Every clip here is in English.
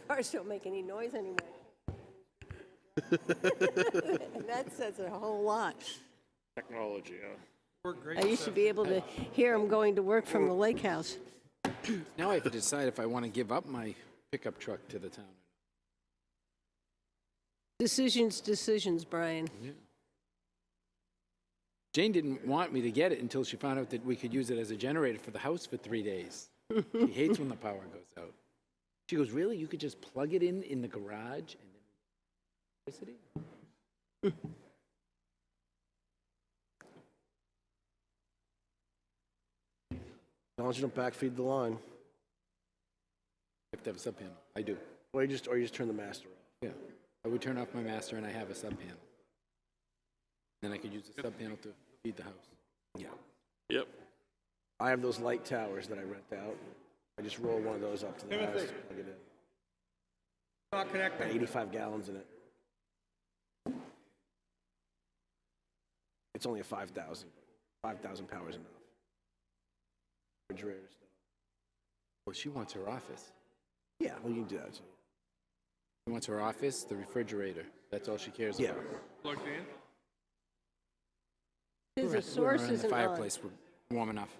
Cars don't make any noise anymore. That says a whole lot. Technology, yeah. I used to be able to hear them going to work from the lake house. Now I have to decide if I want to give up my pickup truck to the town. Decisions, Brian. Yeah. Jane didn't want me to get it until she found out that we could use it as a generator for the house for 3 days. She hates when the power goes out. She goes, really? You could just plug it in the garage and then electricity? As long as you don't backfeed the line. I have to have a sub panel. I do. Or you just turn the master off. Yeah. I would turn off my master and I have a sub panel. Then I could use the sub panel to feed the house. Yeah. Yep. I have those light towers that I rent out. I just roll one of those up to the house, plug it in. Not connected. Got 85 gallons in it. It's only a 5,000. 5,000 power is enough. Refrigerator stuff. Well, she wants her office. Yeah, well, you can do that too. She wants her office, the refrigerator. That's all she cares Yeah. about. Plugged in? The source We're in the isn't on. fireplace. We're warm enough.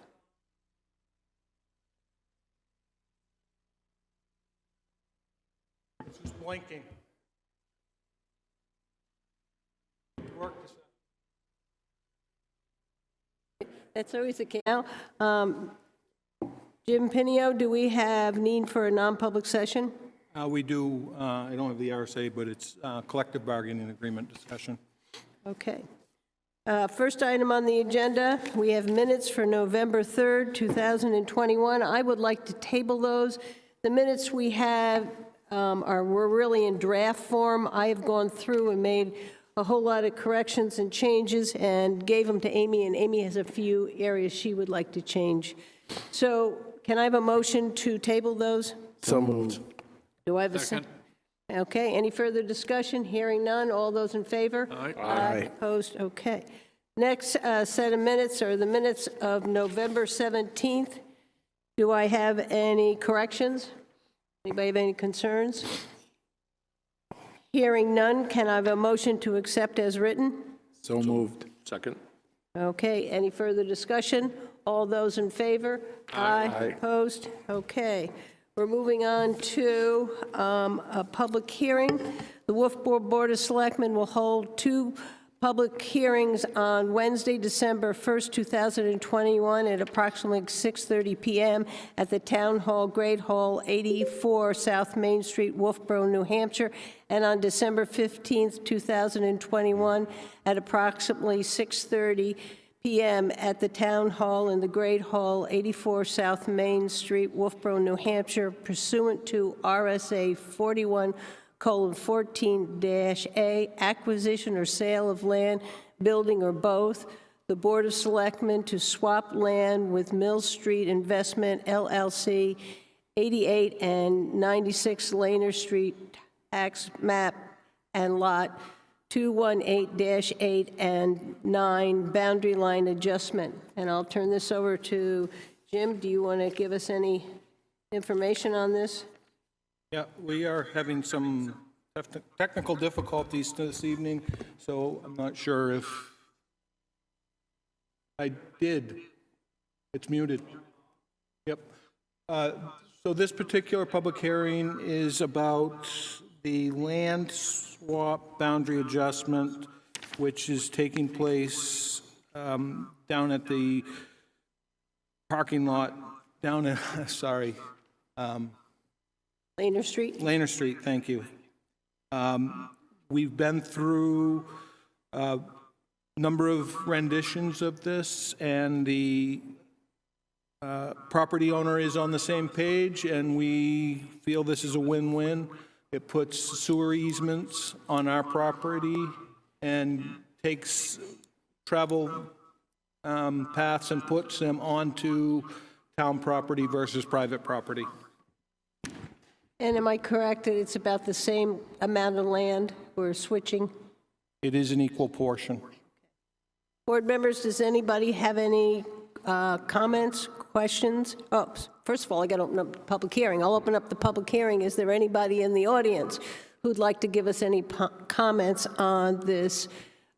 It's just blinking. Work this out. That's always the case. Now, Jim Pinio, do we have need for a non-public session? We do, I don't have the RSA, but it's collective bargaining agreement discussion. Okay. First item on the agenda, we have minutes for November 3rd, 2021. I would like to table those. The minutes we have were really in draft form. I have gone through and made a whole lot of corrections and changes and gave them to Amy, and Amy has a few areas she would like to change. So can I have a motion to table those? So moved. Do I have a second? Okay, any further discussion? Hearing none, all those in favor? Aye. Opposed? Okay. Next set of minutes are the minutes of November 17th. Do I have any corrections? Anybody have any concerns? Hearing none, can I have a motion to accept as written? So moved. Second? Okay, any further discussion? All those in favor? Aye. Opposed? Okay. We're moving on to a public hearing. The Wolfeboro Board of Selectmen will hold 2 public hearings on Wednesday, December 1st, 2021 at approximately 6:30 p.m. at the Town Hall, Great Hall, 84 South Main Street, Wolfeboro, New Hampshire, and on December 15th, 2021 at approximately 6:30 p.m. at the Town Hall in the Great Hall, 84 South Main Street, Wolfeboro, New Hampshire, pursuant to RSA 41:14-A, acquisition or sale of land, building, or both. The Board of Selectmen to swap land with Mill Street Investment, LLC, 88 and 96 Laner Street, tax map and lot 218-8 and 9, boundary line adjustment. And I'll turn this over to Jim. Do you want to give us any information on this? Yeah, we are having some technical difficulties this evening, so I'm not sure if I did. It's muted. Yep. So this particular public hearing is about the land swap boundary adjustment, which is taking place down at the parking lot, down at, sorry. Laner Street? Laner Street, thank you. We've been through a number of renditions of this, and the property owner is on the same page, and we feel this is a win-win. It puts sewer easements on our property and takes travel paths and puts them onto town property versus private property. And am I correct that it's about the same amount of land we're switching? It is an equal portion. Board members, does anybody have any comments, questions? Oh, first of all, I got to open up the public hearing. I'll open up the public hearing. Is there anybody in the audience who'd like to give us any comments on this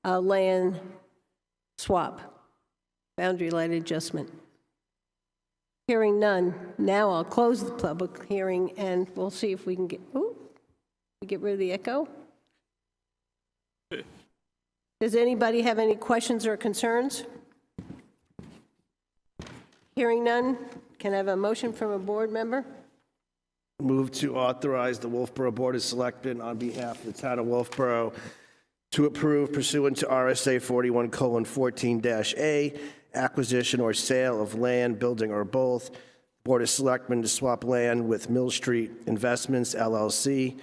land swap, boundary line adjustment? Hearing none. Now I'll close the public hearing, and we'll see if we can get rid of the echo. Does anybody have any questions or concerns? Hearing none, can I have a motion from a board member? Move to authorize the Wolfeboro Board of Selectmen on behalf of the town of Wolfeboro to approve pursuant to RSA 41:14-A, acquisition or sale of land, building, or both. Board of Selectmen to swap land with Mill Street Investments, LLC,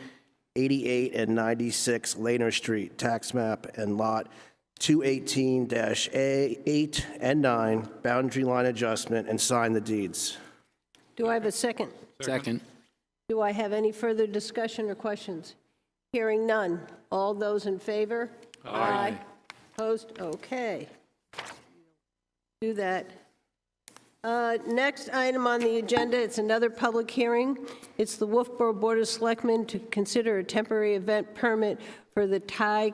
88 and 96 Laner Street, tax map and lot 218-A8 and 9, boundary line adjustment, and sign the deeds. Do I have a second? Second. Do I have any further discussion or questions? Hearing none. All those in favor? Aye. Opposed? Okay. Do that. Next item on the agenda, it's another public hearing. It's the Wolfeboro Board of Selectmen to consider a temporary event permit for the Thai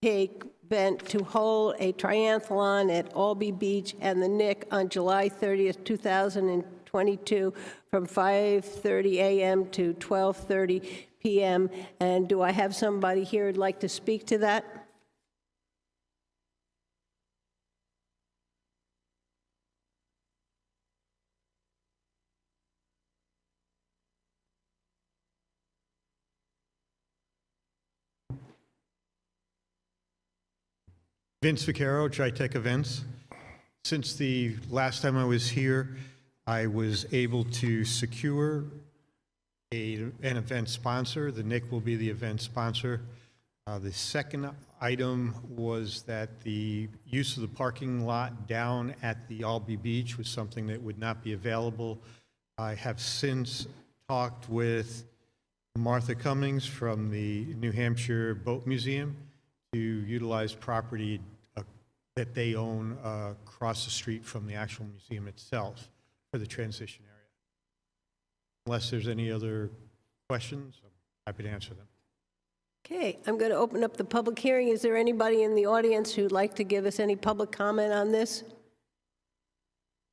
Cake event to hold a triathlon at Albee Beach and the Nick on July 30th, 2022, from 5:30 a.m. to 12:30 p.m. And do I have somebody here who'd like to speak to that? Vince Vaccaro, Tritech Events. Since the last time I was here, I was able to secure an event sponsor. The Nick will be the event sponsor. The second item was that the use of the parking lot down at the Albee Beach was something that would not be available. I have since talked with Martha Cummings from the New Hampshire Boat Museum to utilize property that they own across the street from the actual museum itself for the transition area. Unless there's any other questions, I'm happy to answer them. Okay, I'm going to open up the public hearing. Is there anybody in the audience who'd like to give us any public comment on this?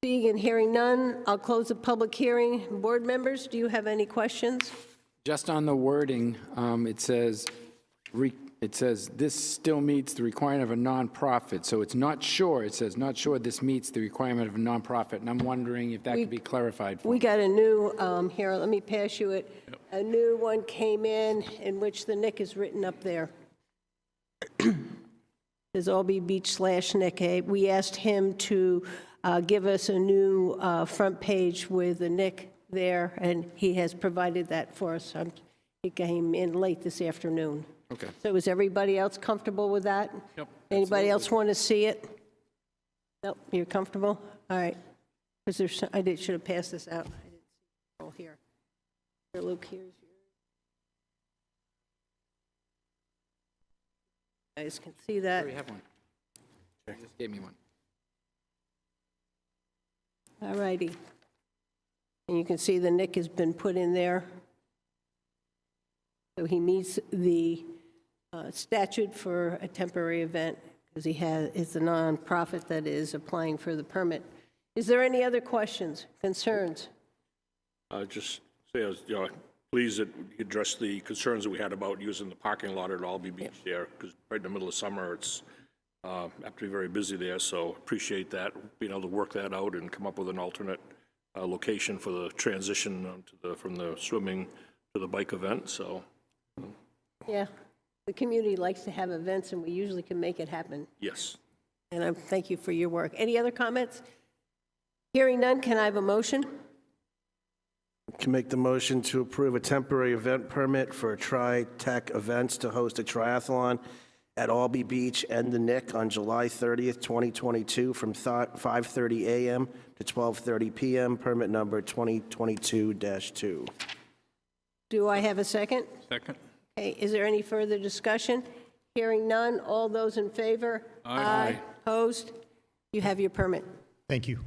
Seeing and hearing none, I'll close the public hearing. Board members, do you have any questions? Just on the wording, it says this still meets the requirement of a nonprofit. So it's not sure. It says not sure this meets the requirement of a nonprofit. And I'm wondering if that could be clarified for We me. got a new, here, let me pass you it. A new one came in which the Nick is written up there. There's Albee Beach /Nick. We asked him to give us a new front page with the Nick there, and he has provided that for us. He came in late this afternoon. Okay. So is everybody else comfortable with that? Yep. Anybody else want to see it? Nope, you're comfortable? All right. Because there's, should have passed this out. I didn't see it all here. Here, Luke, here's yours. You guys can see I that. already have one. You just gave me one. All righty. And you can see the Nick has been put in there. So he meets the statute for a temporary event because it's a nonprofit that is applying for the permit. Is there any other questions, concerns? Just say, I was pleased that you addressed the concerns that we had about using the parking lot at Albee Beach there, because right in the middle of summer, it's apt to be very busy there, so appreciate that, being able to work that out and come up with an alternate location for the transition from the swimming to the bike event, so. Yeah, the community likes to have events, and we usually can make it happen. Yes. And I thank you for your work. Any other comments? Hearing none, can I have a motion? Can make the motion to approve a temporary event permit for Tritech Events to host a triathlon at Albee Beach and the Nick on July 30th, 2022, from 5:30 a.m. to 12:30 p.m., permit number 2022-2. Do I have a second? Second. Okay, is there any further discussion? Hearing none, all those in favor? Aye. Opposed? You have your permit. Thank you.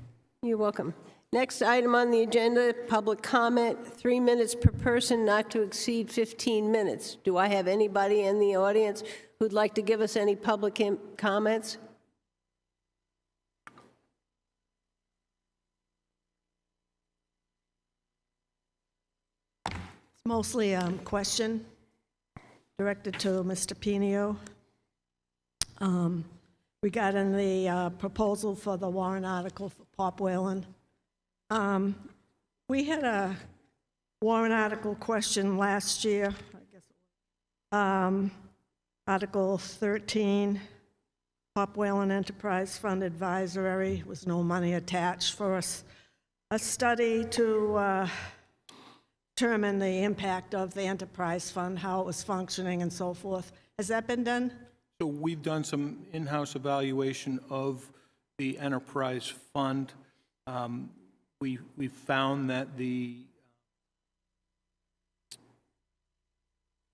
You're welcome. Next item on the agenda, public comment, 3 minutes per person, not to exceed 15 minutes. Do I have anybody in the audience who'd like to give us any public comments? It's mostly a question directed to Mr. Pinio regarding the proposal for the warrant article for Pop Whalen. We had a warrant article question last year, I guess, Article 13, Pop Whalen Enterprise Fund Advisory, was no money attached for us. A study to determine the impact of the enterprise fund, how it was functioning and so forth. Has that been done? So we've done some in-house evaluation of the enterprise fund. We found that the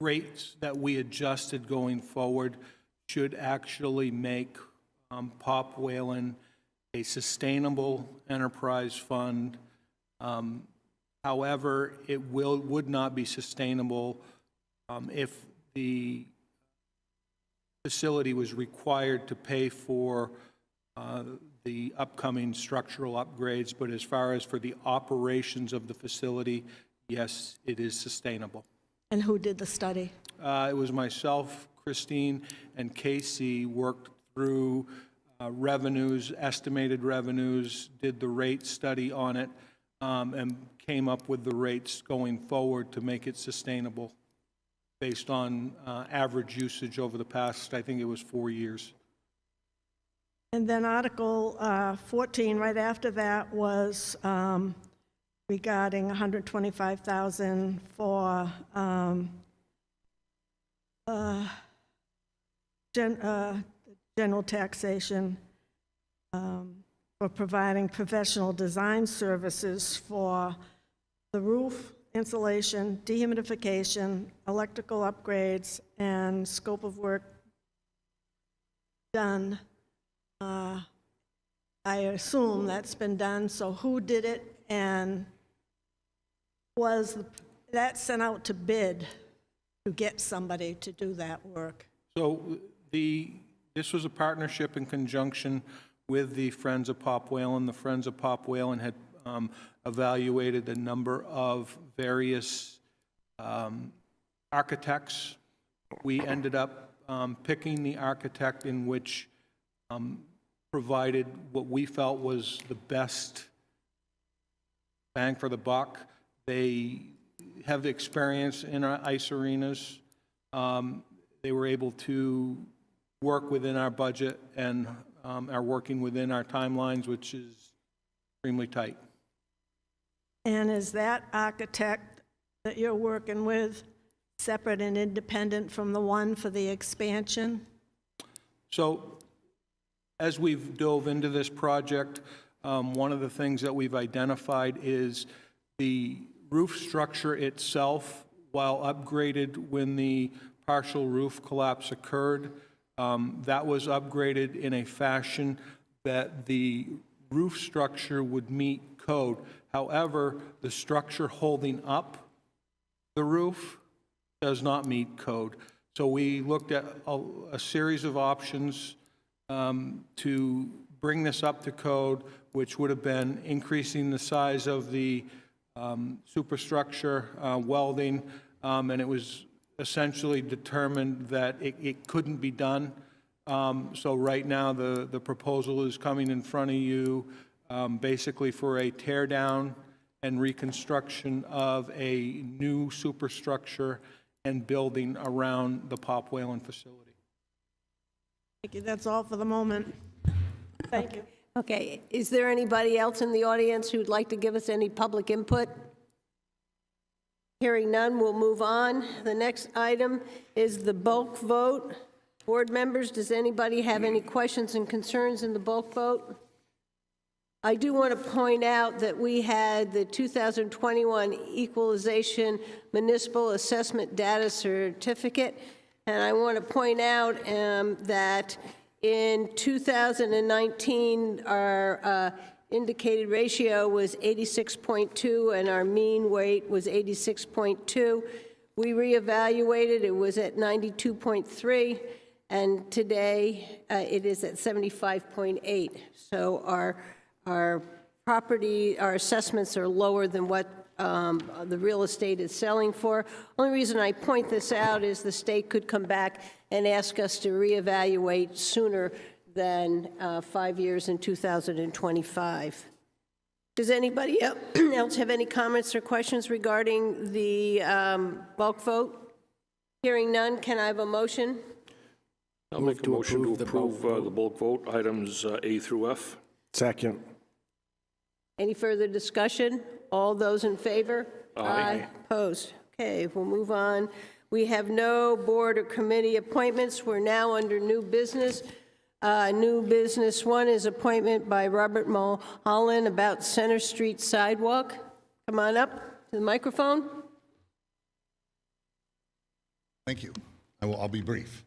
rates that we adjusted going forward should actually make Pop Whalen a sustainable enterprise fund. However, it would not be sustainable if the facility was required to pay for the upcoming structural upgrades, but as far as for the operations of the facility, yes, it is sustainable. And who did the study? It was myself, Christine, and Casey worked through revenues, estimated revenues, did the rate study on it, and came up with the rates going forward to make it sustainable based on average usage over the past, I think it was 4 years. And then Article 14, right after that, was regarding $125,000 for general taxation for providing professional design services for the roof insulation, dehumidification, electrical upgrades, and scope of work done. I assume that's been done, so who did it, and was that sent out to bid to get somebody to do that work? So this was a partnership in conjunction with the Friends of Pop Whalen. The Friends of Pop Whalen had evaluated a number of various architects. We ended up picking the architect in which provided what we felt was the best bang for the buck. They have experience in our ice arenas. They were able to work within our budget and are working within our timelines, which is extremely tight. And is that architect that you're working with separate and independent from the one for the expansion? So as we've dove into this project, one of the things that we've identified is the roof structure itself, while upgraded when the partial roof collapse occurred, that was upgraded in a fashion that the roof structure would meet code. However, the structure holding up the roof does not meet code. So we looked at a series of options to bring this up to code, which would have been increasing the size of the superstructure, welding, and it was essentially determined that it couldn't be done. So right now the proposal is coming in front of you basically for a tear down and reconstruction of a new superstructure and building around the Pop Whalen facility. Thank you. That's all for the moment. Thank you. Okay, is there anybody else in the audience who'd like to give us any public input? Hearing none, we'll move on. The next item is the bulk vote. Board members, does anybody have any questions and concerns in the bulk vote? I do want to point out that we had the 2021 Equalization Municipal Assessment Data Certificate, and I want to point out that in 2019, our indicated ratio was 86.2, and our mean weight was 86.2. We reevaluated, it was at 92.3, and today it is at 75.8. So our property, our assessments are lower than what the real estate is selling for. Only reason I point this out is the state could come back and ask us to reevaluate sooner than 5 years in 2025. Does anybody else have any comments or questions regarding the bulk vote? Hearing none, can I have a motion? I'll make a motion to approve the bulk vote, items A through F. Second. Any further discussion? All those in favor? Aye. Opposed? Okay, we'll move on. We have no board or committee appointments. We're now under new business. New business 1 is appointment by Robert Mulholland about Center Street Sidewalk. Come on up to the microphone. Thank you. I'll be brief.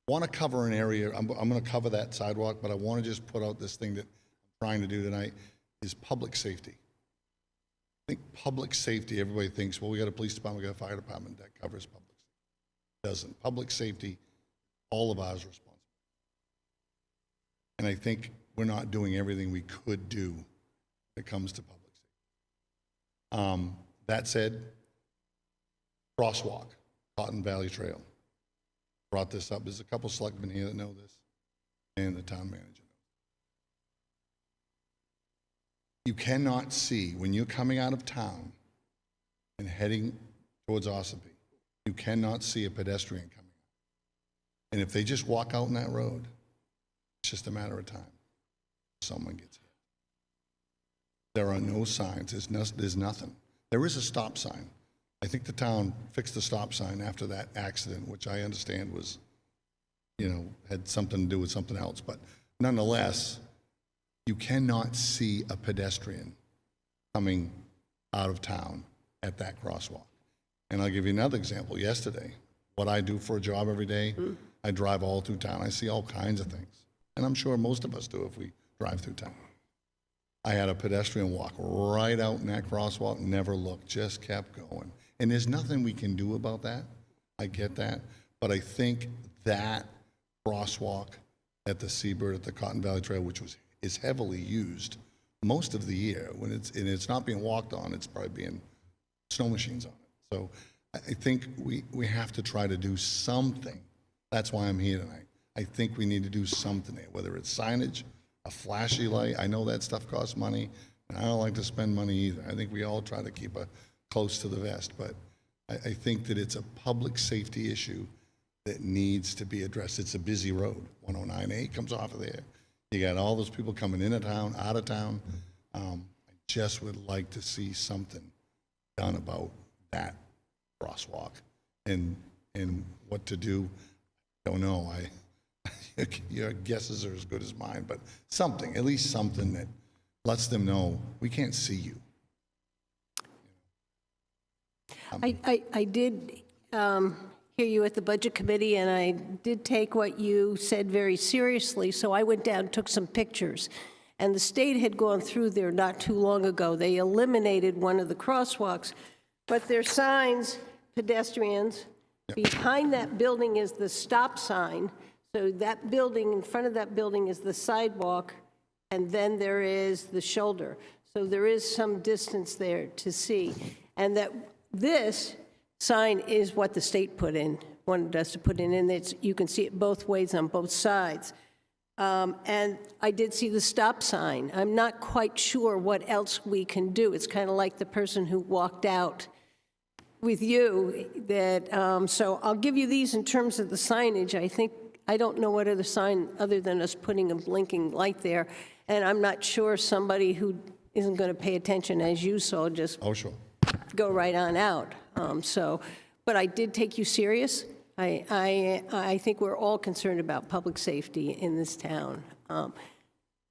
Want to cover an area, I'm going to cover that sidewalk, but I want to just put out this thing that I'm trying to do tonight is public safety. I think public safety, everybody thinks, well, we got a police department, we got a fire department that covers public safety. It doesn't. Public safety, all of ours responsibility. And I think we're not doing everything we could do when it comes to public safety. That said, Crosswalk, Cotton Valley Trail. Brought this up. There's a couple selectmen here that know this, and the town manager. You cannot see, when you're coming out of town and heading towards Ossipee, you cannot see a pedestrian coming. And if they just walk out on that road, it's just a matter of time. Someone gets hit. There are no signs. There's nothing. There is a stop sign. I think the town fixed the stop sign after that accident, which I understand was, had something to do with something else. But nonetheless, you cannot see a pedestrian coming out of town at that crosswalk. And I'll give you another example. Yesterday, what I do for a job every day, I drive all through town. I see all kinds of things. And I'm sure most of us do if we drive through town. I had a pedestrian walk right out in that crosswalk, never looked, just kept going. And there's nothing we can do about that. I get that. But I think that crosswalk at the Seabird, at the Cotton Valley Trail, which is heavily used most of the year, when it's not being walked on, it's probably being snow machines on it. So I think we have to try to do something. That's why I'm here tonight. I think we need to do something there, whether it's signage, a flashy light. I know that stuff costs money, and I don't like to spend money either. I think we all try to keep a close to the vest, but I think that it's a public safety issue that needs to be addressed. It's a busy road. 109A comes off of there. You got all those people coming into town, out of town. I just would like to see something done about that crosswalk, and what to do. I don't know. Your guesses are as good as mine, but something, at least something that lets them know we can't see you. I did hear you at the Budget Committee, and I did take what you said very seriously, so I went down and took some pictures. And the state had gone through there not too long ago. They eliminated one of the crosswalks, but their signs, pedestrians, behind that building is the stop sign. So that building, in front of that building is the sidewalk, and then there is the shoulder. So there is some distance there to see. And that this sign is what the state put in, wanted us to put in, and you can see it both ways on both sides. And I did see the stop sign. I'm not quite sure what else we can do. It's kind of like the person who walked out with you. So I'll give you these in terms of the signage. I don't know what other sign other than us putting a blinking light there, and I'm not sure somebody who isn't going to pay attention, as you saw, just go right on out. But I did take you serious. I think we're all concerned about public safety in this town.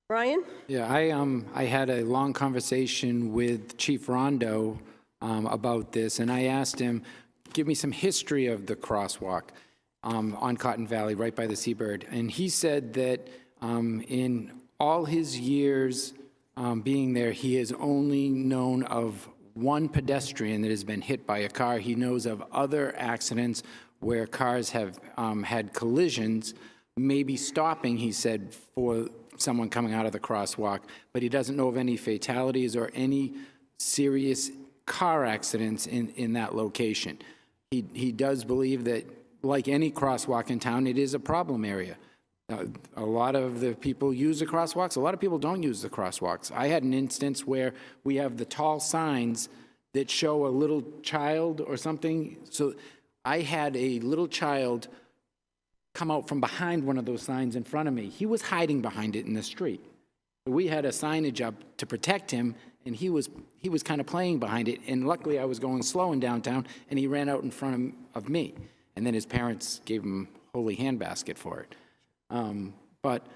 Brian? Yeah, I had a long conversation with Chief Rondo about this, and I asked him, give me some history of the crosswalk on Cotton Valley, right by the Seabird. And he said that in all his years being there, he has only known of one pedestrian that has been hit by a car. He knows of other accidents where cars have had collisions, maybe stopping, he said, for someone coming out of the crosswalk, but he doesn't know of any fatalities or any serious car accidents in that location. He does believe that, like any crosswalk in town, it is a problem area. A lot of the people use the crosswalks. A lot of people don't use the crosswalks. I had an instance where we have the tall signs that show a little child or something. So I had a little child come out from behind one of those signs in front of me. He was hiding behind it in the street. We had a signage up to protect him, and he was kind of playing behind it. And luckily, I was going slow in downtown, and he ran out in front of me. And then his parents gave him a holy handbasket for it. But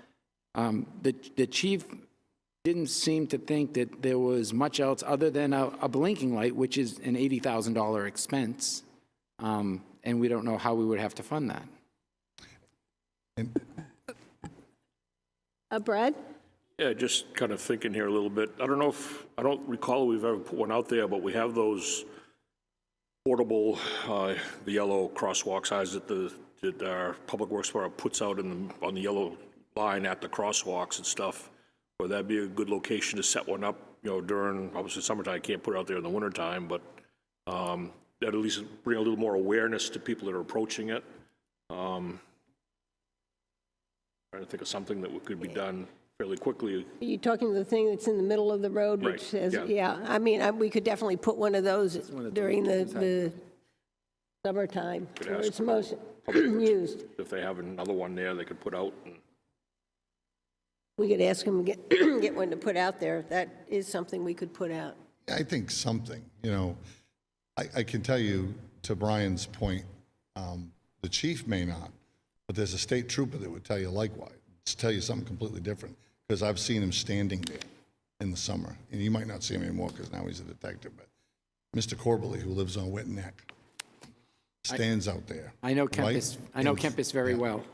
the chief didn't seem to think that there was much else other than a blinking light, which is an $80,000 expense, and we don't know how we would have to fund that. Brad? Yeah, just kind of thinking here a little bit. I don't recall we've ever put one out there, but we have those portable, the yellow crosswalk signs that our Public Works Department puts out on the yellow line at the crosswalks and stuff. Would that be a good location to set one up, during, obviously summertime, I can't put it out there in the wintertime, but that at least bring a little more awareness to people that are approaching it. Trying to think of something that could be done fairly quickly. Are you talking the thing that's in the middle of the road, which Right, says, yeah. I mean, we could definitely put one of those during the summertime, Could where ask it's most used. If they have another one there, they could put out. We could ask them to get one to put out there. That is something we could put out. I think something, I can tell you, to Brian's point, the chief may not, but there's a state trooper that would tell you likewise, tell you something completely different, because I've seen him standing there in the summer, and you might not see him anymore because now he's a detective, but Mr. Corbally, who lives on Wit Neck, stands out there. I know Kempis. right? I know And- Kempis very yeah. well.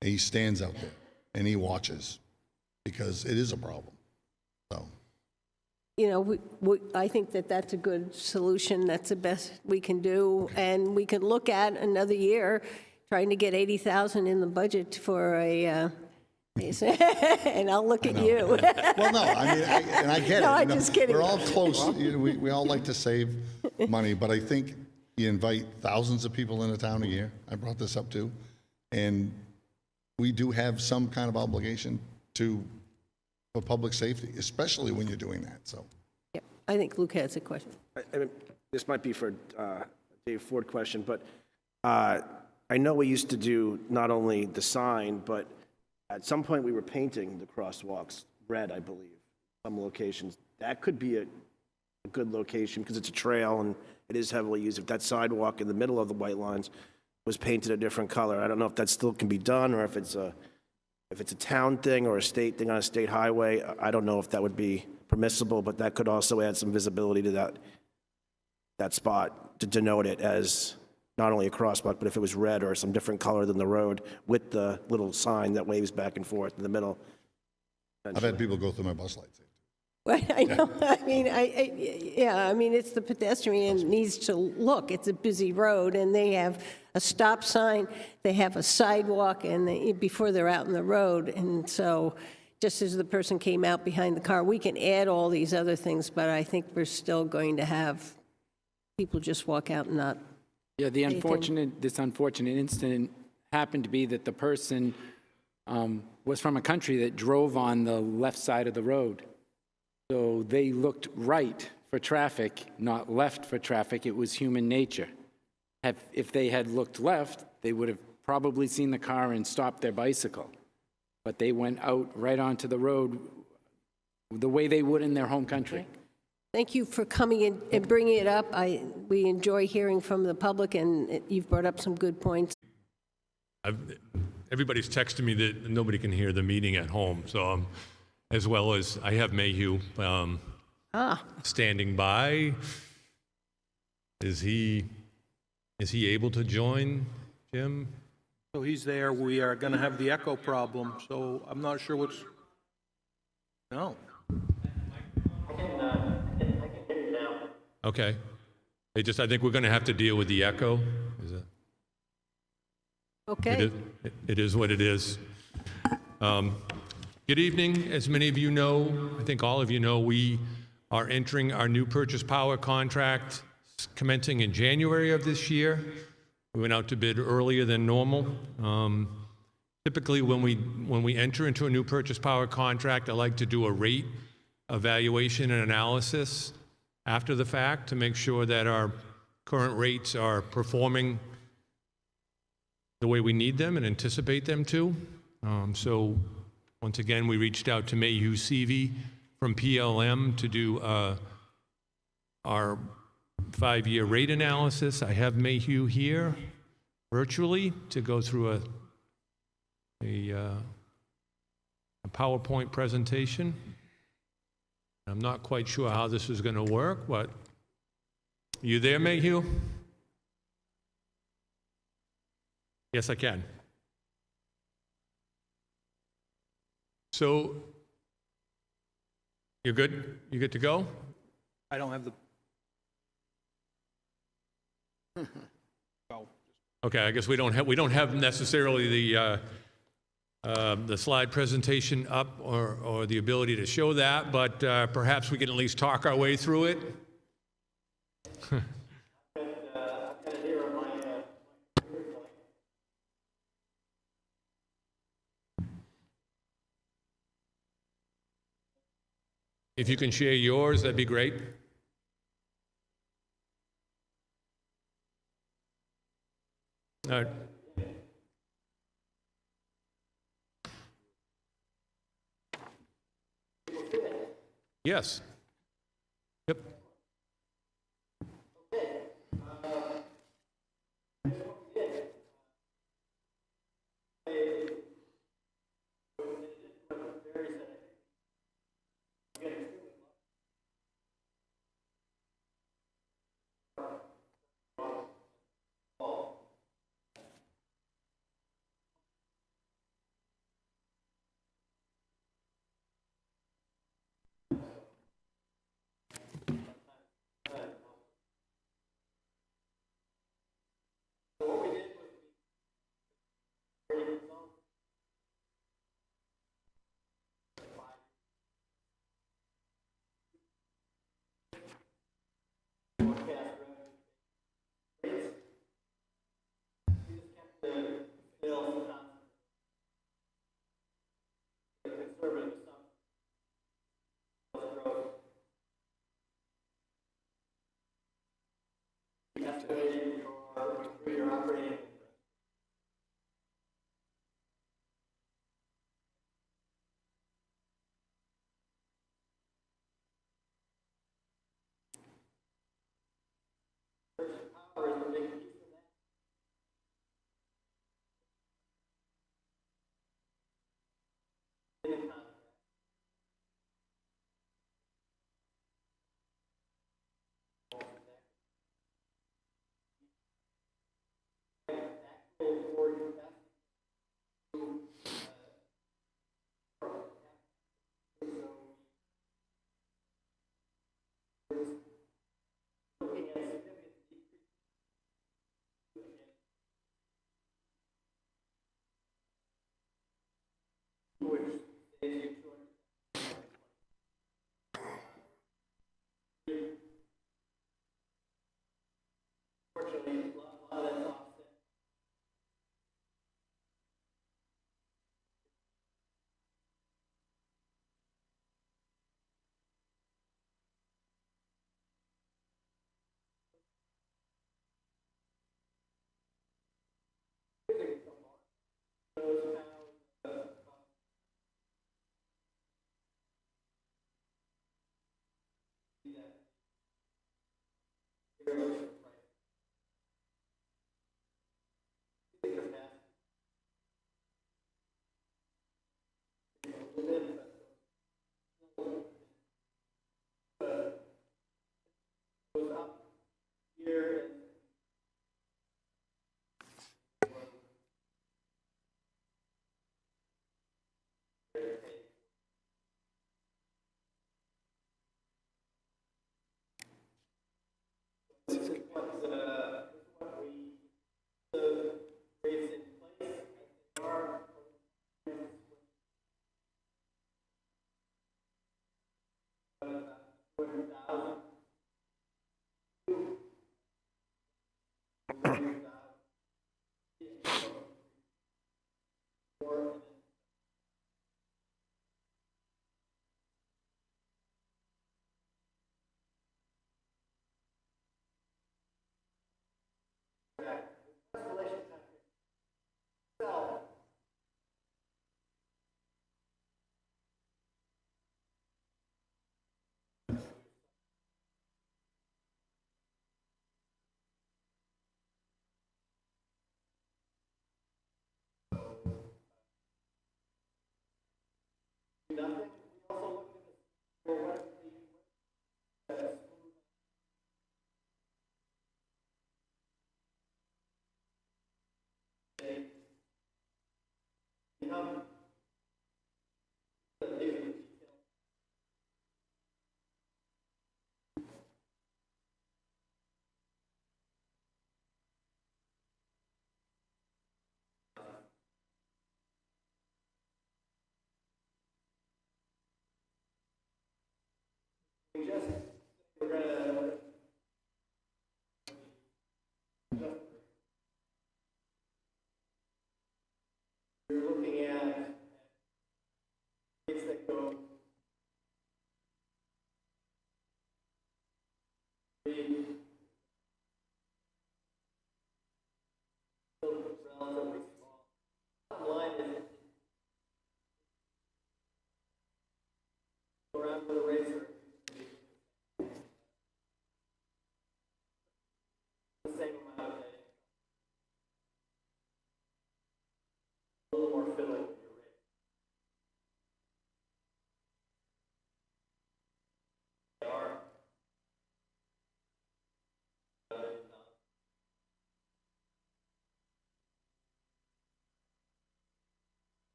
He stands out there and he watches because it is a problem. So, I think that's a good solution. That's the best we can do. And we can look at another year, trying to get 80,000 in the budget for a, and I'll look at you. well, no, I mean, I get No, it. I'm just kidding. We're all close. We all like to save money, but I think you invite thousands of people into town a year. I brought this up too. And we do have some kind of obligation for public safety, especially when you're doing that, so. Yeah, I think Luke has a question. I mean, this might be for Dave Ford question, but I know we used to do not only the sign, but at some point we were painting the crosswalks red, I believe, some locations. That could be a good location because it's a trail and it is heavily used. If that sidewalk in the middle of the white lines was painted a different color, I don't know if that still can be done or if it's a town thing or a state thing on a state highway. I don't know if that would be permissible, but that could also add some visibility to that spot to denote it as not only a crosswalk, but if it was red or some different color than the road with the little sign that waves back and forth in the middle. I've had people go through my bus lights. Right, I know. I mean, it's the pedestrian needs to look. It's a busy road, and they have a stop sign, they have a sidewalk, and before they're out in the road. And so, just as the person came out behind the car, we can add all these other things, but I think we're still going to have people just walk out and not. Yeah, this unfortunate incident happened to be that the person was from a country that drove on the left side of the road. So they looked right for traffic, not left for traffic. It was human nature. If they had looked left, they would have probably seen the car and stopped their bicycle. But they went out right onto the road the way they would in their home country. Thank you for coming in and bringing it up. We enjoy hearing from the public, and you've brought up some good points. Everybody's texting me that nobody can hear the meeting at home, so as well as I have Mayhew standing by. Is he able to join, Jim? So he's there. We are going to have the echo problem, so I'm not sure what's... No. Okay. I think we're going to have to deal with the echo. Is it? Okay. It is what it is. Good evening. As many of you know, I think all of you know, we are entering our new purchase power contract commencing in January of this year. We went out to bid earlier than normal. Typically, when we enter into a new purchase power contract, I like to do a rate evaluation and analysis after the fact to make sure that our current rates are performing the way we need them and anticipate them to. So once again, we reached out to Mayhew CV from PLM to do our 5-year rate analysis. I have Mayhew here virtually to go through a PowerPoint presentation. I'm not quite sure how this is going to work, but you there, Mayhew? Yes, I can. So, you're good? You good to go? I don't have the. Okay, I guess we don't have necessarily the slide presentation up or the ability to show that, but perhaps we can at least talk our way through it. If you can share yours, that'd be great. All right. Yes. Yep.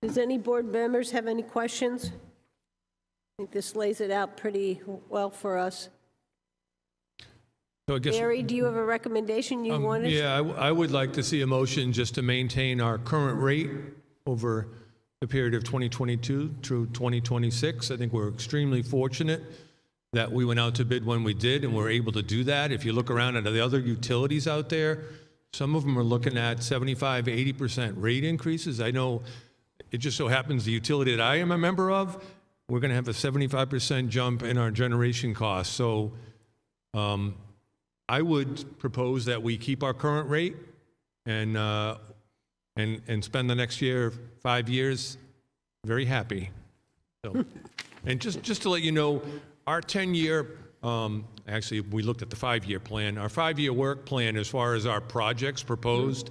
Does any board members have any questions? I think this lays it out pretty well for us. So I guess, Barry, do you have a recommendation you wanted? yeah, I would like to see a motion just to maintain our current rate over the period of 2022 through 2026. I think we're extremely fortunate that we went out to bid when we did, and we're able to do that. If you look around at the other utilities out there, some of them are looking at 75, 80% rate increases. I know it just so happens the utility that I am a member of, we're going to have a 75% jump in our generation costs. So I would propose that we keep our current rate and spend the next year, 5 years, very happy. So, and just to let you know, our 10-year, actually, we looked at the 5-year plan. Our 5-year work plan, as far as our projects proposed,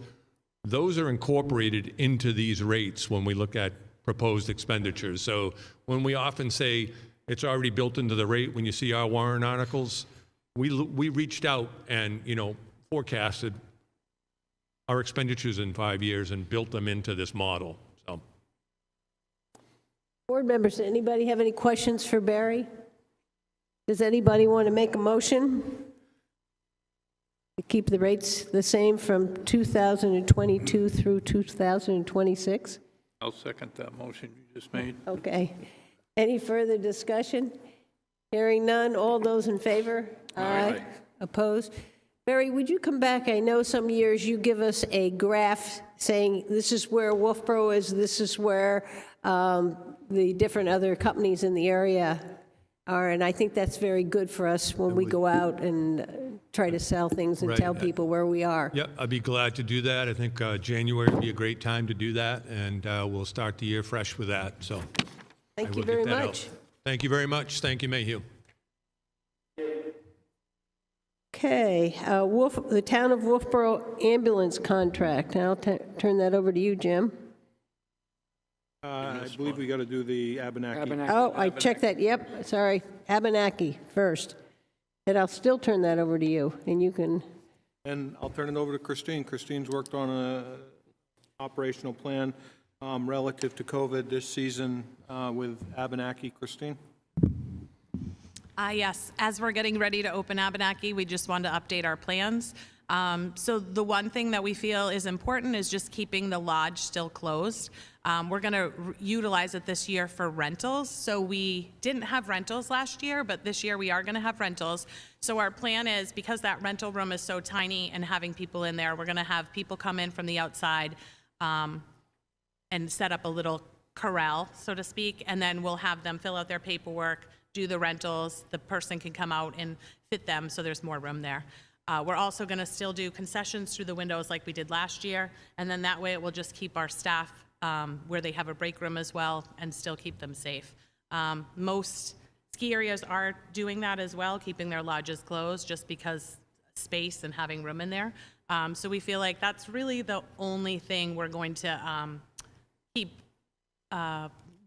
those are incorporated into these rates when we look at proposed expenditures. So when we often say it's already built into the rate, when you see our warrant articles, we reached out and, forecasted our expenditures in 5 years and built them into this model. So, Board members, anybody have any questions for Barry? Does anybody want to make a motion to keep the rates the same from 2022 through 2026? I'll second that motion you just made. Okay. Any further discussion? Hearing none, all those in favor? Aye. Opposed? Barry, would you come back? I know some years you give us a graph saying this is where Wolfeboro is, this is where the different other companies in the area are, and I think that's very good for us when we go out and try to sell things and Right. tell people where we are. Yep, I'd be glad to do that. I think January would be a great time to do that, and we'll start the year fresh with that. So Thank I you will very get that much. out. Thank you very much. Thank you, Mayhew. Okay, the Town of Wolfeboro ambulance contract. And I'll turn that over to you, Jim. I believe we got to do the Abenaki. Oh, I checked that, yep, sorry, Abenaki first. And I'll still turn that over to you, and you can, And I'll turn it over to Christine. Christine's worked on a operational plan relative to COVID this season with Abenaki. Christine? Yes, as we're getting ready to open Abenaki, we just wanted to update our plans. So the one thing that we feel is important is just keeping the lodge still closed. We're going to utilize it this year for rentals. So we didn't have rentals last year, but this year we are going to have rentals. So our plan is, because that rental room is so tiny and having people in there, we're going to have people come in from the outside and set up a little corral, so to speak, and then we'll have them fill out their paperwork, do the rentals, the person can come out and fit them, so there's more room there. We're also going to still do concessions through the windows like we did last year, and then that way it will just keep our staff where they have a break room as well and still keep them safe. Most ski areas are doing that as well, keeping their lodges closed just because space and having room in there. So we feel like that's really the only thing we're going to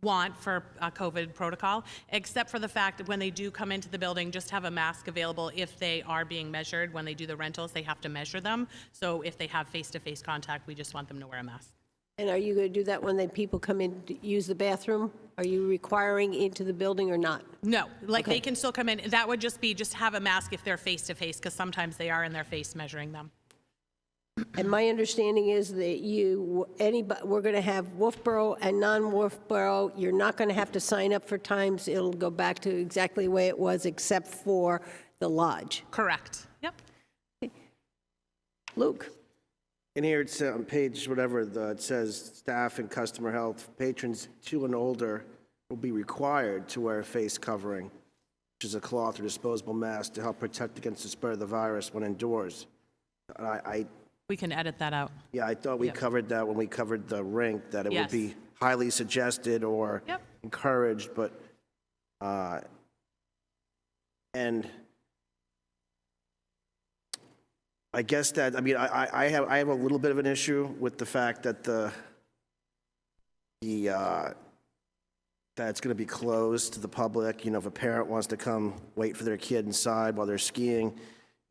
want for a COVID protocol, except for the fact that when they do come into the building, just have a mask available if they are being measured. When they do the rentals, they have to measure them. So if they have face-to-face contact, we just want them to wear a mask. And are you going to do that when the people come in to use the bathroom? Are you requiring into the building or not? No, like they can still come in. That would just be, just have a mask if they're face-to-face, because sometimes they are in their face measuring them. And my understanding is that we're going to have Wolfeboro and non-Wolfeboro. You're not going to have to sign up for times. It'll go back to exactly the way it was, except for the lodge. Correct. Yep. Luke? In here, it's on page whatever, it says staff and customer health, patrons 2 and older will be required to wear a face covering, which is a cloth or disposable mask to help protect against the spread of the virus when indoors. We can edit that out. Yeah, I thought we covered that when we covered the rink, that it would Yes. be highly suggested or encouraged, but, and I guess that, I mean, I have a little bit of an issue with the fact that that it's going to be closed to the public. You know, if a parent wants to come wait for their kid inside while they're skiing,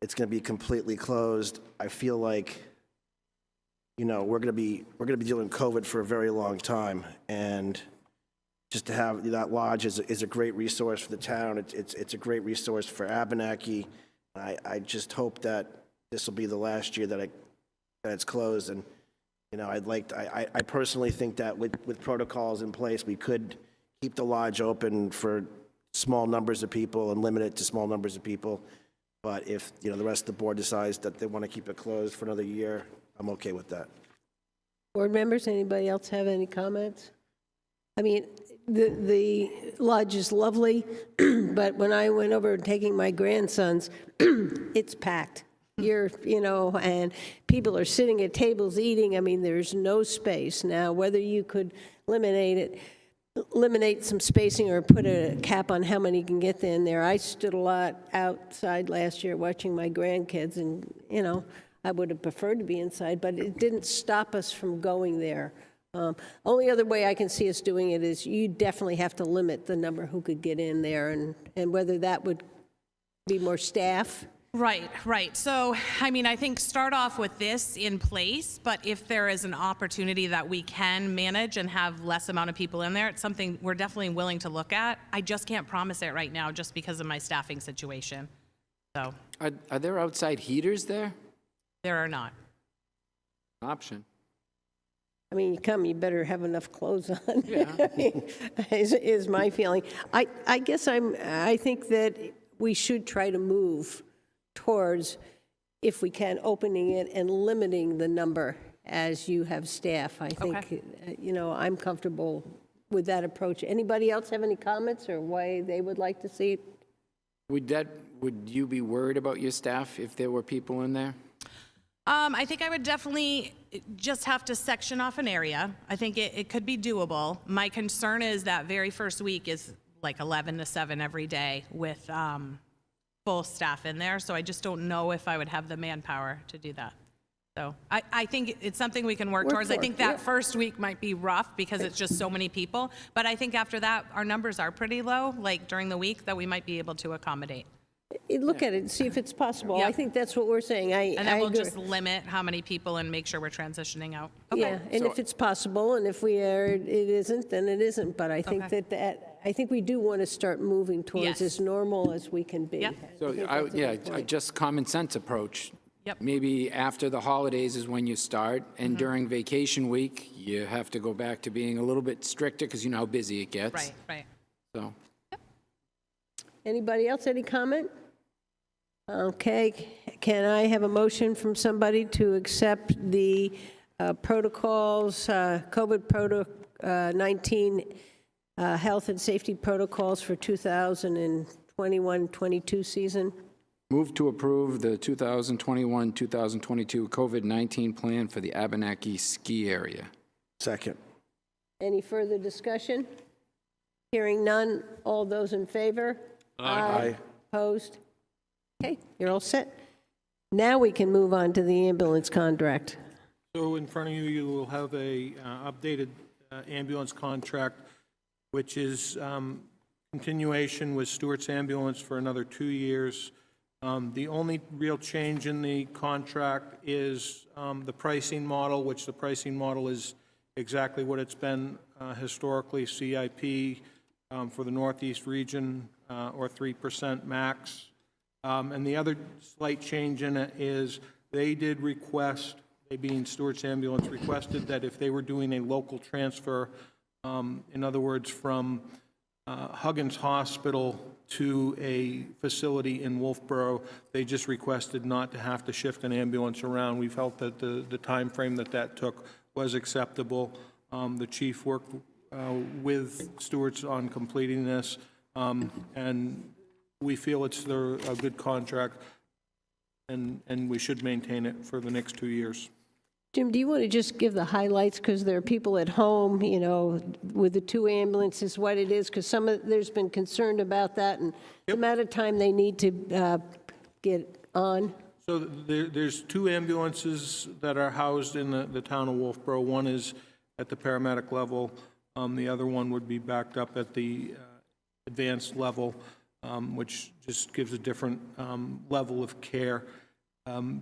it's going to be completely closed. I feel like, you know, we're going to be dealing with COVID for a very long time, and just to have that lodge is a great resource for the town. It's a great resource for Abenaki. I just hope that this will be the last year that it's closed. And, you know, I personally think that with protocols in place, we could keep the lodge open for small numbers of people and limit it to small numbers of people. But if, you know, the rest of the board decides that they want to keep it closed for another year, I'm okay with that. Board members, anybody else have any comments? I mean, the lodge is lovely, but when I went over taking my grandsons, it's packed. You know, and people are sitting at tables eating. I mean, there's no space. Now, whether you could eliminate some spacing or put a cap on how many can get in there. I stood a lot outside last year watching my grandkids, and, you know, I would have preferred to be inside, but it didn't stop us from going there. Only other way I can see us doing it is you definitely have to limit the number who could get in there, and whether that would be more staff. Right. So, I mean, I think start off with this in place, but if there is an opportunity that we can manage and have less amount of people in there, it's something we're definitely willing to look at. I just can't promise it right now just because of my staffing situation. So. Are there outside heaters there? There are not. Option. I mean, you better have enough clothes on. Yeah. I mean, is my feeling. I guess I think that we should try to move towards, if we can, opening it and limiting the number as you have staff. I think, you know, I'm comfortable with that approach. Anybody else have any comments or why they would like to see it? Would you be worried about your staff if there were people in there? I think I would definitely just have to section off an area. I think it could be doable. My concern is that very first week is like 11 to 7 every day with full staff in there. So I just don't know if I would have the manpower to do that. So I think it's something we can work towards. I think that first week might be rough because it's just so many people. But I think after that, our numbers are pretty low, like during the week, that we might be able to accommodate. Look at it and see if it's possible. I think that's what we're saying. And then we'll just limit how many people and make sure we're transitioning out. Yeah, and if it's possible, and if it isn't, then it isn't. But I think I think we do want to start moving towards as normal as we can be. Yep. So, just common sense approach. Yep. Maybe after the holidays is when you start, and during vacation week, you have to go back to being a little bit stricter because you know how busy it gets. Right. So. Anybody else, any comment? Okay, can I have a motion from somebody to accept the protocols, COVID-19 health and safety protocols for 2021-22 season? Move to approve the 2021-2022 COVID-19 plan for the Abenaki ski area. Second. Any further discussion? Hearing none, all those in favor? Aye. Opposed? Okay, you're all set. Now we can move on to the ambulance contract. So in front of you, you will have a updated ambulance contract, which is continuation with Stewart's Ambulance for another 2 years. The only real change in the contract is the pricing model, which the pricing model is exactly what it's been historically, CIP for the Northeast region, or 3% max. And the other slight change in it is they did request, they being Stewart's Ambulance, requested that if they were doing a local transfer, in other words, from Huggins Hospital to a facility in Wolfeboro, they just requested not to have to shift an ambulance around. We felt that the time frame that took was acceptable. The chief worked with Stewart's on completing this, and we feel it's a good contract, and we should maintain it for the next 2 years. Jim, do you want to just give the highlights, because there are people at home, you know, with the 2 ambulances, what it is, because there's been concern about that, and the amount of time they need to get on. So there's 2 ambulances that are housed in the town of Wolfeboro. One is at the paramedic level. The other one would be backed up at the advanced level, which just gives a different level of care.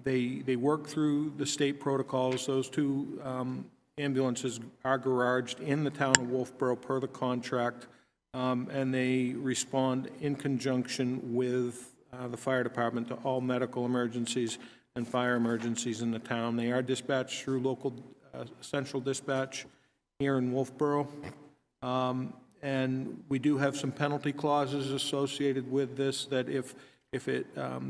They work through the state protocols. Those 2 ambulances are garaged in the town of Wolfeboro per the contract, and they respond in conjunction with the fire department to all medical emergencies and fire emergencies in the town. They are dispatched through local central dispatch here in Wolfeboro. And we do have some penalty clauses associated with this, that if it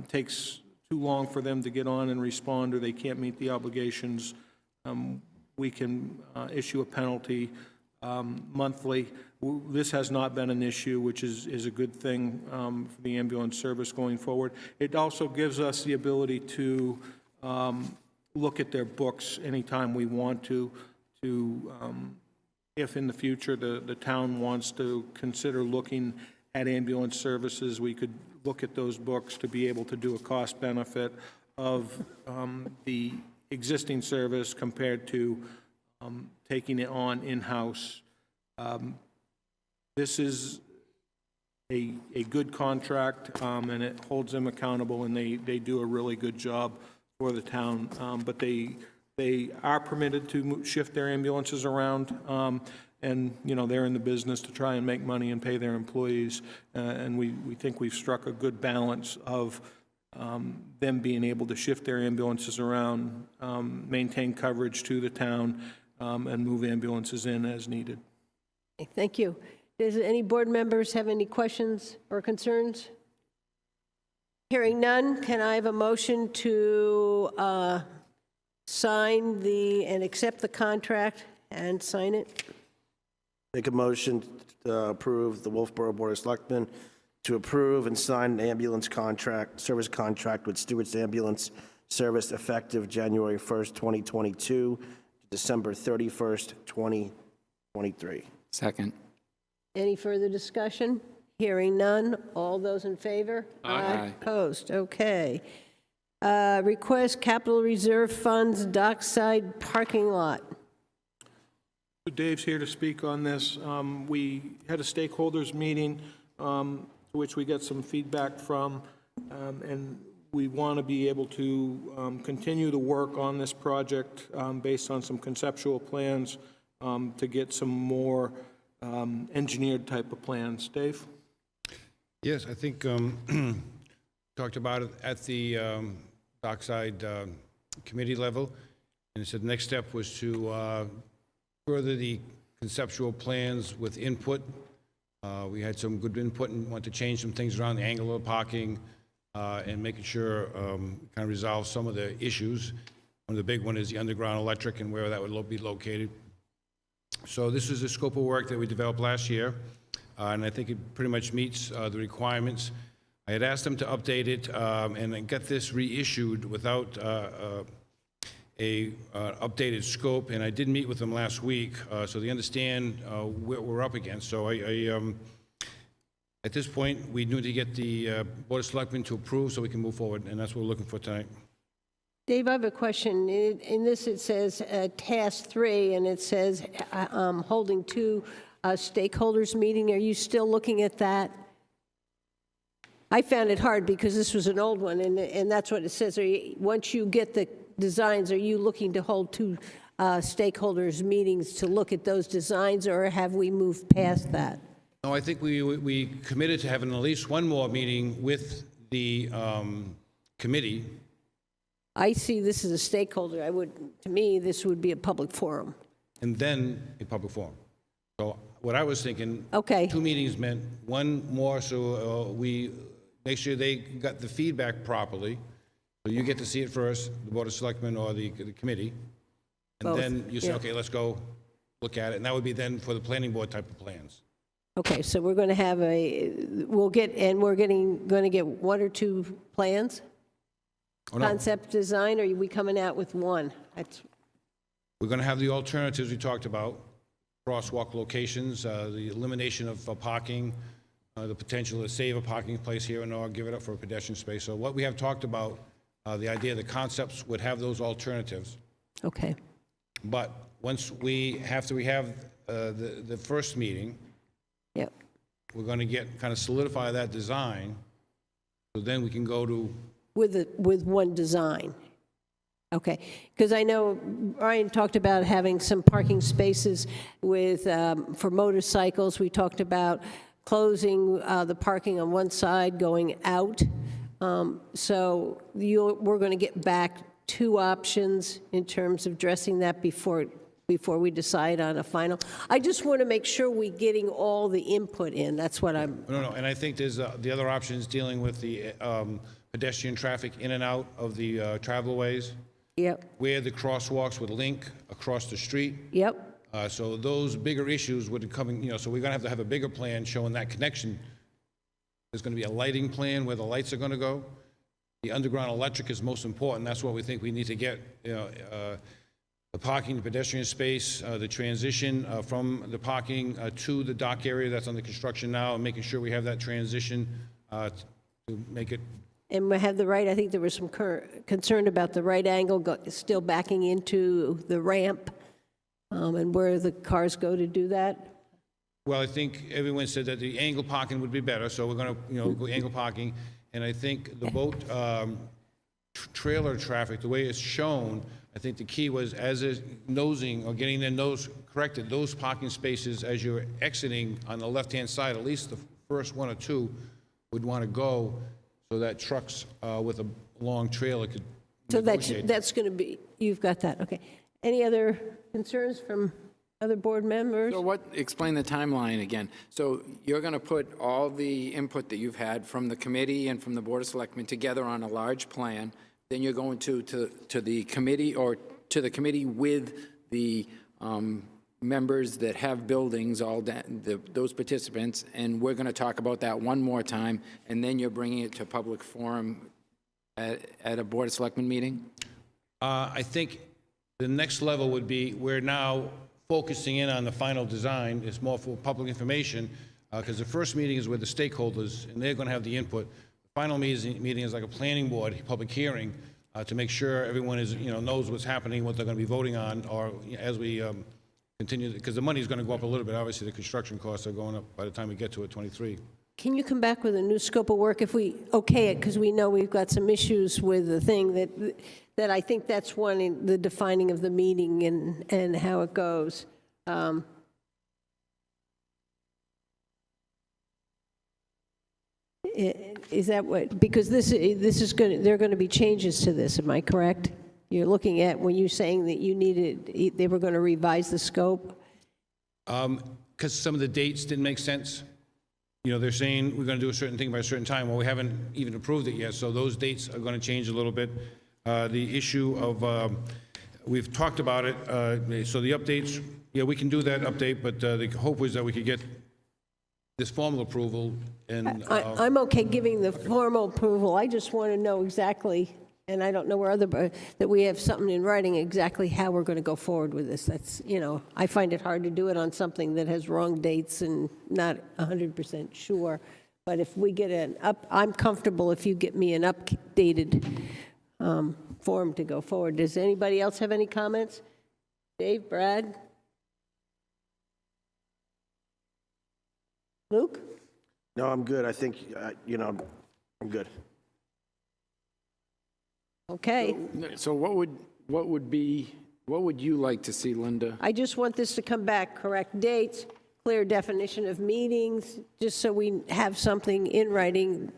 takes too long for them to get on and respond, or they can't meet the obligations, we can issue a penalty monthly. This has not been an issue, which is a good thing for the ambulance service going forward. It also gives us the ability to look at their books anytime we want to if in the future the town wants to consider looking at ambulance services, we could look at those books to be able to do a cost benefit of the existing service compared to taking it on in-house. This is a good contract, and it holds them accountable, and they do a really good job for the town. But they are permitted to shift their ambulances around, and, you know, they're in the business to try and make money and pay their employees, and we think we've struck a good balance of them being able to shift their ambulances around, maintain coverage to the town, and move ambulances in as needed. Thank you. Does any board members have any questions or concerns? Hearing none, can I have a motion to sign and accept the contract and sign it? Make a motion to approve the Wolfeboro Board of Selectmen to approve and sign an ambulance service contract with Stewart's Ambulance Service effective January 1st, 2022 to December 31st, 2023. Second. Any further discussion? Hearing none. All those in favor? Aye. Opposed? Okay. Request capital reserve funds Dockside parking lot. So Dave's here to speak on this. We had a stakeholders meeting, which we got some feedback from, and we want to be able to continue the work on this project based on some conceptual plans to get some more engineered type of plans. Dave? Yes, I think talked about it at the Dockside committee level, and so the next step was to further the conceptual plans with input. We had some good input and want to change some things around the angle of parking and making sure kind of resolve some of the issues. One of the big one is the underground electric and where that would be located. So this is the scope of work that we developed last year, and I think it pretty much meets the requirements. I had asked them to update it and then get this reissued without a updated scope, and I did meet with them last week, so they understand what we're up against. So at this point, we need to get the Board of Selectmen to approve so we can move forward, and that's what we're looking for tonight. Dave, I have a question. In this, it says task 3, and it says holding 2 stakeholders meeting. Are you still looking at that? I found it hard because this was an old one, and that's what it says. Once you get the designs, are you looking to hold 2 stakeholders meetings to look at those designs, or have we moved past that? No, I think we committed to having at least one more meeting with the committee. I see this as a stakeholder. To me, this would be a public forum. And then a public forum. So what I was thinking, Okay. 2 meetings meant one more, so we make sure they got the feedback properly. So you get to see it first, the Board of Selectmen or the committee. And Both, then you say, yeah. okay, let's go look at it. And that would be then for the planning board type of plans. Okay, so we're going to have we're going to get 1 or 2 plans? Oh, no. Concept design, or are we coming out with 1? We're going to have the alternatives we talked about, crosswalk locations, the elimination of parking, the potential to save a parking place here and or give it up for a pedestrian space. So what we have talked about, the idea the concepts would have those alternatives. Okay. But once we have the first meeting, Yep. we're going to kind of solidify that design, so then we can go to. With 1 design. Okay, because I know Brian talked about having some parking spaces for motorcycles. We talked about closing the parking on one side, going out. So we're going to get back 2 options in terms of addressing that before we decide on a final. I just want to make sure we're getting all the input in. That's what I'm. No, and I think there's the other options dealing with the pedestrian traffic in and out of the travelways. Yep. Where the crosswalks would link across the street. Yep. So those bigger issues would come in, so we're going to have a bigger plan showing that connection. There's going to be a lighting plan where the lights are going to go. The underground electric is most important. That's what we think we need to get. The parking, the pedestrian space, the transition from the parking to the dock area that's under construction now, and making sure we have that transition to make it. And we have the right, I think there was some concern about the right angle still backing into the ramp and where the cars go to do that. Well, I think everyone said that the angle parking would be better, so we're going to, go angle parking. And I think the boat trailer traffic, the way it's shown, I think the key was as is nosing or getting their nose corrected, those parking spaces as you're exiting on the left-hand side, at least the first 1 or 2 would want to go so that trucks with a long trailer could negotiate. So that's going to be, you've got that, okay. Any other concerns from other board members? So explain the timeline again. So you're going to put all the input that you've had from the committee and from the Board of Selectmen together on a large plan. Then you're going to the committee or to the committee with the members that have buildings, those participants, and we're going to talk about that one more time, and then you're bringing it to public forum at a Board of Selectmen meeting? I think the next level would be we're now focusing in on the final design. It's more for public information because the first meeting is with the stakeholders, and they're going to have the input. The final meeting is like a planning board, public hearing, to make sure everyone is, knows what's happening, what they're going to be voting on, or as we continue, because the money is going to go up a little bit. Obviously, the construction costs are going up by the time we get to it, 23. Can you come back with a new scope of work if we okay it? Because we know we've got some issues with the thing that I think that's one in the defining of the meeting and how it goes. Is that what? Because this is going. There are going to be changes to this. Am I correct? You're looking at when you're saying that you needed. They were going to revise the scope. Because some of the dates didn't make sense. They're saying we're going to do a certain thing by a certain time. Well, we haven't even approved it yet, so those dates are going to change a little bit. The issue of, we've talked about it, so the updates, yeah, we can do that update, but the hope was that we could get this formal approval. And I'm okay giving the formal approval. I just want to know exactly And I don't know where that we have something in writing exactly how we're going to go forward with this. That's, I find it hard to do it on something that has wrong dates and not 100% sure. But if we get I'm comfortable if you get me an updated form to go forward. Does anybody else have any comments? Dave, Brad? Luke? No, I'm good. I think, I'm good. Okay. So what would you like to see, Linda? I just want this to come back, correct dates, clear definition of meetings, just so we have something in writing,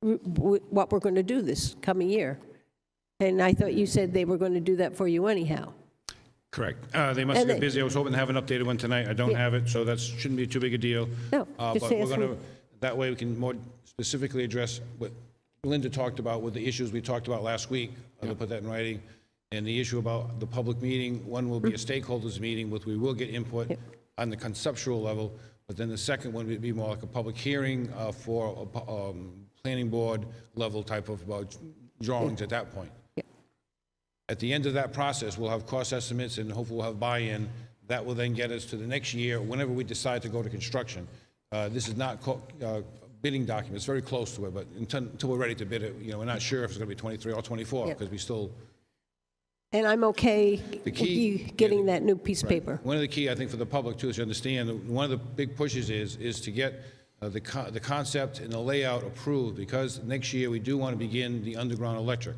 what we're going to do this coming year. And I thought you said they were going to do that for you anyhow. Correct. They must have been busy. I was hoping to have an updated one tonight. I don't have it, so that shouldn't be too big a deal. No, But just we're ask going me. to, that way we can more specifically address what Linda talked about with the issues we talked about last week. I'll put that in writing. And the issue about the public meeting, one will be a stakeholders meeting, which we will get input on the conceptual level, but then the second one would be more like a public hearing for a planning board level type of drawings at that point. At the end of that process, we'll have cost estimates and hopefully we'll have buy-in. That will then get us to the next year, whenever we decide to go to construction. This is not bidding document. It's very close to it, but until we're ready to bid it, we're not sure if it's going to be 23 or 24 because we still. And I'm okay with you getting that new piece of paper. One of the key, I think, for the public too, is to understand one of the big pushes is to get the concept and the layout approved, because next year we do want to begin the underground electric.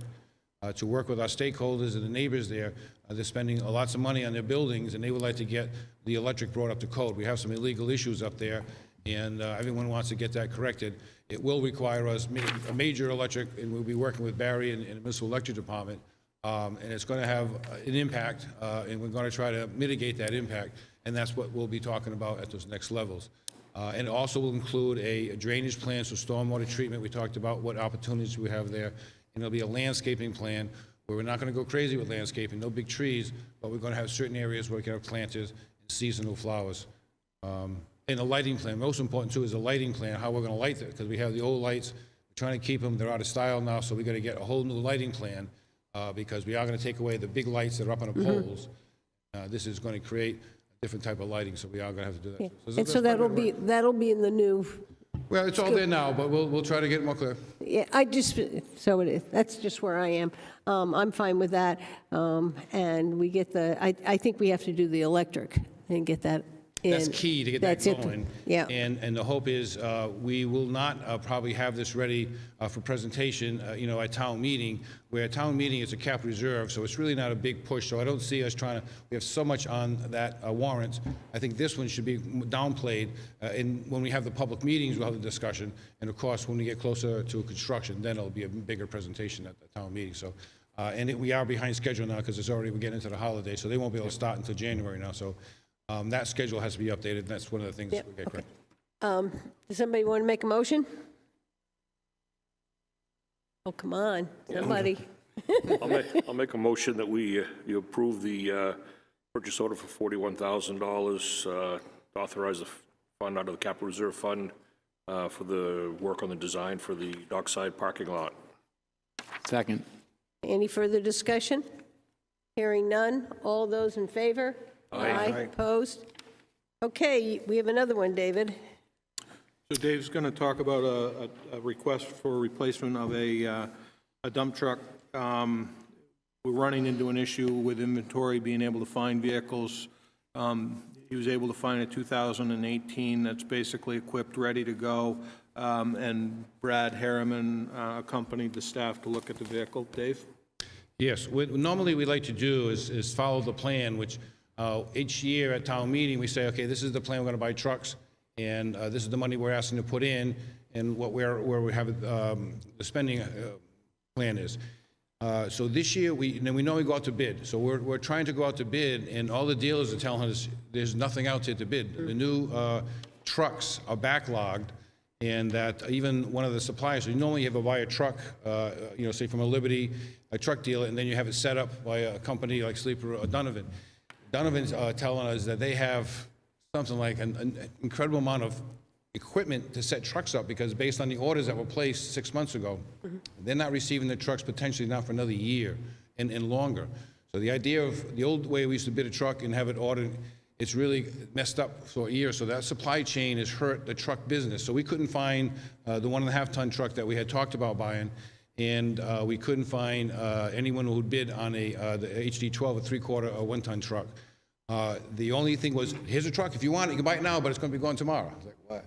To work with our stakeholders and the neighbors there. They're spending lots of money on their buildings, and they would like to get the electric brought up to code. We have some illegal issues up there, and everyone wants to get that corrected. It will require us a major electric, and we'll be working with Barry and the Municipal Electric Department, and it's going to have an impact, and we're going to try to mitigate that impact, and that's what we'll be talking about at those next levels. And it also will include a drainage plan, so stormwater treatment. We talked about what opportunities we have there. And there'll be a landscaping plan where we're not going to go crazy with landscaping, no big trees, but we're going to have certain areas where we can have planters and seasonal flowers. And the lighting plan, most important too, is the lighting plan, how we're going to light it, because we have the old lights, we're trying to keep them, they're out of style now, so we're going to get a whole new lighting plan, because we are going to take away the big lights that are up on the poles. This is going to create a different type of lighting, so we are going to have to do that. Yeah. And so that'll be in the new. Well, it's all there now, but we'll try to get it more clear. Yeah, so it is. That's just where I am. I'm fine with that. And we get I think we have to do the electric and get that in. That's key to get that going. Yeah. And the hope is we will not probably have this ready for presentation, at town meeting, where town meeting is a cap reserve, so it's really not a big push. So I don't see us trying to, we have so much on that warrant. I think this one should be downplayed. And when we have the public meetings, we'll have the discussion. And of course, when we get closer to construction, then it'll be a bigger presentation at the town meeting. So, we are behind schedule now because we're getting into the holiday, so they won't be able to start until January now. So that schedule has to be updated, and that's one of the things that we get correct. Does somebody want to make a motion? Oh, come on, somebody. I'll make a motion that you approve the purchase order for $41,000 to authorize the fund out of the capital reserve fund for the work on the design for the Dockside parking lot. Second. Any further discussion? Hearing none. All those in favor? Aye. Opposed? Okay, we have another one, David. So Dave's going to talk about a request for replacement of a dump truck. We're running into an issue with inventory, being able to find vehicles. He was able to find a 2018 that's basically equipped, ready to go, and Brad Harriman accompanied the staff to look at the vehicle. Dave? Yes, what normally we like to do is follow the plan, which each year at town meeting, we say, okay, this is the plan, we're going to buy trucks, and this is the money we're asking to put in, and where we have the spending plan is. So this year, we know we go out to bid. So we're trying to go out to bid, and all the dealers are telling us there's nothing out there to bid. The new trucks are backlogged, and that even one of the suppliers, you normally have to buy a truck, say from a Liberty, a truck dealer, and then you have it set up by a company like Sleeper or Donovan. Donovan's telling us that they have something like an incredible amount of equipment to set trucks up, because based on the orders that were placed 6 months ago, they're not receiving the trucks potentially not for another year and longer. So the idea of the old way we used to bid a truck and have it ordered, it's really messed up for a year. So that supply chain has hurt the truck business. So we couldn't find the 1.5 ton truck that we had talked about buying, and we couldn't find anyone who would bid on the HD12, a 3/4 or 1 ton truck. The only thing was, here's a truck, if you want it, you can buy it now, but it's going to be gone tomorrow. I was like, what?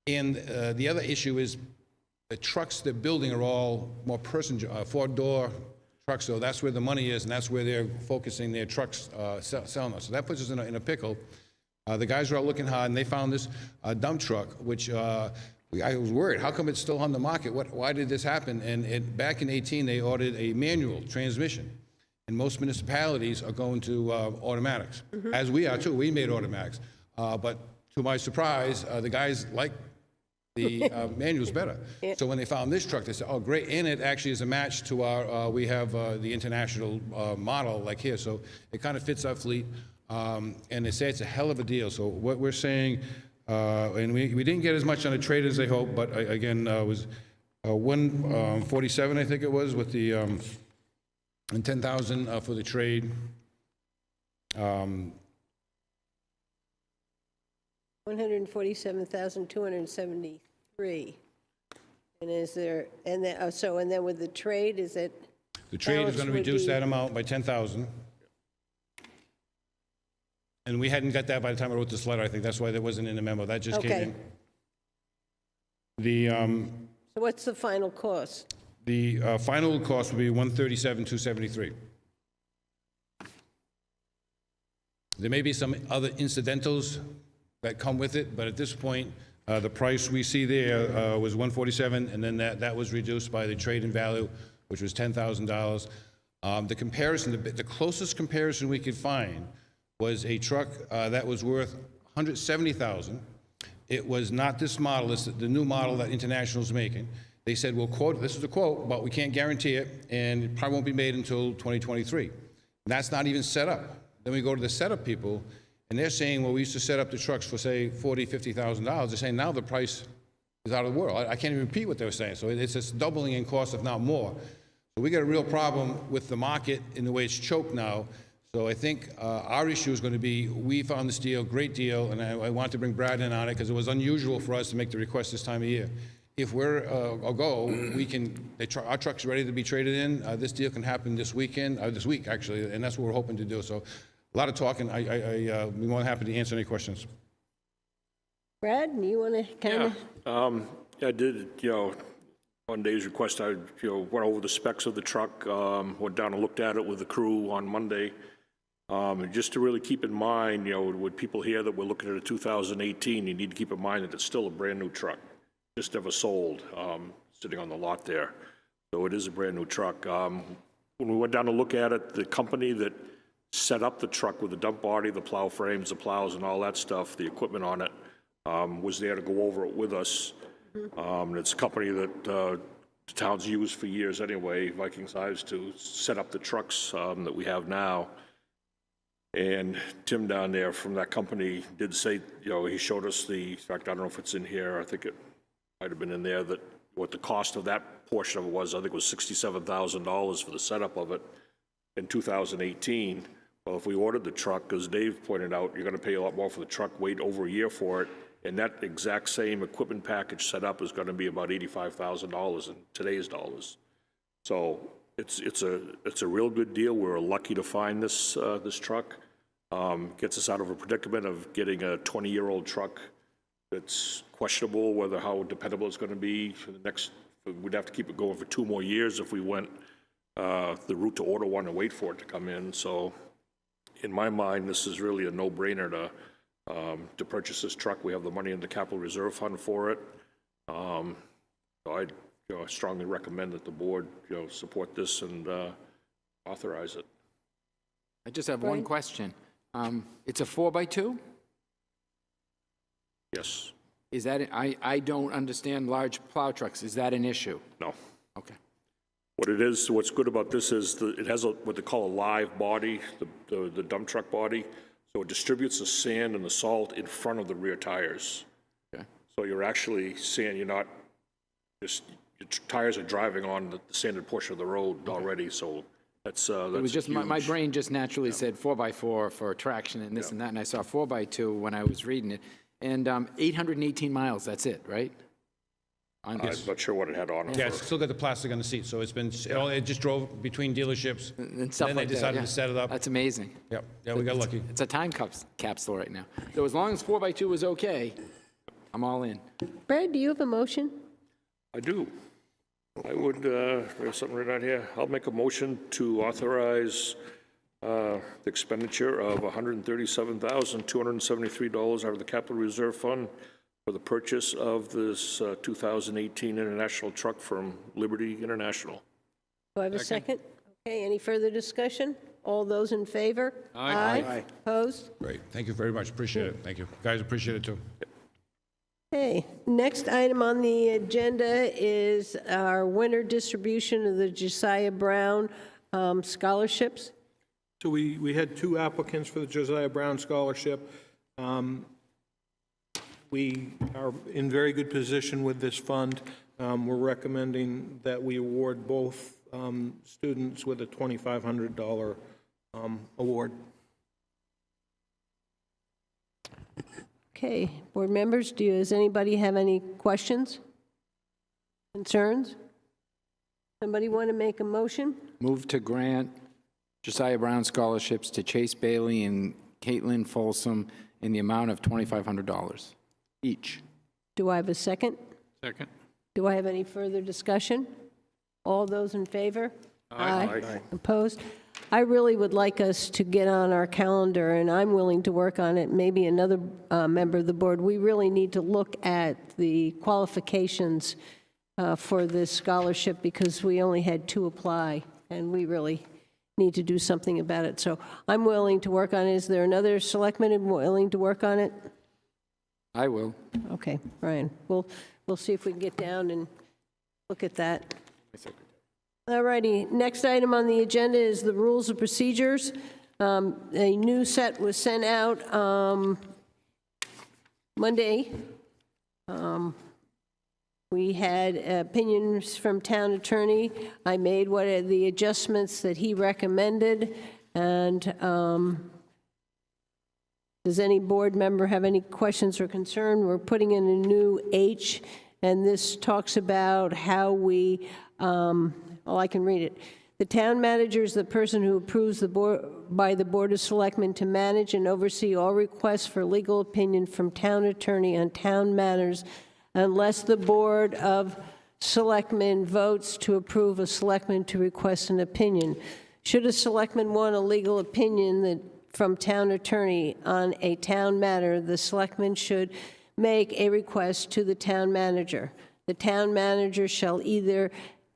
And the other issue is the trucks they're building are all more four-door trucks, so that's where the money is, and that's where they're focusing their trucks selling us. So that puts us in a pickle. The guys are out looking hard, and they found this dump truck, which I was worried. How come it's still on the market? Why did this happen? And back in 2018, they ordered a manual transmission. And most municipalities are going to automatics, as we are too. We made automatics. But to my surprise, the guys like the manuals better. So when they found this truck, they said, oh, great. And it actually is a match to our, we have the international model like here. So it kind of fits our fleet. And they say it's a hell of a deal. So what we're saying, and we didn't get as much on the trade as they hoped, but again, it was 147, I think it was, with the, and 10,000 for the trade. 147,273. And is there, and then, and then with the trade, is it? The trade is going to reduce that amount by 10,000. And we hadn't got that by the time I wrote this letter. I think that's why that wasn't in the memo. That just came in. The So what's the final cost? The final cost will be 137,273. There may be some other incidentals that come with it, but at this point, the price we see there was 147, and then that was reduced by the trade-in value, which was $10,000. The comparison, the closest comparison we could find was a truck that was worth $170,000. It was not this model, it's the new model that International's making. They said, we'll quote, this is a quote, but we can't guarantee it, and it probably won't be made until 2023. And that's not even set up. Then we go to the setup people, and they're saying, well, we used to set up the trucks for, say, $40,000, $50,000. They're saying now the price is out of the world. I can't even repeat what they were saying. So it's just doubling in cost, if not more. So we got a real problem with the market in the way it's choked now. So I think our issue is going to be, we found this deal, great deal, and I want to bring Brad in on it because it was unusual for us to make the request this time of year. If we're a go, we can, our truck's ready to be traded in. This deal can happen this weekend, this week actually, and that's what we're hoping to do. So a lot of talking. I'd be more than happy to answer any questions. Brad, you want to kind of? I did, on Dave's request, I, went over the specs of the truck, went down and looked at it with the crew on Monday. Just to really keep in mind, with people here that we're looking at a 2018, you need to keep in mind that it's still a brand new truck, just never sold, sitting on the lot there. So it is a brand new truck. When we went down to look at it, the company that set up the truck with the dump body, the plow frames, the plows and all that stuff, the equipment on it, was there to go over it with us. It's a company that the town's used for years anyway, Viking Size, to set up the trucks that we have now. And Tim down there from that company did say, he showed us in fact, I don't know if it's in here, I think it might have been in there, that what the cost of that portion of it was, I think it was $67,000 for the setup of it in 2018. Well, if we ordered the truck, as Dave pointed out, you're going to pay a lot more for the truck, wait over a year for it, and that exact same equipment package set up is going to be about $85,000 in today's dollars. So it's a real good deal. We're lucky to find this truck. Gets us out of a predicament of getting a 20-year-old truck that's questionable whether how dependable it's going to be for the next. We'd have to keep it going for 2 more years if we went the route to order one and wait for it to come in. So in my mind, this is really a no-brainer to purchase this truck. We have the money in the capital reserve fund for it. So I strongly recommend that the board support this and authorize it. I just have one question. It's a 4x2? Yes. Is that, I don't understand large plow trucks. Is that an issue? No. Okay. What it is, what's good about this is it has what they call a live body, the dump truck body. So it distributes the sand and the salt in front of the rear tires. Okay. So you're actually seeing, you're not just, your tires are driving on the sanded portion of the road already, so that's It was just, my huge. brain just naturally said 4x4 for traction and this and that, and I saw 4x2 when I was reading it. And 818 miles, that's it, right? I'm not sure what it had on it. Yeah, it's still got the plastic on the seat, so it's been, it just drove between dealerships. And stuff Then like they that, decided yeah. to set it up. That's amazing. Yep, yeah, we got lucky. It's a time capsule right now. So as long as 4x2 was okay, I'm all in. Brad, do you have a motion? I do. I would, there's something right out here. I'll make a motion to authorize the expenditure of $137,273 out of the Capital Reserve Fund for the purchase of this 2018 International truck from Liberty International. Do I have a second? Okay, any further discussion? All those in favor? Aye. Opposed? Great, thank you very much, appreciate it, thank you. Guys, appreciate it too. Okay, next item on the agenda is our winter distribution of the Josiah Brown scholarships. So we had 2 applicants for the Josiah Brown Scholarship. We are in very good position with this fund. We're recommending that we award both students with a $2,500 award. Okay, board members, does anybody have any questions, concerns? Somebody want to make a motion? Move to grant Josiah Brown scholarships to Chase Bailey and Caitlin Folsom in the amount of $2,500 each. Do I have a second? Second. Do I have any further discussion? All those in favor? Aye. Opposed? I really would like us to get on our calendar, and I'm willing to work on it, maybe another member of the board. We really need to look at the qualifications for this scholarship because we only had 2 apply, and we really need to do something about it. So I'm willing to work on it. Is there another selectman willing to work on it? I will. Okay, Brian, we'll see if we can get down and look at that. All righty, next item on the agenda is the rules of procedures. A new set was sent out Monday. We had opinions from town attorney. I made what are the adjustments that he recommended, and does any board member have any questions or concern? We're putting in a new H, and this talks about how we, well, I can read it. The town manager is the person who approves by the Board of Selectmen to manage and oversee all requests for legal opinion from town attorney on town matters unless the Board of Selectmen votes to approve a selectman to request an opinion. Should a selectman want a legal opinion from town attorney on a town matter, the selectman should make a request to the town manager. The town manager shall either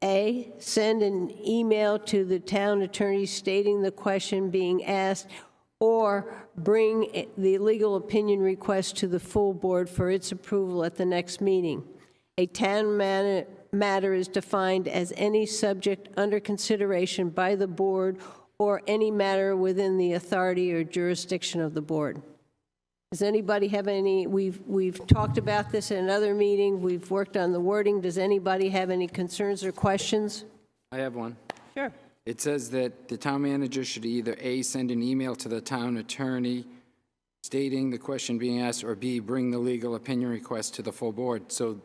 A, send an email to the town attorney stating the question being asked, or bring the legal opinion request to the full board for its approval at the next meeting. A town matter is defined as any subject under consideration by the board or any matter within the authority or jurisdiction of the board. Does anybody have any, we've talked about this in another meeting, we've worked on the wording. Does anybody have any concerns or questions? I have one. Sure. It says that the town manager should either A, send an email to the town attorney stating the question being asked, or B, bring the legal opinion request to the full board. So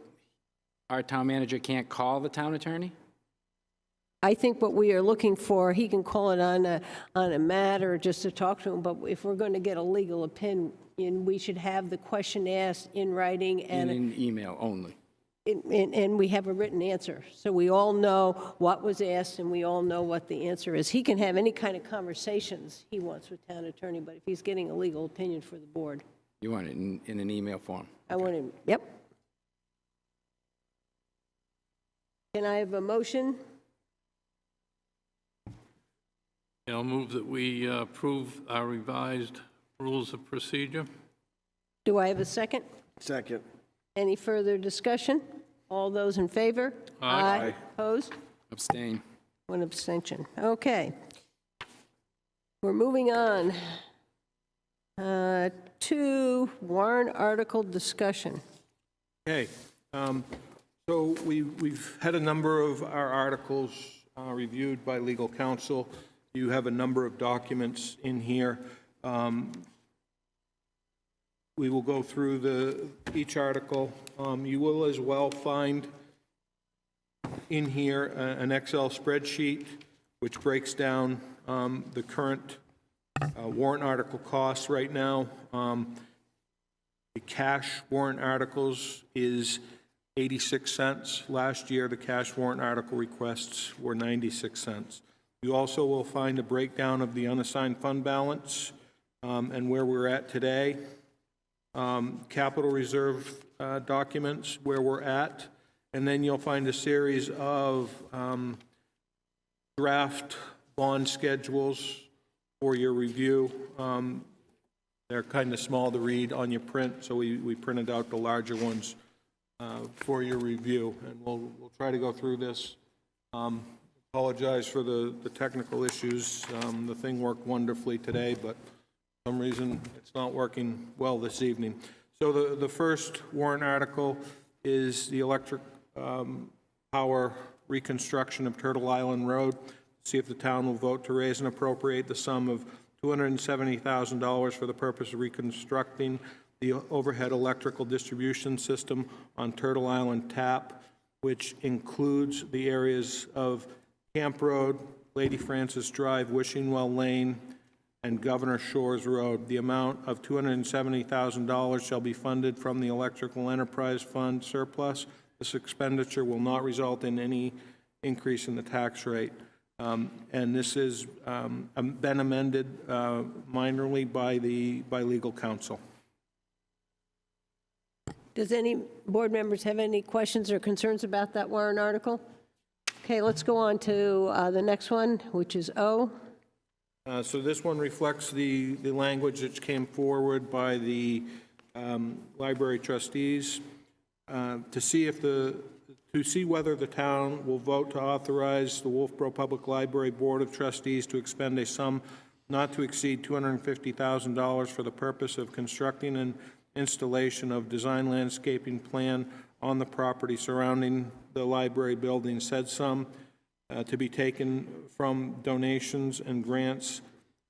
our town manager can't call the town attorney? I think what we are looking for, he can call it on a matter just to talk to him, but if we're going to get a legal opinion, we should have the question asked in writing In an email only. and we have a written answer. So we all know what was asked and we all know what the answer is. He can have any kind of conversations he wants with town attorney, but if he's getting a legal opinion for the board, You want it in an email form? I want him, yep. Can I have a motion? I'll move that we approve our revised rules of procedure. Do I have a second? Second. Any further discussion? All those in favor? Aye. Opposed? Abstain. One abstention. Okay. We're moving on to warrant article discussion. Okay, so we've had a number of our articles reviewed by legal counsel. You have a number of documents in here. We will go through each article. You will as well find in here an Excel spreadsheet which breaks down the current warrant article costs right now. The cash warrant articles is 86 cents. Last year, the cash warrant article requests were 96 cents. You also will find a breakdown of the unassigned fund balance and where we're at today. Capital reserve documents, where we're at. And then you'll find a series of draft bond schedules for your review. They're kind of small to read on your print, so we printed out the larger ones for your review. And we'll try to go through this. Apologize for the technical issues. The thing worked wonderfully today, but for some reason it's not working well this evening. So the first warrant article is the electric power reconstruction of Turtle Island Road. See if the town will vote to raise and appropriate the sum of $270,000 for the purpose of reconstructing the overhead electrical distribution system on Turtle Island Tap, which includes the areas of Camp Road, Lady Francis Drive, Wishing Well Lane, and Governor Shores Road. The amount of $270,000 shall be funded from the Electrical Enterprise Fund surplus. This expenditure will not result in any increase in the tax rate. And this has been amended minorly by legal counsel. Does any board members have any questions or concerns about that warrant article? Okay, let's go on to the next one, which is O. So this one reflects the language that came forward by the library trustees to see whether the town will vote to authorize the Wolfeboro Public Library Board of Trustees to expend a sum not to exceed $250,000 for the purpose of constructing an installation of design landscaping plan on the property surrounding the library building. Said sum to be taken from donations and grants,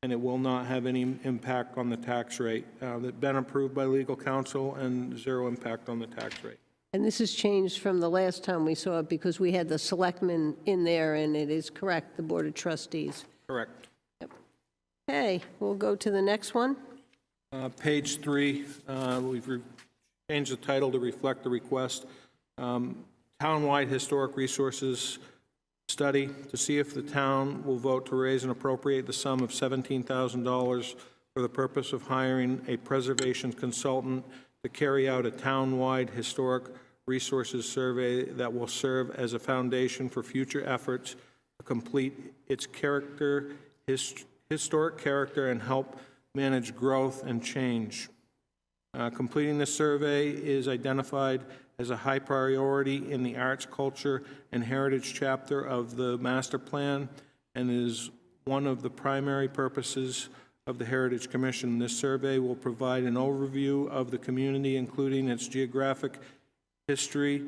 and it will not have any impact on the tax rate. That's been approved by legal counsel and zero impact on the tax rate. And this has changed from the last time we saw it because we had the selectmen in there, and it is correct, the Board of Trustees. Correct. Yep. Okay, we'll go to the next one. Page 3, we've changed the title to reflect the request. Townwide Historic Resources Study to see if the town will vote to raise and appropriate the sum of $17,000 for the purpose of hiring a preservation consultant to carry out a townwide historic resources survey that will serve as a foundation for future efforts to complete its historic character and help manage growth and change. Completing this survey is identified as a high priority in the Arts, Culture, and Heritage chapter of the Master Plan and is one of the primary purposes of the Heritage Commission. This survey will provide an overview of the community, including its geographic history,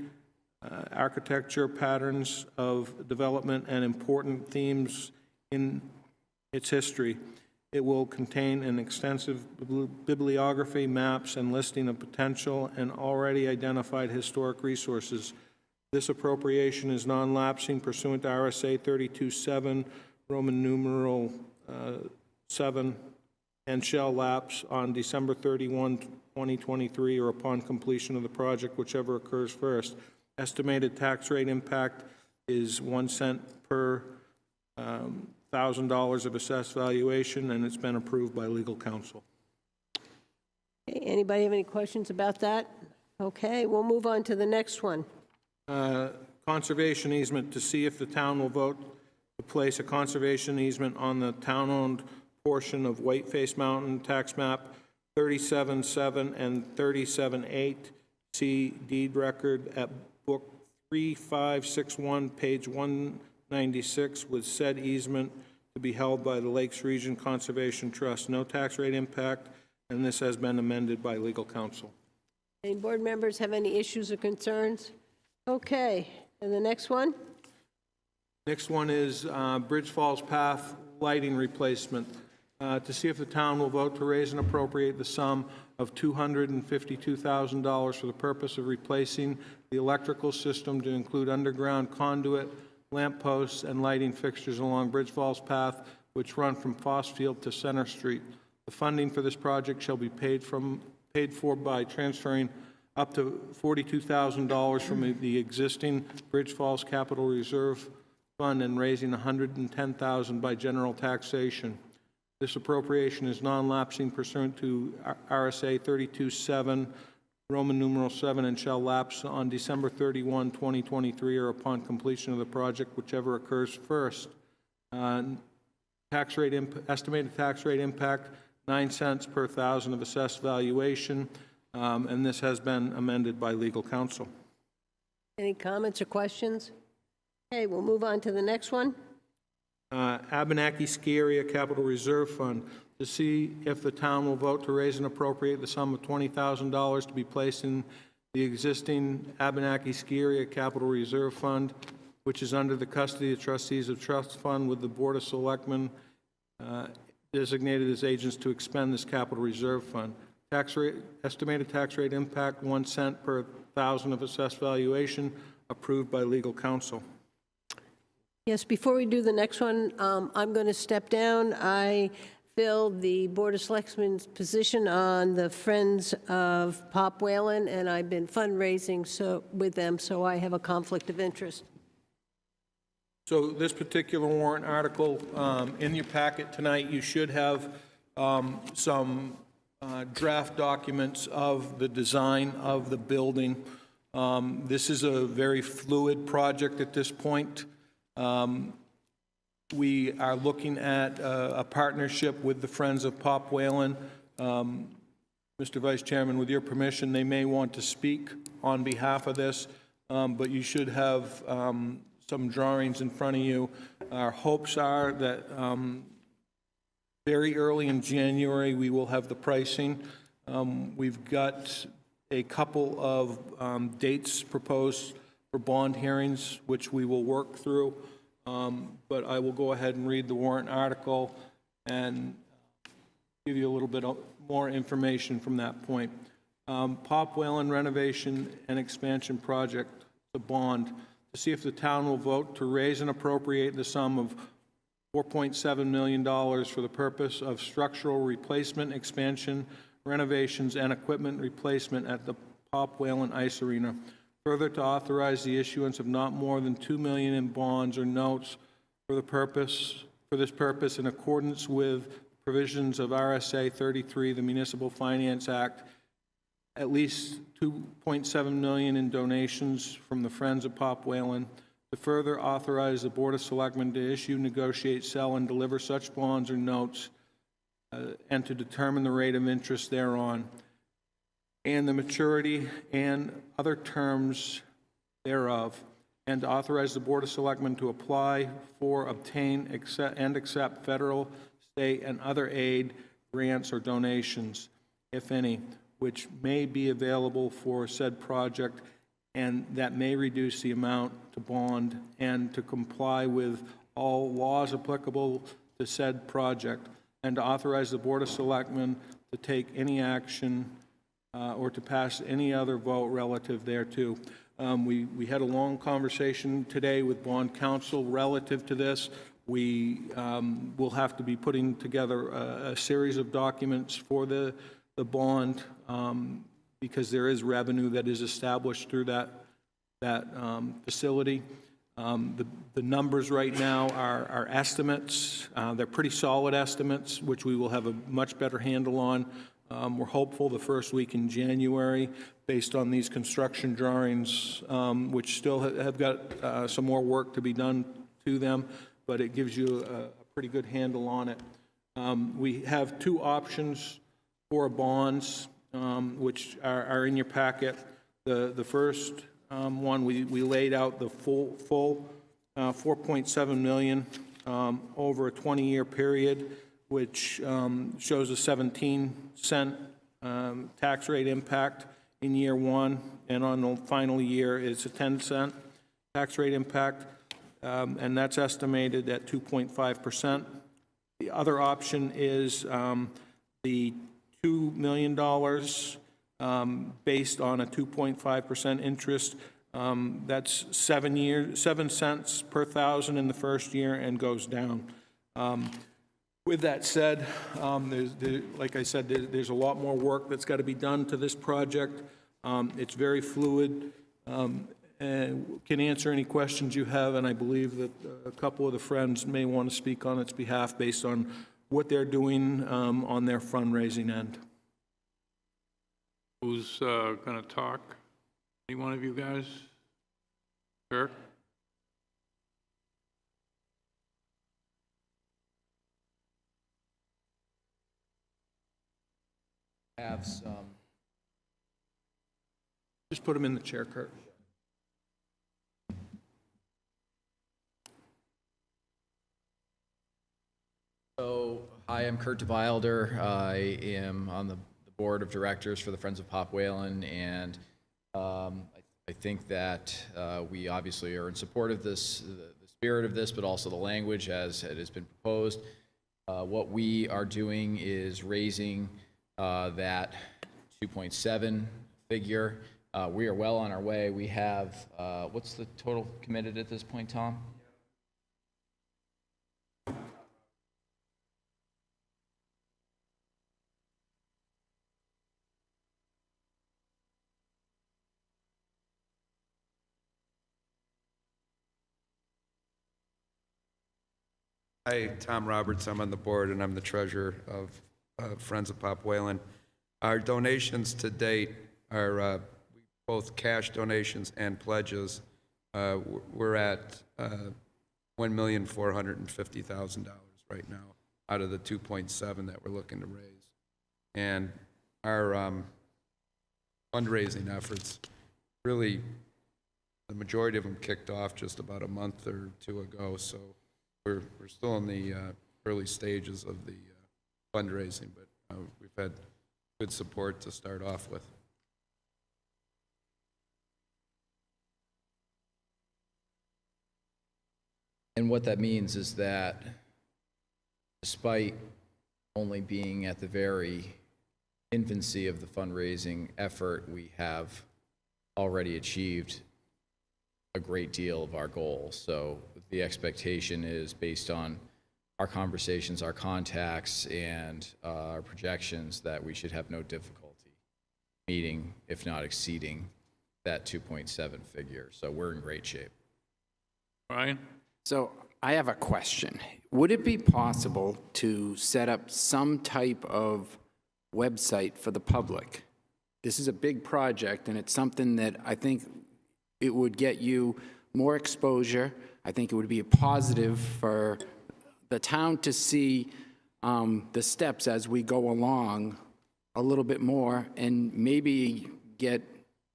architecture, patterns of development, and important themes in its history. It will contain an extensive bibliography, maps, and listing of potential and already identified historic resources. This appropriation is non-lapsing pursuant to RSA 32.7, Roman numeral 7, and shall lapse on December 31, 2023, or upon completion of the project, whichever occurs first. Estimated tax rate impact is 1 cent per $1,000 of assessed valuation, and it's been approved by legal counsel. Okay, anybody have any questions about that? Okay, we'll move on to the next one. Conservation easement to see if the town will vote to place a conservation easement on the town-owned portion of Whiteface Mountain, tax map 37.7 and 37.8. See deed record at book 3561, page 196, with said easement to be held by the Lakes Region Conservation Trust. No tax rate impact, and this has been amended by legal counsel. Any board members have any issues or concerns? Okay, and the next one? Next one is Bridge Falls Path lighting replacement. To see if the town will vote to raise and appropriate the sum of $252,000 for the purpose of replacing the electrical system to include underground conduit, lamp posts, and lighting fixtures along Bridge Falls Path, which run from Fossfield to Center Street. The funding for this project shall be paid for by transferring up to $42,000 from the existing Bridge Falls Capital Reserve Fund and raising $110,000 by general taxation. This appropriation is non-lapsing pursuant to RSA 32(7), Roman numeral 7, and shall lapse on December 31, 2023, or upon completion of the project, whichever occurs first. Estimated tax rate impact, 9 cents per thousand of assessed valuation, and this has been amended by legal counsel. Any comments or questions? Okay, we'll move on to the next one. Abenaki Ski Area Capital Reserve Fund, to see if the town will vote to raise and appropriate the sum of $20,000 to be placed in the existing Abenaki Ski Area Capital Reserve Fund, which is under the custody of trustees of trust fund, with the Board of Selectmen designated as agents to expend this capital reserve fund. Estimated tax rate impact, 1 cent per thousand of assessed valuation, approved by legal counsel. Yes, before we do the next one, I'm going to step down. I filled the Board of Selectmen's position on the Friends of Pop Whalen, and I've been fundraising with them, so I have a conflict of interest. So this particular warrant article, in your packet tonight, you should have some draft documents of the design of the building. This is a very fluid project at this point. We are looking at a partnership with the Friends of Pop Whalen. Mr. Vice Chairman, with your permission, they may want to speak on behalf of this, but you should have some drawings in front of you. Our hopes are that very early in January we will have the pricing. We've got a couple of dates proposed for bond hearings, which we will work through. But I will go ahead and read the warrant article and give you a little bit more information from that point. Pop Whalen renovation and expansion project, the bond, to see if the town will vote to raise and appropriate the sum of $4.7 million for the purpose of structural replacement, expansion, renovations, and equipment replacement at the Pop Whalen Ice Arena. Further, to authorize the issuance of not more than $2 million in bonds or notes for this purpose in accordance with provisions of RSA 33, the Municipal Finance Act, at least $2.7 million in donations from the Friends of Pop Whalen. To further authorize the Board of Selectmen to issue, negotiate, sell, and deliver such bonds or notes, and to determine the rate of interest thereon, and the maturity and other terms thereof, and to authorize the Board of Selectmen to apply for, obtain, and accept federal, state, and other aid, grants, or donations, if any, which may be available for said project, and that may reduce the amount to bond, and to comply with all laws applicable to said project, and to authorize the Board of Selectmen to take any action or to pass any other vote relative thereto. We had a long conversation today with bond counsel relative to this. We will have to be putting together a series of documents for the bond because there is revenue that is established through that facility. The numbers right now are estimates. They're pretty solid estimates, which we will have a much better handle on. We're hopeful the first week in January, based on these construction drawings, which still have got some more work to be done to them, but it gives you a pretty good handle on it. We have two options for bonds, which are in your packet. The first one, we laid out the full $4.7 million over a 20-year period, which shows a 17-cent tax rate impact in year one, and on the final year, it's a 10-cent tax rate impact, and that's estimated at 2.5%. The other option is the $2 million based on a 2.5% interest. That's 7 cents per thousand in the first year and goes down. With that said, like I said, there's a lot more work that's got to be done to this project. It's very fluid and can answer any questions you have, and I believe that a couple of the friends may want to speak on its behalf based on what they're doing on their fundraising end. Who's going to talk? Any one of you guys? Kirk? Have some. Just put them in the chair, Kurt. So, hi, I'm Kurt DeWilder. I am on the board of directors for the Friends of Pop Whalen, and I think that we obviously are in support of this, the spirit of this, but also the language as it has been proposed. What we are doing is raising that 2.7 figure. We are well on our way. We have, what's the total committed at this point, Tom? Hi, Tom Roberts. I'm on the board, and I'm the treasurer of Friends of Pop Whalen. Our donations to date are both cash donations and pledges. We're at $1,450,000 right now out of the 2.7 that we're looking to raise. And our fundraising efforts, really, the majority of them kicked off just about a month or two ago, so we're still in the early stages of the fundraising, but we've had good support to start off with. And what that means is that despite only being at the very infancy of the fundraising effort, we have already achieved a great deal of our goals. So the expectation is based on our conversations, our contacts, and our projections that we should have no difficulty meeting, if not exceeding, that 2.7 figure. So we're in great shape. Brian? So I have a question. Would it be possible to set up some type of website for the public? This is a big project, and it's something that I think it would get you more exposure. I think it would be a positive for the town to see the steps as we go along a little bit more, and maybe get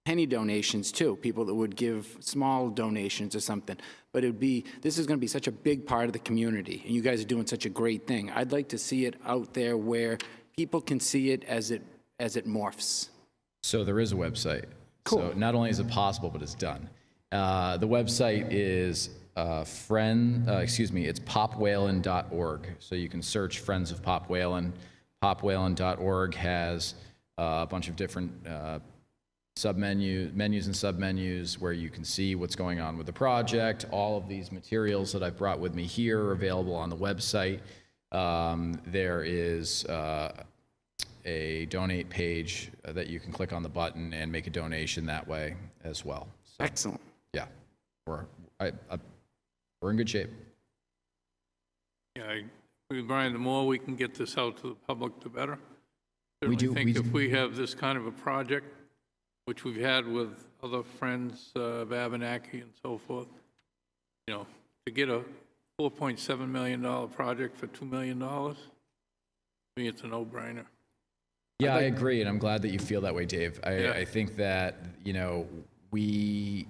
penny donations too, people that would give small donations or something. But this is going to be such a big part of the community, and you guys are doing such a great thing. I'd like to see it out there where people can see it as it morphs. So there is a website. Cool. So not only is it possible, but it's done. The website is it's popwhalen.org. So you can search Friends of Pop Whalen. Popwhalen.org has a bunch of different menus and submenus where you can see what's going on with the project. All of these materials that I've brought with me here are available on the website. There is a donate page that you can click on the button and make a donation that way as well. So, excellent. Yeah, we're in good shape. Yeah, I agree with Brian. The more we can get this out to the public, the better. We Certainly think if we have this kind of a project, which we've had with other friends of Abenaki and so forth, you know, to get a $4.7 million project for $2 million, to me, it's a no-brainer. Yeah, I agree, and I'm glad that you feel that way, Dave. I think that, you know, we,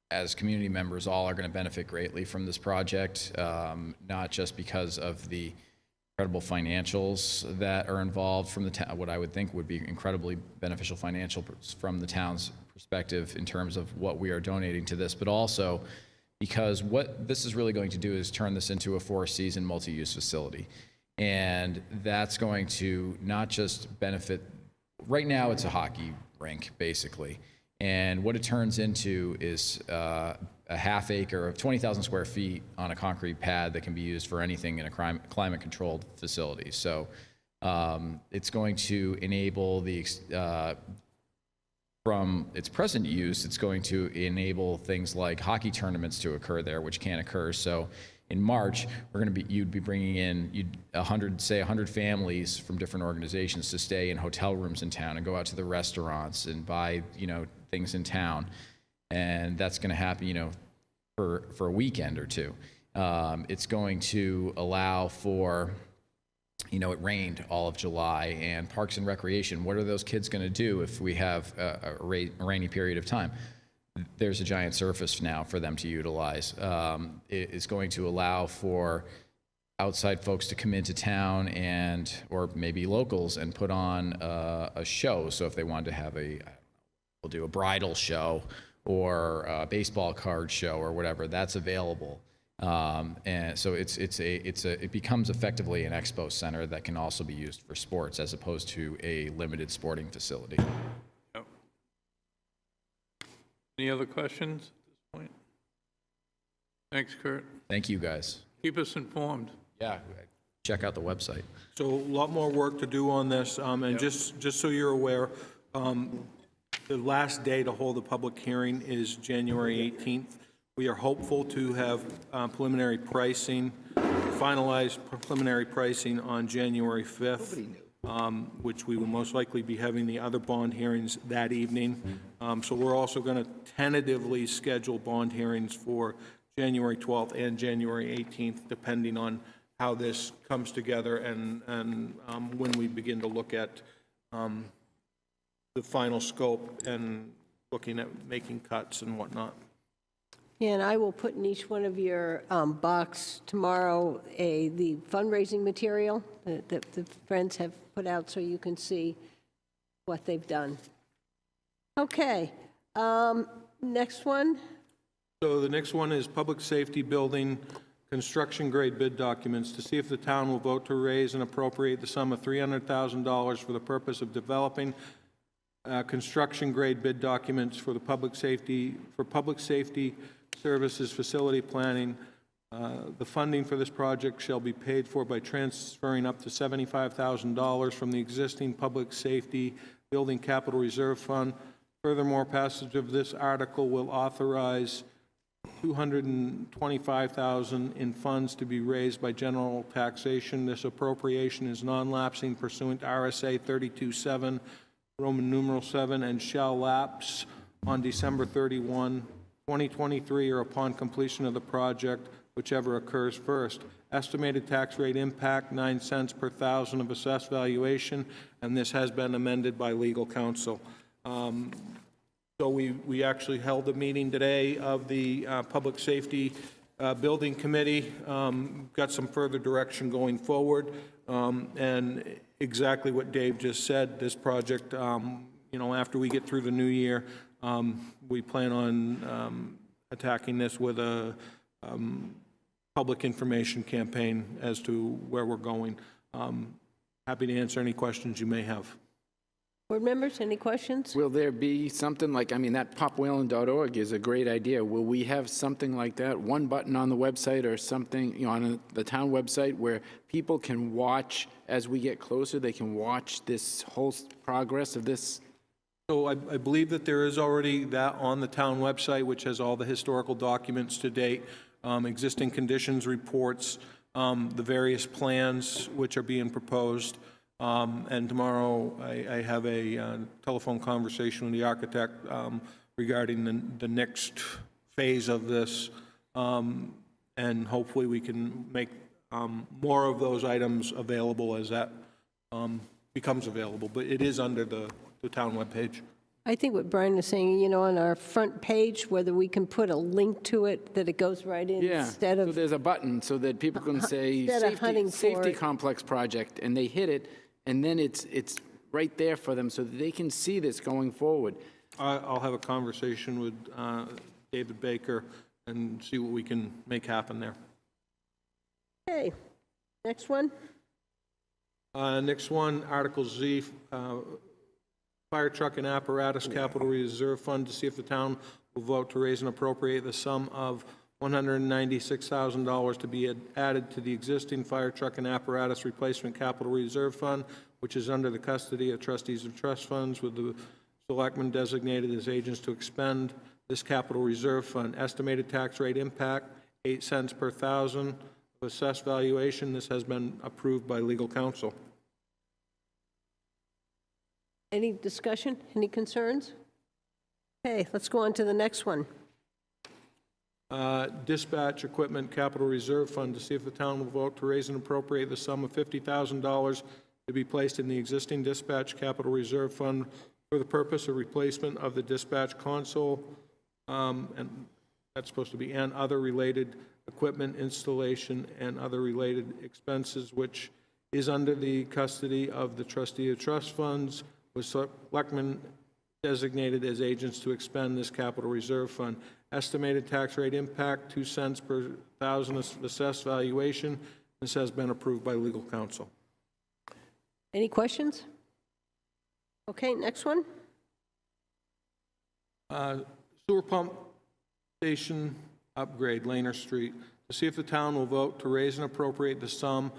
as community members, all are going to benefit greatly from this project, not just because of the incredible financials that are involved from the town, what I would think would be incredibly beneficial financial from the town's perspective in terms of what we are donating to this, but also because what this is really going to do is turn this into a four-season multi-use facility. And that's going to not just benefit, right now it's a hockey rink, basically. And what it turns into is a half acre of 20,000 square feet on a concrete pad that can be used for anything in a climate-controlled facility. So it's going to enable the, from its present use, it's going to enable things like hockey tournaments to occur there, which can't occur. So in March, you'd be bringing in 100 families from different organizations to stay in hotel rooms in town and go out to the restaurants and buy, things in town. And that's going to happen, for a weekend or two. It's going to allow for, it rained all of July, and Parks and Recreation, what are those kids going to do if we have a rainy period of time? There's a giant surface now for them to utilize. It is going to allow for outside folks to come into town or maybe locals and put on a show. So if they wanted to have we'll do a bridal show or a baseball card show or whatever, that's available. And so it becomes effectively an expo center that can also be used for sports as opposed to a limited sporting facility. Yep. Any other questions at this point? Thanks, Kurt. Thank you, guys. Keep us informed. Yeah, check out the website. So a lot more work to do on this, and Yep. just so you're aware, the last day to hold a public hearing is January 18th. We are hopeful to have finalized preliminary pricing on January 5th, which we will most likely be having the other bond hearings that evening. So we're also going to tentatively schedule bond hearings for January 12th and January 18th, depending on how this comes together and when we begin to look at the final scope and looking at making cuts and whatnot. Yeah, and I will put in each one of your box tomorrow the fundraising material that the friends have put out so you can see what they've done. Okay, next one. So the next one is public safety building construction grade bid documents to see if the town will vote to raise and appropriate the sum of $300,000 for the purpose of developing construction grade bid documents for public safety services facility planning. The funding for this project shall be paid for by transferring up to $75,000 from the existing public safety building capital reserve fund. Furthermore, passage of this article will authorize $225,000 in funds to be raised by general taxation. This appropriation is non-lapsing pursuant to RSA 32(7), Roman numeral 7, and shall lapse on December 31, 2023, or upon completion of the project, whichever occurs first. Estimated tax rate impact, 9 cents per thousand of assessed valuation, and this has been amended by legal counsel. So we actually held a meeting today of the Public Safety Building Committee, got some further direction going forward, and exactly what Dave just said, this project, after we get through the new year, we plan on attacking this with a public information campaign as to where we're going. Happy to answer any questions you may have. Board members, any questions? Will there be something like, that popwhalen.org is a great idea. Will we have something like that, one button on the website or something, on the town website where people can watch as we get closer, they can watch this whole progress of this? So I believe that there is already that on the town website, which has all the historical documents to date, existing conditions reports, the various plans which are being proposed. And tomorrow I have a telephone conversation with the architect regarding the next phase of this. And hopefully we can make more of those items available as that becomes available. But it is under the town webpage. I think what Brian is saying, you know, on our front page, whether we can put a link to it, that it goes right in Yeah, instead so of, there's a button so that people can say Instead of hunting for safety it. complex project, and they hit it, and then it's right there for them so that they can see this going forward. I'll have a conversation with David Baker and see what we can make happen there. okay. Next one? Next one, Article Z, Fire Truck and Apparatus Capital Reserve Fund, to see if the town will vote to raise and appropriate the sum of $196,000 to be added to the existing Fire Truck and Apparatus Replacement Capital Reserve Fund, which is under the custody of trustees of trust funds, with the selectmen designated as agents to expend this capital reserve fund. Estimated tax rate impact, 8 cents per thousand of assessed valuation. This has been approved by legal counsel. Any discussion? Any concerns? Okay, let's go on to the next one. Dispatch Equipment Capital Reserve Fund, to see if the town will vote to raise and appropriate the sum of $50,000 to be placed in the existing Dispatch Capital Reserve Fund for the purpose of replacement of the dispatch console, and that's supposed to be, and other related equipment installation and other related expenses, which is under the custody of the trustee of trust funds, with selectmen designated as agents to expend this capital reserve fund. Estimated tax rate impact, 2 cents per thousand of assessed valuation. This has been approved by legal counsel. Any questions? Okay, next one. Sewer pump station upgrade, Laner Street, to see if the town will vote to raise and appropriate the sum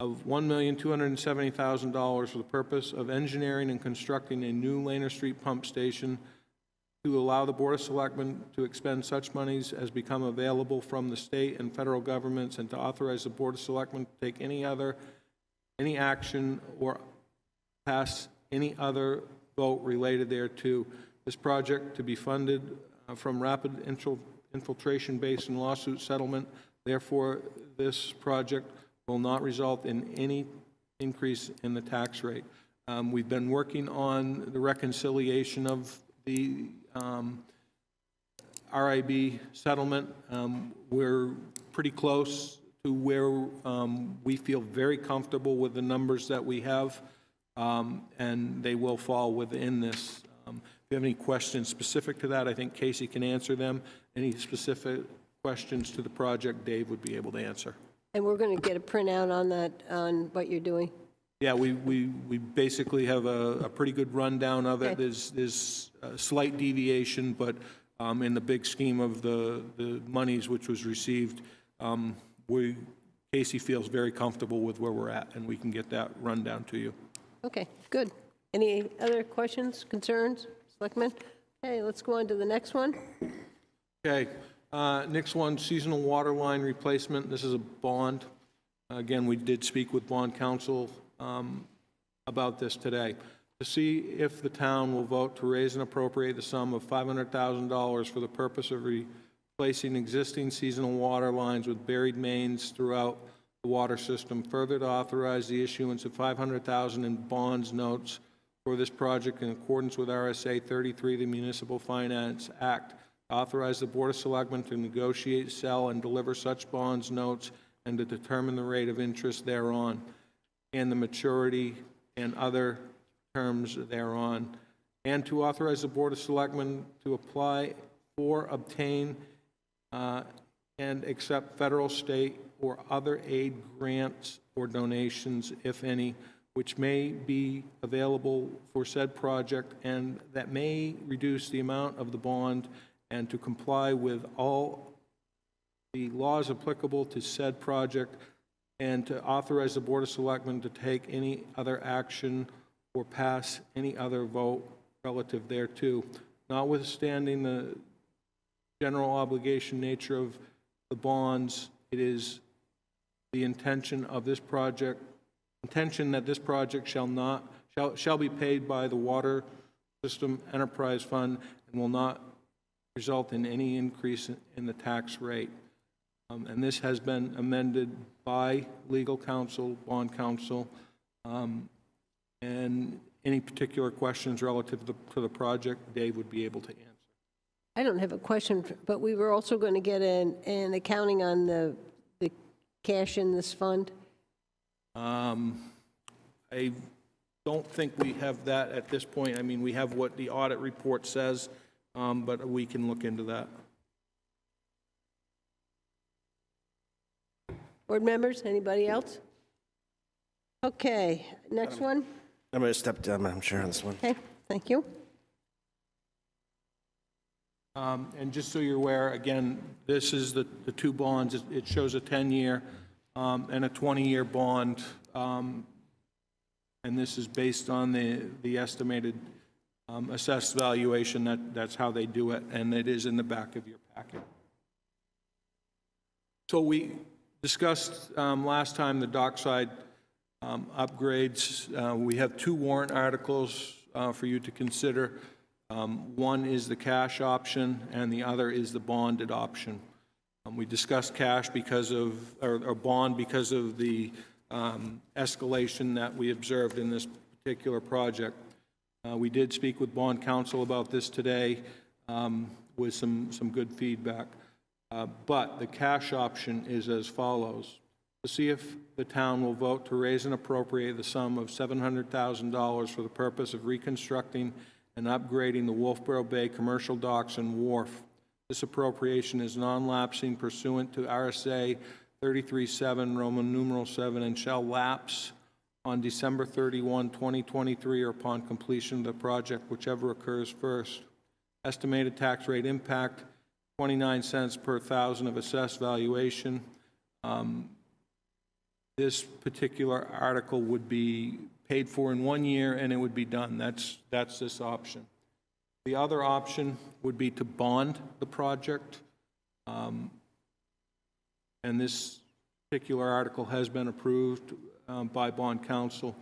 of $1,270,000 for the purpose of engineering and constructing a new Laner Street pump station, to allow the Board of Selectmen to expend such monies as become available from the state and federal governments, and to authorize the Board of Selectmen to take any action or pass any other vote related thereto. This project to be funded from rapid infiltration basin lawsuit settlement. Therefore, this project will not result in any increase in the tax rate. We've been working on the reconciliation of the RIB settlement. We're pretty close to where we feel very comfortable with the numbers that we have, and they will fall within this. If you have any questions specific to that, I think Casey can answer them. Any specific questions to the project, Dave would be able to answer. And we're going to get a printout on that, on what you're doing. Yeah, we basically have a pretty good rundown of it. Okay. There's a slight deviation, but in the big scheme of the monies which was received, Casey feels very comfortable with where we're at, and we can get that rundown to you. Okay, good. Any other questions, concerns, Selectmen? Okay, let's go on to the next one. Okay, next one, seasonal water line replacement. This is a bond. Again, we did speak with bond counsel about this today, to see if the town will vote to raise and appropriate the sum of $500,000 for the purpose of replacing existing seasonal water lines with buried mains throughout the water system. Further, to authorize the issuance of $500,000 in bonds notes for this project in accordance with RSA 33 of the Municipal Finance Act. Authorize the Board of Selectmen to negotiate, sell, and deliver such bonds notes, and to determine the rate of interest thereon, and the maturity and other terms thereon, and to authorize the Board of Selectmen to apply for, obtain, and accept federal, state, or other aid grants or donations, if any, which may be available for said project, and that may reduce the amount of the bond, and to comply with all the laws applicable to said project, and to authorize the Board of Selectmen to take any other action or pass any other vote relative thereto. Notwithstanding the general obligation nature of the bonds, it is the intention of this project, that this project shall be paid by the Water System Enterprise Fund, and will not result in any increase in the tax rate. And this has been amended by legal counsel, bond counsel, and Any particular questions relative to the project, Dave would be able to answer. I don't have a question, but we were also going to get an accounting on the cash in this fund. I don't think we have that at this point. I mean, we have what the audit report says, but we can look into that. Board members, anybody else? Okay, next one. I'm going to step down, Madam Chair, on this one. Okay, thank you. And just so you're aware, again, this is the two bonds. It shows a 10-year and a 20-year bond, and this is based on the estimated assessed valuation. That's how they do it, and it is in the back of your packet. So we discussed last time the Dockside upgrades. We have two warrant articles for you to consider. One is the cash option, and the other is the bonded option. We discussed cash because of, or bond because of the escalation that we observed in this particular project. We did speak with bond counsel about this today with some good feedback. But the cash option is as follows: to see if the town will vote to raise and appropriate the sum of $700,000 for the purpose of reconstructing and upgrading the Wolfeboro Bay commercial docks and wharf. This appropriation is non-lapsing pursuant to RSA 33(7), Roman numeral 7, and shall lapse on December 31, 2023, or upon completion of the project, whichever occurs first. Estimated tax rate impact, 29 cents per thousand of assessed valuation. This particular article would be paid for in 1 year, and it would be done. That's this option. The other option would be to bond the project, and this particular article has been approved by bond counsel.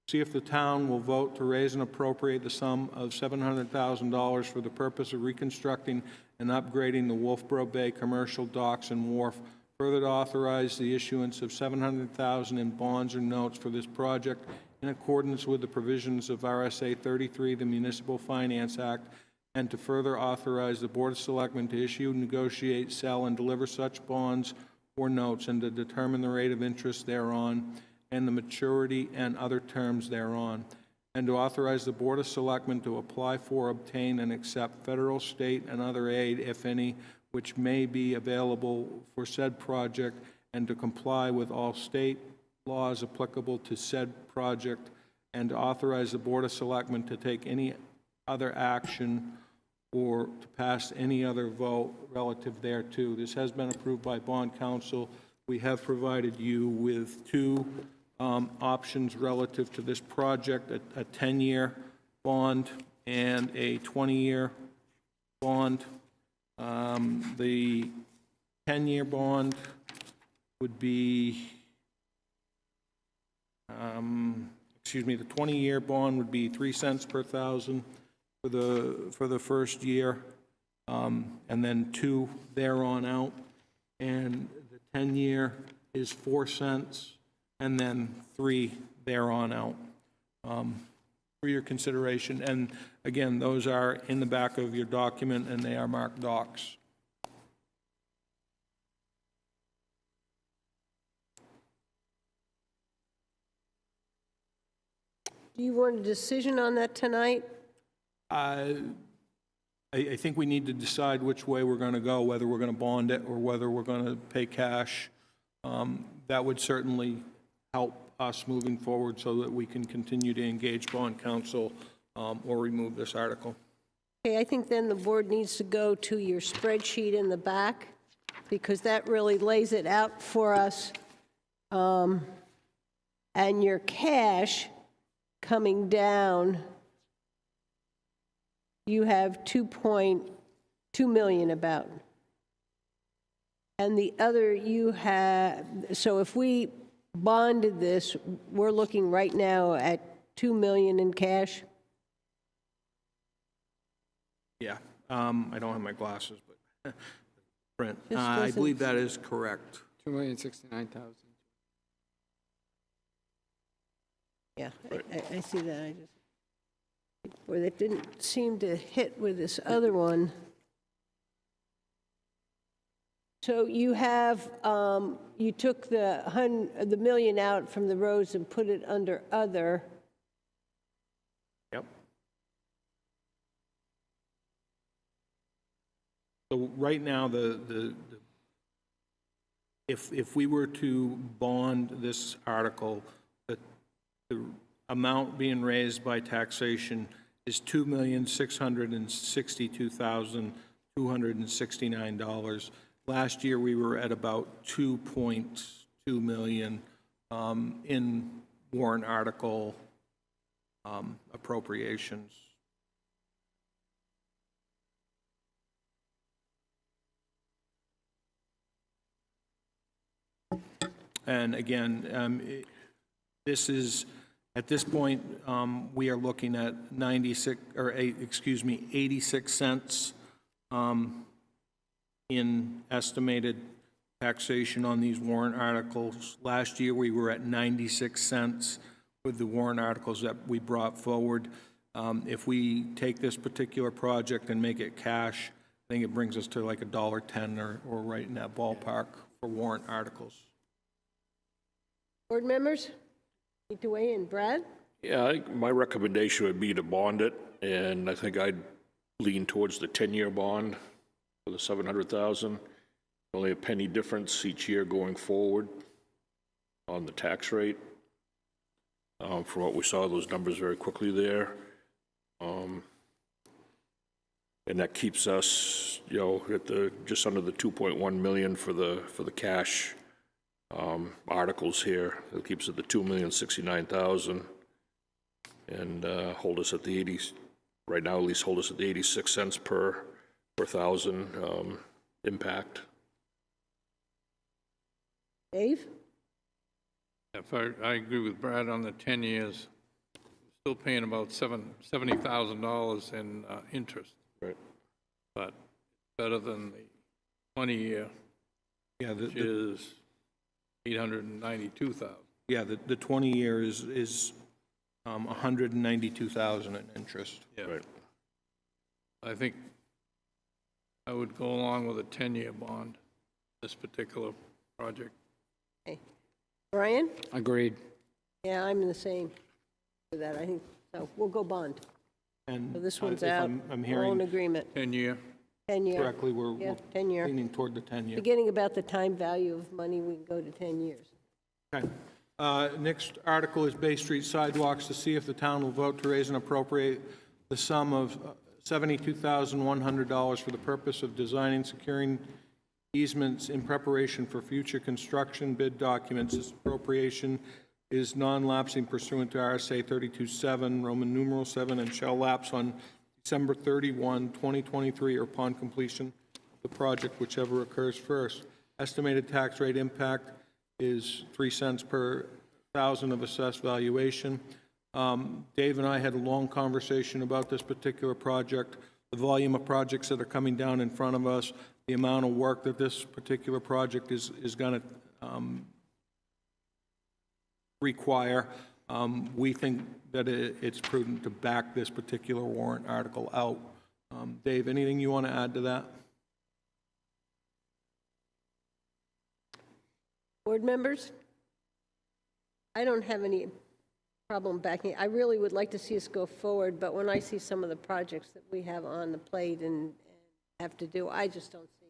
See if the town will vote to raise and appropriate the sum of $700,000 for the purpose of reconstructing and upgrading the Wolfeboro Bay commercial docks and wharf. Further, to authorize the issuance of $700,000 in bonds or notes for this project in accordance with the provisions of RSA 33, the Municipal Finance Act, and to further authorize the Board of Selectmen to issue, negotiate, sell, and deliver such bonds or notes, and to determine the rate of interest thereon and the maturity and other terms thereon, and to authorize the Board of Selectmen to apply for, obtain, and accept federal, state, and other aid, if any, which may be available for said project, and to comply with all state laws applicable to said project, and to authorize the Board of Selectmen to take any other action or to pass any other vote relative thereto. This has been approved by bond counsel. We have provided you with two options relative to this project, a 10-year bond and a 20-year bond. The 10-year bond would be, the 20-year bond would be 3 cents per thousand for the first year, and then 2 thereon out. And the 10-year is 4 cents, and then 3 thereon out. For your consideration. And again, those are in the back of your document, and they are marked docs. Do you want a decision on that tonight? I think we need to decide which way we're going to go, whether we're going to bond it or whether we're going to pay cash. That would certainly help us moving forward so that we can continue to engage bond counsel or remove this article. Okay, I think then the board needs to go to your spreadsheet in the back, because that really lays it out for us. And your cash coming down, you have 2.2 million about. And the other you have, so if we bonded this, we're looking right now at 2 million in cash. Yeah, I don't have my glasses, but print. Just I doesn't- believe that is correct. 2,069,000. Yeah, I see that. Or that didn't seem to hit with this other one. So you have, you took the million out from the roads and put it under other. Yep. So right now, if we were to bond this article, the amount being raised by taxation is $2,662,269. Last year, we were at about 2.2 million in warrant article appropriations. And again, this is, at this point, we are looking at 86 cents in estimated taxation on these warrant articles. Last year, we were at 96 cents with the warrant articles that we brought forward. If we take this particular project and make it cash, I think it brings us to like $1.10 or right in that ballpark for warrant articles. Board members, need to weigh in. Brad? Yeah, my recommendation would be to bond it, and I think I'd lean towards the 10-year bond for the $700,000. Only a penny difference each year going forward on the tax rate. From what we saw, those numbers very quickly there. And that keeps us, you know, at the just under the 2.1 million for the cash articles here. It keeps it the 2,069,000 and hold us at the 80. Right now, at least hold us at the 86 cents per thousand impact. Dave? If I agree with Brad on the 10 years, still paying about $70,000 in interest. Right. But better than the 20-year, Yeah, which is 892,000. Yeah, the 20-year is 192,000 in interest. Yeah. Right. I think I would go along with a 10-year bond, this particular project. Okay. Brian? Agreed. Yeah, I'm in the same with that. I think, so we'll go bond. And So this one's if out. I'm We're all in hearing agreement. 10-year. 10-year. correctly, we're Yeah, 10-year. leaning toward the 10-year. Beginning about the time value of money, we can go to 10 years. Okay. Next article is Bay Street Sidewalks, to see if the town will vote to raise and appropriate the sum of $72,100 for the purpose of designing, securing easements in preparation for future construction bid documents. This appropriation is non-lapsing pursuant to RSA 32(7), Roman numeral 7, and shall lapse on December 31, 2023, or upon completion of the project, whichever occurs first. Estimated tax rate impact is 3 cents per thousand of assessed valuation. Dave and I had a long conversation about this particular project, the volume of projects that are coming down in front of us, the amount of work that this particular project is going to require. We think that it's prudent to back this particular warrant article out. Dave, anything you want to add to that? Board members? I don't have any problem backing. I really would like to see us go forward, but when I see some of the projects that we have on the plate and have to do, I just don't see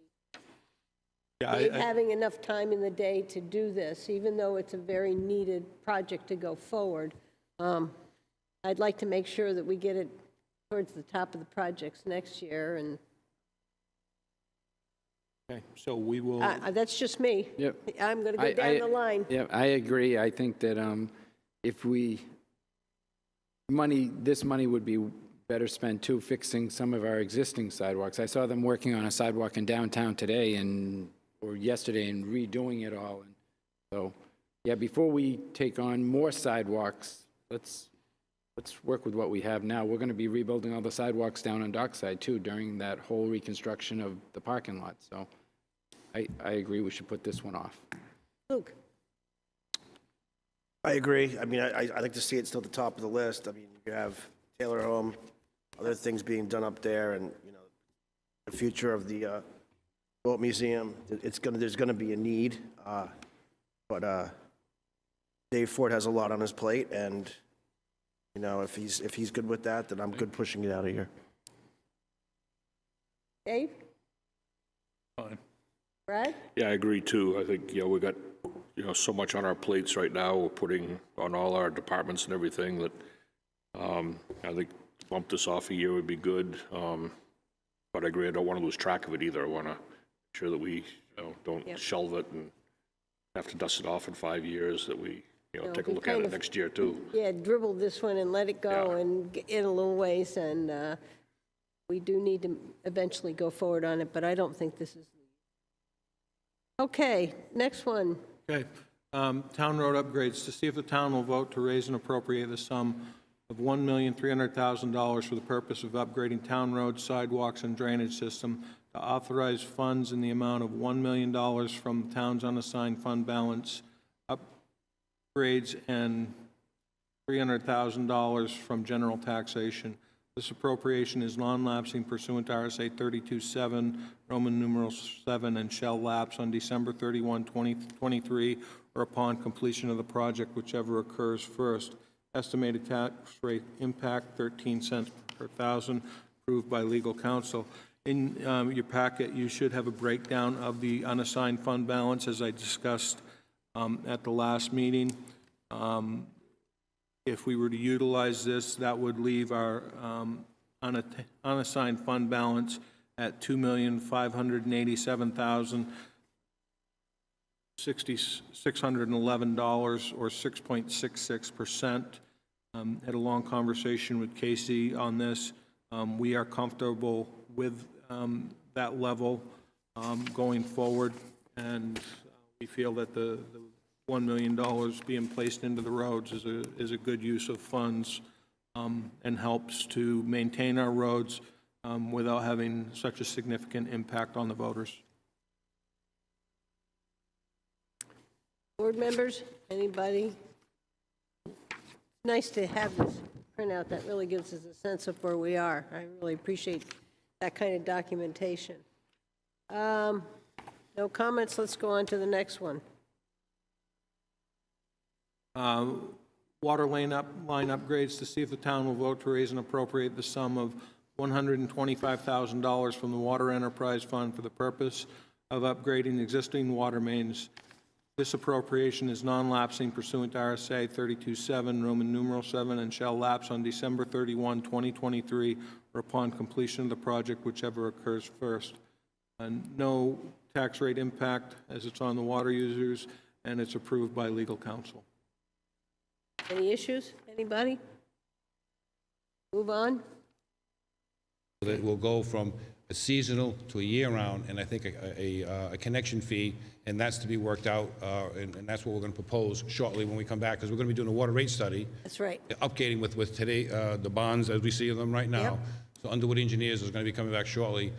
Dave having enough time in the day to do this, even though it's a very needed project to go forward. I'd like to make sure that we get it towards the top of the projects next year, and Okay, so we will. that's just me. Yep. I'm going to go down the line. Yeah, I agree. I think that if this money would be better spent too fixing some of our existing sidewalks. I saw them working on a sidewalk in downtown today or yesterday and redoing it all. And so, yeah, before we take on more sidewalks, let's work with what we have now. We're going to be rebuilding all the sidewalks down on Dockside too during that whole reconstruction of the parking lot. So I agree we should put this one off. Luke? I agree. I mean, I'd like to see it still at the top of the list. I mean, you have Taylor Home, other things being done up there, and, you know, the future of the boat museum. There's gonna be a need, but Dave Ford has a lot on his plate, and, you know, if he's good with that, then I'm good pushing it out of here. Dave? Fine. Brad? Yeah, I agree too. I think, you know, we got, you know, so much on our plates right now. We're putting on all our departments and everything that, I think to bump this off a year would be good. But I agree, I don't want to lose track of it either. I want to make sure that we, you know, don't shelve it and have to dust it off in 5 years, that we, you know, take a look at it next year too. Yeah, dribble this one and let it go and get in a little ways, and we do need to eventually go forward on it, but I don't think this is. Okay, next one. Okay. Town road upgrades, to see if the town will vote to raise and appropriate the sum of $1,300,000 for the purpose of upgrading town roads, sidewalks, and drainage system, to authorize funds in the amount of $1 million from the town's unassigned fund balance, upgrades, and $300,000 from general taxation. This appropriation is non-lapsing pursuant to RSA 32(7), Roman numeral 7, and shall lapse on December 31, 2023, or upon completion of the project, whichever occurs first. Estimated tax rate impact, 13 cents per thousand, approved by legal counsel. In your packet, you should have a breakdown of the unassigned fund balance, as I discussed at the last meeting. If we were to utilize this, that would leave our unassigned fund balance at $2,587,611, or 6.66%. Had a long conversation with Casey on this. We are comfortable with that level going forward, and we feel that the $1 million being placed into the roads is a good use of funds, and helps to maintain our roads without having such a significant impact on the voters. Board members, anybody? Nice to have this printout. That really gives us a sense of where we are. I really appreciate that kind of documentation. No comments. Let's go on to the next one. Water line upgrades, to see if the town will vote to raise and appropriate the sum of $125,000 from the Water Enterprise Fund for the purpose of upgrading existing water mains. This appropriation is non-lapsing pursuant to RSA 32(7), Roman numeral 7, and shall lapse on December 31, 2023, or upon completion of the project, whichever occurs first. And no tax rate impact, as it's on the water users, and it's approved by legal counsel. Any issues? Anybody? Move on. That will go from a seasonal to a year-round, and I think a connection fee, and that's to be worked out, and that's what we're going to propose shortly when we come back, because we're going to be doing a water rate study. That's right. Updating with today, the bonds as we see them right now. Yep. So Underwood Engineers is going to be coming back shortly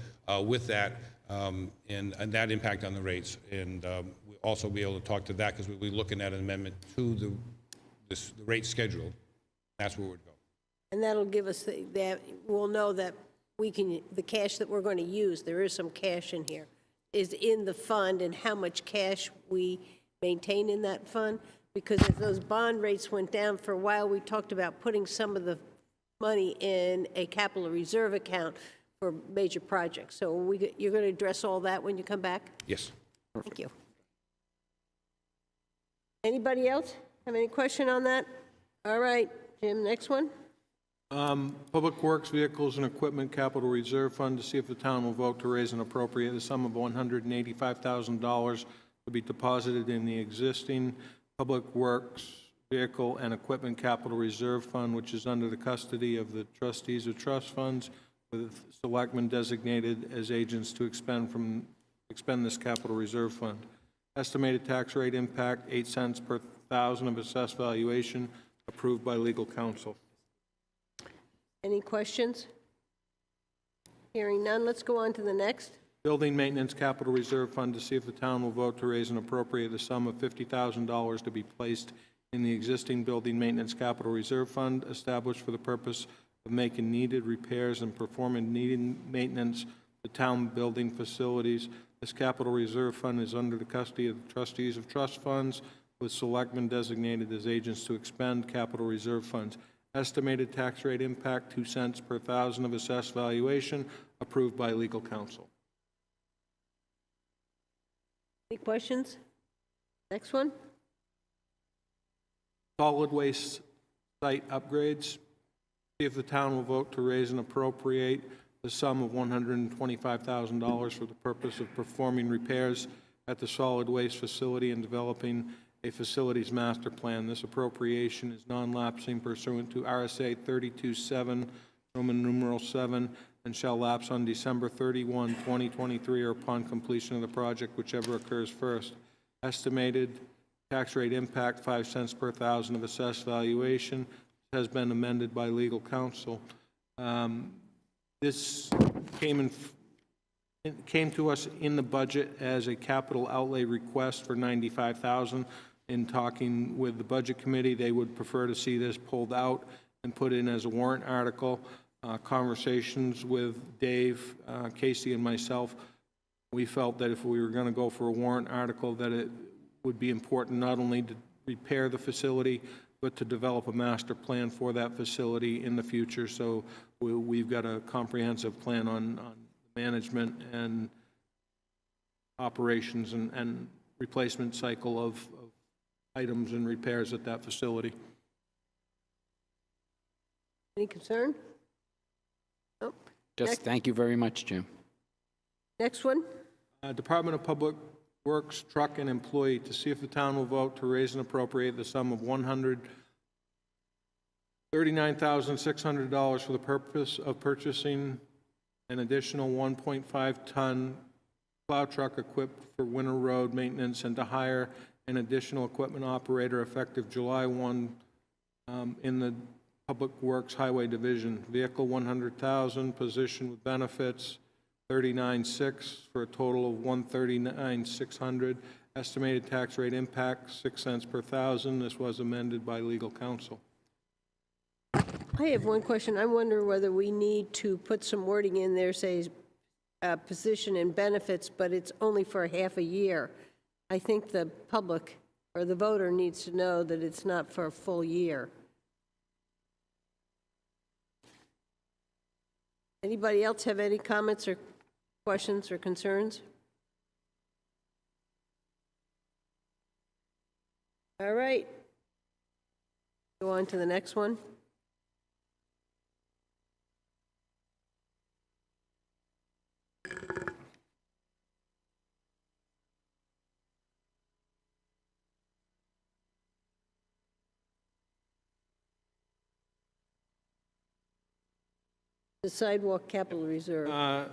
with that, and that impact on the rates. And we'll also be able to talk to that, because we'll be looking at an amendment to the rate schedule. That's where we'd go. And that'll give us that, we'll know that we can, the cash that we're going to use, there is some cash in here, is in the fund, and how much cash we maintain in that fund. Because as those bond rates went down for a while, we talked about putting some of the money in a capital reserve account for major projects. So you're going to address all that when you come back? Yes. Thank you. Anybody else have any question on that? All right, Jim, next one. Public Works Vehicles and Equipment Capital Reserve Fund, to see if the town will vote to raise and appropriate the sum of $185,000 to be deposited in the existing Public Works Vehicle and Equipment Capital Reserve Fund, which is under the custody of the trustees of trust funds, with selectmen designated as agents to expend this capital reserve fund. Estimated tax rate impact, 8 cents per thousand of assessed valuation, approved by legal counsel. Any questions? Hearing none, let's go on to the next. Building Maintenance Capital Reserve Fund, to see if the town will vote to raise and appropriate the sum of $50,000 to be placed in the existing Building Maintenance Capital Reserve Fund, established for the purpose of making needed repairs and performing needed maintenance to town building facilities. This capital reserve fund is under the custody of the trustees of trust funds, with selectmen designated as agents to expend capital reserve funds. Estimated tax rate impact, 2 cents per thousand of assessed valuation, approved by legal counsel. Any questions? Next one? Solid waste site upgrades. See if the town will vote to raise and appropriate the sum of $125,000 for the purpose of performing repairs at the solid waste facility and developing a facilities master plan. This appropriation is non-lapsing pursuant to RSA 32(7), Roman numeral 7, and shall lapse on December 31, 2023, or upon completion of the project, whichever occurs first. Estimated tax rate impact, 5 cents per thousand of assessed valuation, has been amended by legal counsel. This came to us in the budget as a capital outlay request for $95,000. In talking with the budget committee, they would prefer to see this pulled out and put in as a warrant article. Conversations with Dave, Casey, and myself, we felt that if we were going to go for a warrant article, that it would be important not only to repair the facility, but to develop a master plan for that facility in the future. So we've got a comprehensive plan on management and operations and replacement cycle of items and repairs at that facility. Any concern? Nope. Just thank you very much, Jim. Next one? Department of Public Works truck and employee, to see if the town will vote to raise and appropriate the sum of $139,600 for the purpose of purchasing an additional 1.5-ton plow truck equipped for winter road maintenance, and to hire an additional equipment operator effective July 1 in the Public Works Highway Division. Vehicle, $100,000, position with benefits, $39,600, for a total of $139,600. Estimated tax rate impact, 6 cents per thousand. This was amended by legal counsel. I have one question. I wonder whether we need to put some wording in there, say, position and benefits, but it's only for half a year. I think the public or the voter needs to know that it's not for a full year. Anybody else have any comments or questions or concerns? All right. Go on to the next one. The Sidewalk Capital Reserve.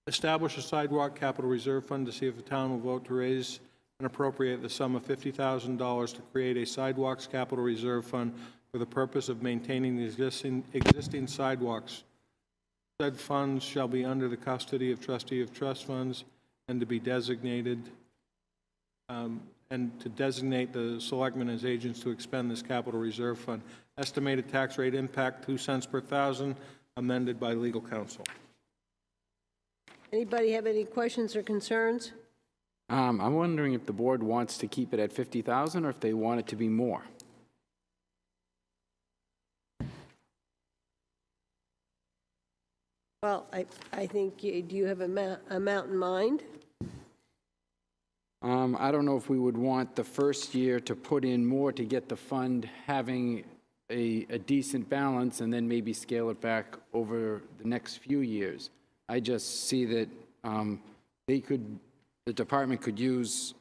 Establish a sidewalk capital reserve fund to see if the town will vote to raise and appropriate the sum of $50,000 to create a sidewalks capital reserve fund for the purpose of maintaining the existing sidewalks. Said funds shall be under the custody of trustee of trust funds and to be designated and to designate the selectmen as agents to expend this capital reserve fund. Estimated tax rate impact, 2 cents per thousand, amended by legal counsel. Anybody have any questions or concerns? I'm wondering if the board wants to keep it at 50,000 or if they want it to be more. Well, I think, do you have an amount in mind? I don't know if we would want the first year to put in more to get the fund having a decent balance and then maybe scale it back over the next few years. I just see that the department could use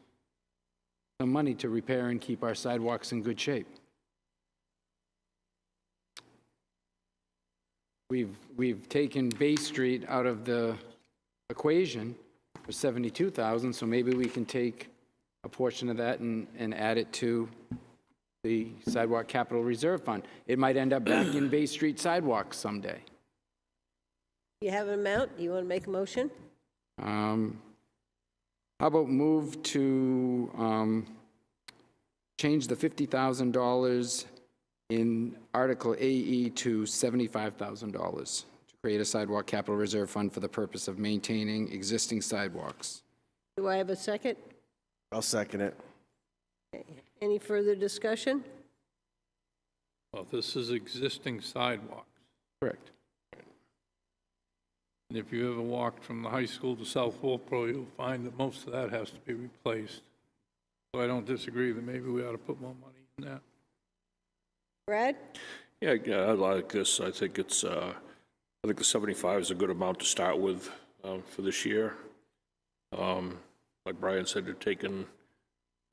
some money to repair and keep our sidewalks in good shape. We've taken Bay Street out of the equation for $72,000, so maybe we can take a portion of that and add it to the Sidewalk Capital Reserve Fund. It might end up back in Bay Street sidewalks someday. You have an amount? Do you want to make a motion? How about move to change the $50,000 in Article AE to $75,000 to create a sidewalk capital reserve fund for the purpose of maintaining existing sidewalks. Do I have a second? I'll second it. Any further discussion? Well, this is existing sidewalks. Correct. And if you ever walked from the high school to South Wolfeboro, you'll find that most of that has to be replaced. So I don't disagree that maybe we ought to put more money in that. Brad? Yeah, I like this. I think it's, I think the 75 is a good amount to start with for this year. Like Brian said, they're taking,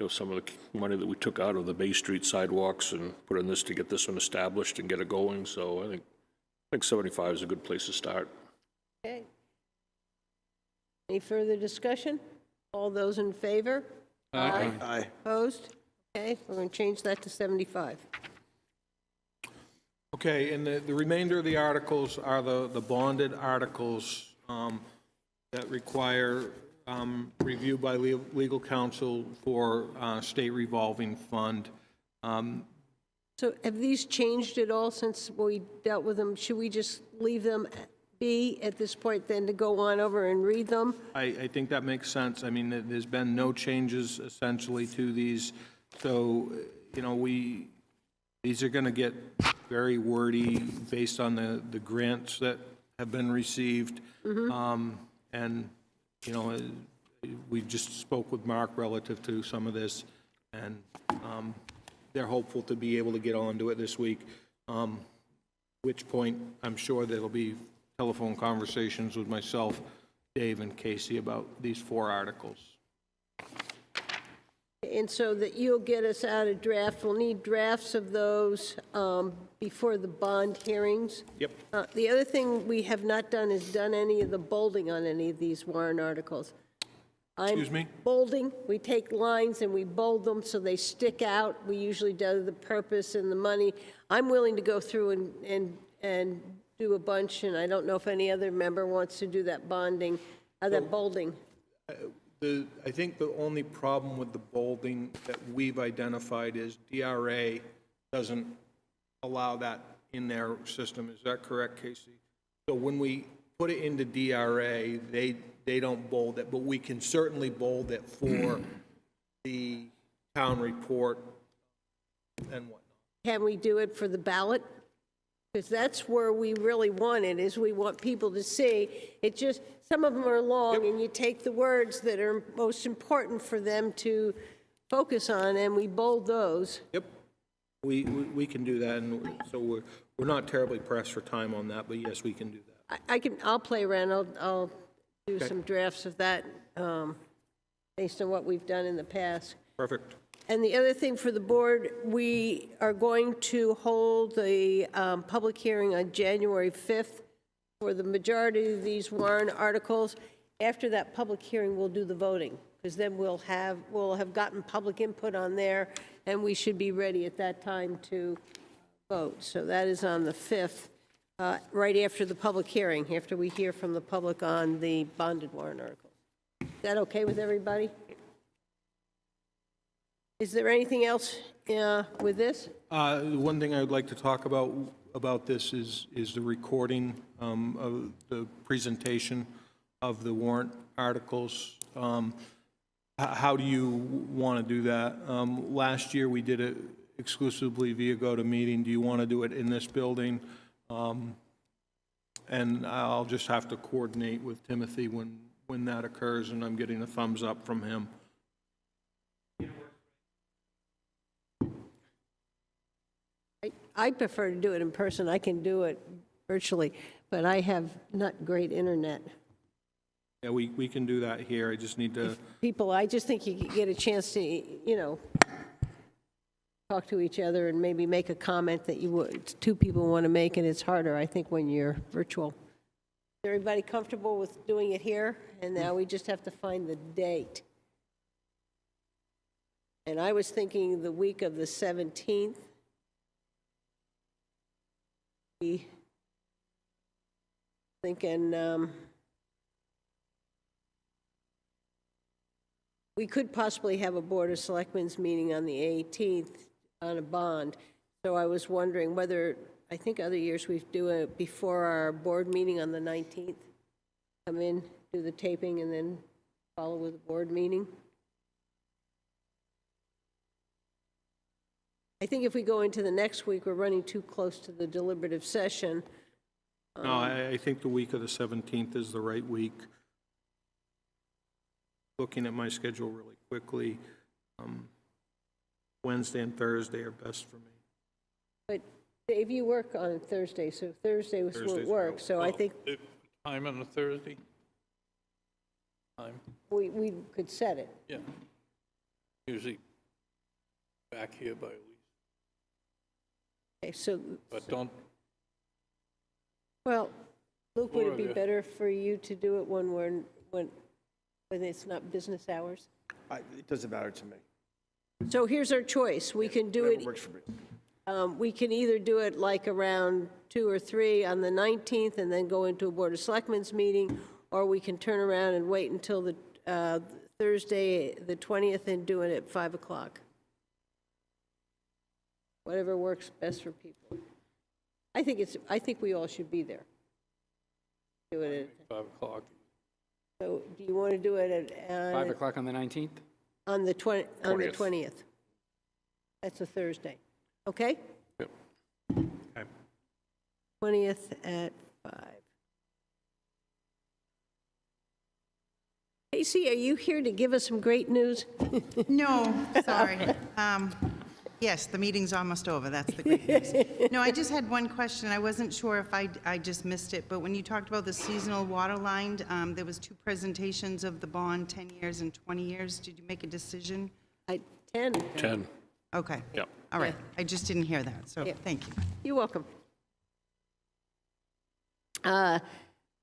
some of the money that we took out of the Bay Street sidewalks and put in this to get this one established and get it going. So I think 75 is a good place to start. Okay. Any further discussion? All those in favor? Aye. Aye. Opposed? Okay, we're going to change that to 75. Okay, and the remainder of the articles are the bonded articles that require review by legal counsel for state revolving fund. So have these changed at all since we dealt with them? Should we just leave them be at this point then to go on over and read them? I think that makes sense. I mean, there's been no changes essentially to these. So, these are going to get very wordy based on the grants that have been received. And, we just spoke with Mark relative to some of this, and they're hopeful to be able to get onto it this week, which point I'm sure there'll be telephone conversations with myself, Dave, and Casey about these 4 articles. And so that you'll get us out a draft. We'll need drafts of those before the bond hearings. Yep. The other thing we have not done is done any of the bolding on any of these warrant articles. Excuse me? Bolding, we take lines and we bold them so they stick out. We usually do the purpose and the money. I'm willing to go through and do a bunch, and I don't know if any other member wants to do that bonding, that bolding. I think the only problem with the bolding that we've identified is DRA doesn't allow that in their system. Is that correct, Casey? So when we put it into DRA, they don't bold it, but we can certainly bold it for the town report and whatnot. Can we do it for the ballot? Because that's where we really want it, is we want people to see. It just, some of them are long, and you take the words that are most important for them to focus on, and we bold those. Yep, we can do that, and so we're not terribly pressed for time on that, but yes, we can do that. I'll play around. I'll do some drafts of that based on what we've done in the past. Perfect. And the other thing for the board, we are going to hold the public hearing on January 5th for the majority of these warrant articles. After that public hearing, we'll do the voting, because then we'll have gotten public input on there, and we should be ready at that time to vote. So that is on the 5th, right after the public hearing, after we hear from the public on the bonded warrant articles. Is that okay with everybody? Is there anything else with this? One thing I would like to talk about this is the recording of the presentation of the warrant articles. How do you want to do that? Last year, we did it exclusively via GoToMeeting. Do you want to do it in this building? And I'll just have to coordinate with Timothy when that occurs, and I'm getting a thumbs up from him. I prefer to do it in person. I can do it virtually, but I have not great internet. Yeah, we can do that here. I just need to... People, I just think you could get a chance to, talk to each other and maybe make a comment that two people want to make, and it's harder, I think, when you're virtual. Is everybody comfortable with doing it here? And now we just have to find the date. And I was thinking the week of the 17th. Thinking we could possibly have a Board of Selectmen's meeting on the 18th on a bond. So I was wondering whether, I think other years we do it before our board meeting on the 19th. Come in, do the taping, and then follow with the board meeting. I think if we go into the next week, we're running too close to the deliberative session. No, I think the week of the 17th is the right week. Looking at my schedule really quickly, Wednesday and Thursday are best for me. But Dave, you work on Thursday, so Thursday won't Thursday's work. out. So I think Time on a Thursday? Time, we could set it. yeah. Usually back here by at least, Okay, so, but don't, well, Luke, would Four it of be you. better for you to do it when it's not business hours? It doesn't matter to me. So here's our choice. We can do Whatever it, works for me. we can either do it like around 2 or 3 on the 19th and then go into a Board of Selectmen's meeting, or we can turn around and wait until the Thursday, the 20th, and do it at 5 o'clock. Whatever works best for people. I think we all should be there. Do it 5 o'clock. so do you want to do it at 5 o'clock on the 19th? on the 20th. 20th? That's a Thursday. Okay? Yep. 20th at 5. Casey, are you here to give us some great news? No, sorry. Yes, the meeting's almost over, that's the great news. No, I just had one question, I wasn't sure if I just missed it, but when you talked about the seasonal water line, there was 2 presentations of the bond, 10 years and 20 years. Did you make a decision? 10. 10. Okay. Yep. All right, I just didn't hear that, so Yeah. thank you. You're welcome.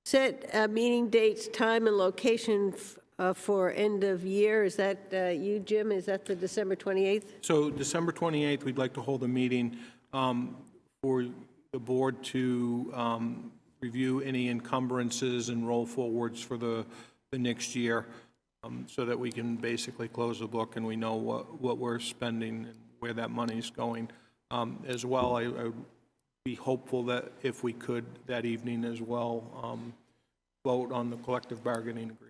Set meeting dates, time, and location for end of year. Is that you, Jim? Is that the December 28th? So December 28th, we'd like to hold a meeting for the board to review any encumbrances and roll forwards for the next year, so that we can basically close the book and we know what we're spending and where that money's going. As well, I would be hopeful that if we could that evening as well, vote on the collective bargaining agreement.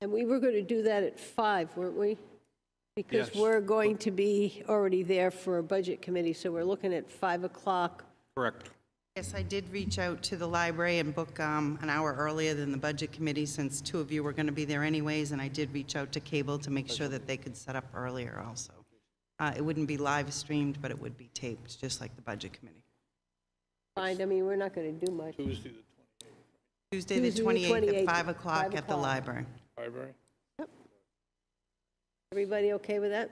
And we were going to do that at 5, weren't we? Because Yes. we're going to be already there for a budget committee, so we're looking at 5 o'clock. Correct. Yes, I did reach out to the library and book an hour earlier than the budget committee, since 2 of you were going to be there anyways, and I did reach out to cable to make sure that they could set up earlier also. It wouldn't be live streamed, but it would be taped, just like the budget committee. Fine, I mean, we're not going to do much. Tuesday, the Tuesday, the Tuesday, 28th 28th at 5 o'clock 5 at the o'clock. library. library. Everybody okay with that?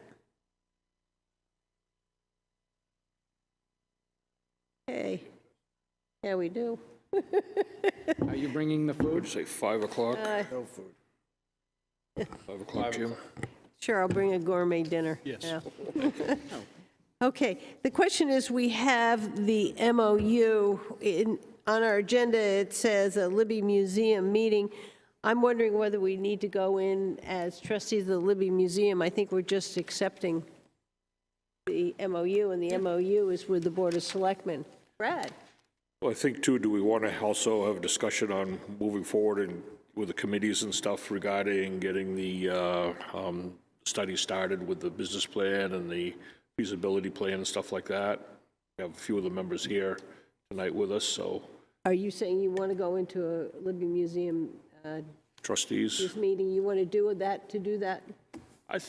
Okay. Yeah, we do. Are you bringing the Would food? you say 5 o'clock? No food. 5 o'clock, Jim? Sure, I'll bring a gourmet dinner. Yes. Yeah. Okay, the question is, we have the MOU. On our agenda, it says a Libby Museum meeting. I'm wondering whether we need to go in as trustees of the Libby Museum. I think we're just accepting the MOU, and the MOU is with the Board of Selectmen. Brad? Well, I think too, do we want to also have a discussion on moving forward and with the committees and stuff regarding getting the study started with the business plan and the feasibility plan and stuff like that? We have a few of the members here tonight with us, so Are you saying you want to go into a Libby Museum trustees. meeting? You want to do that, I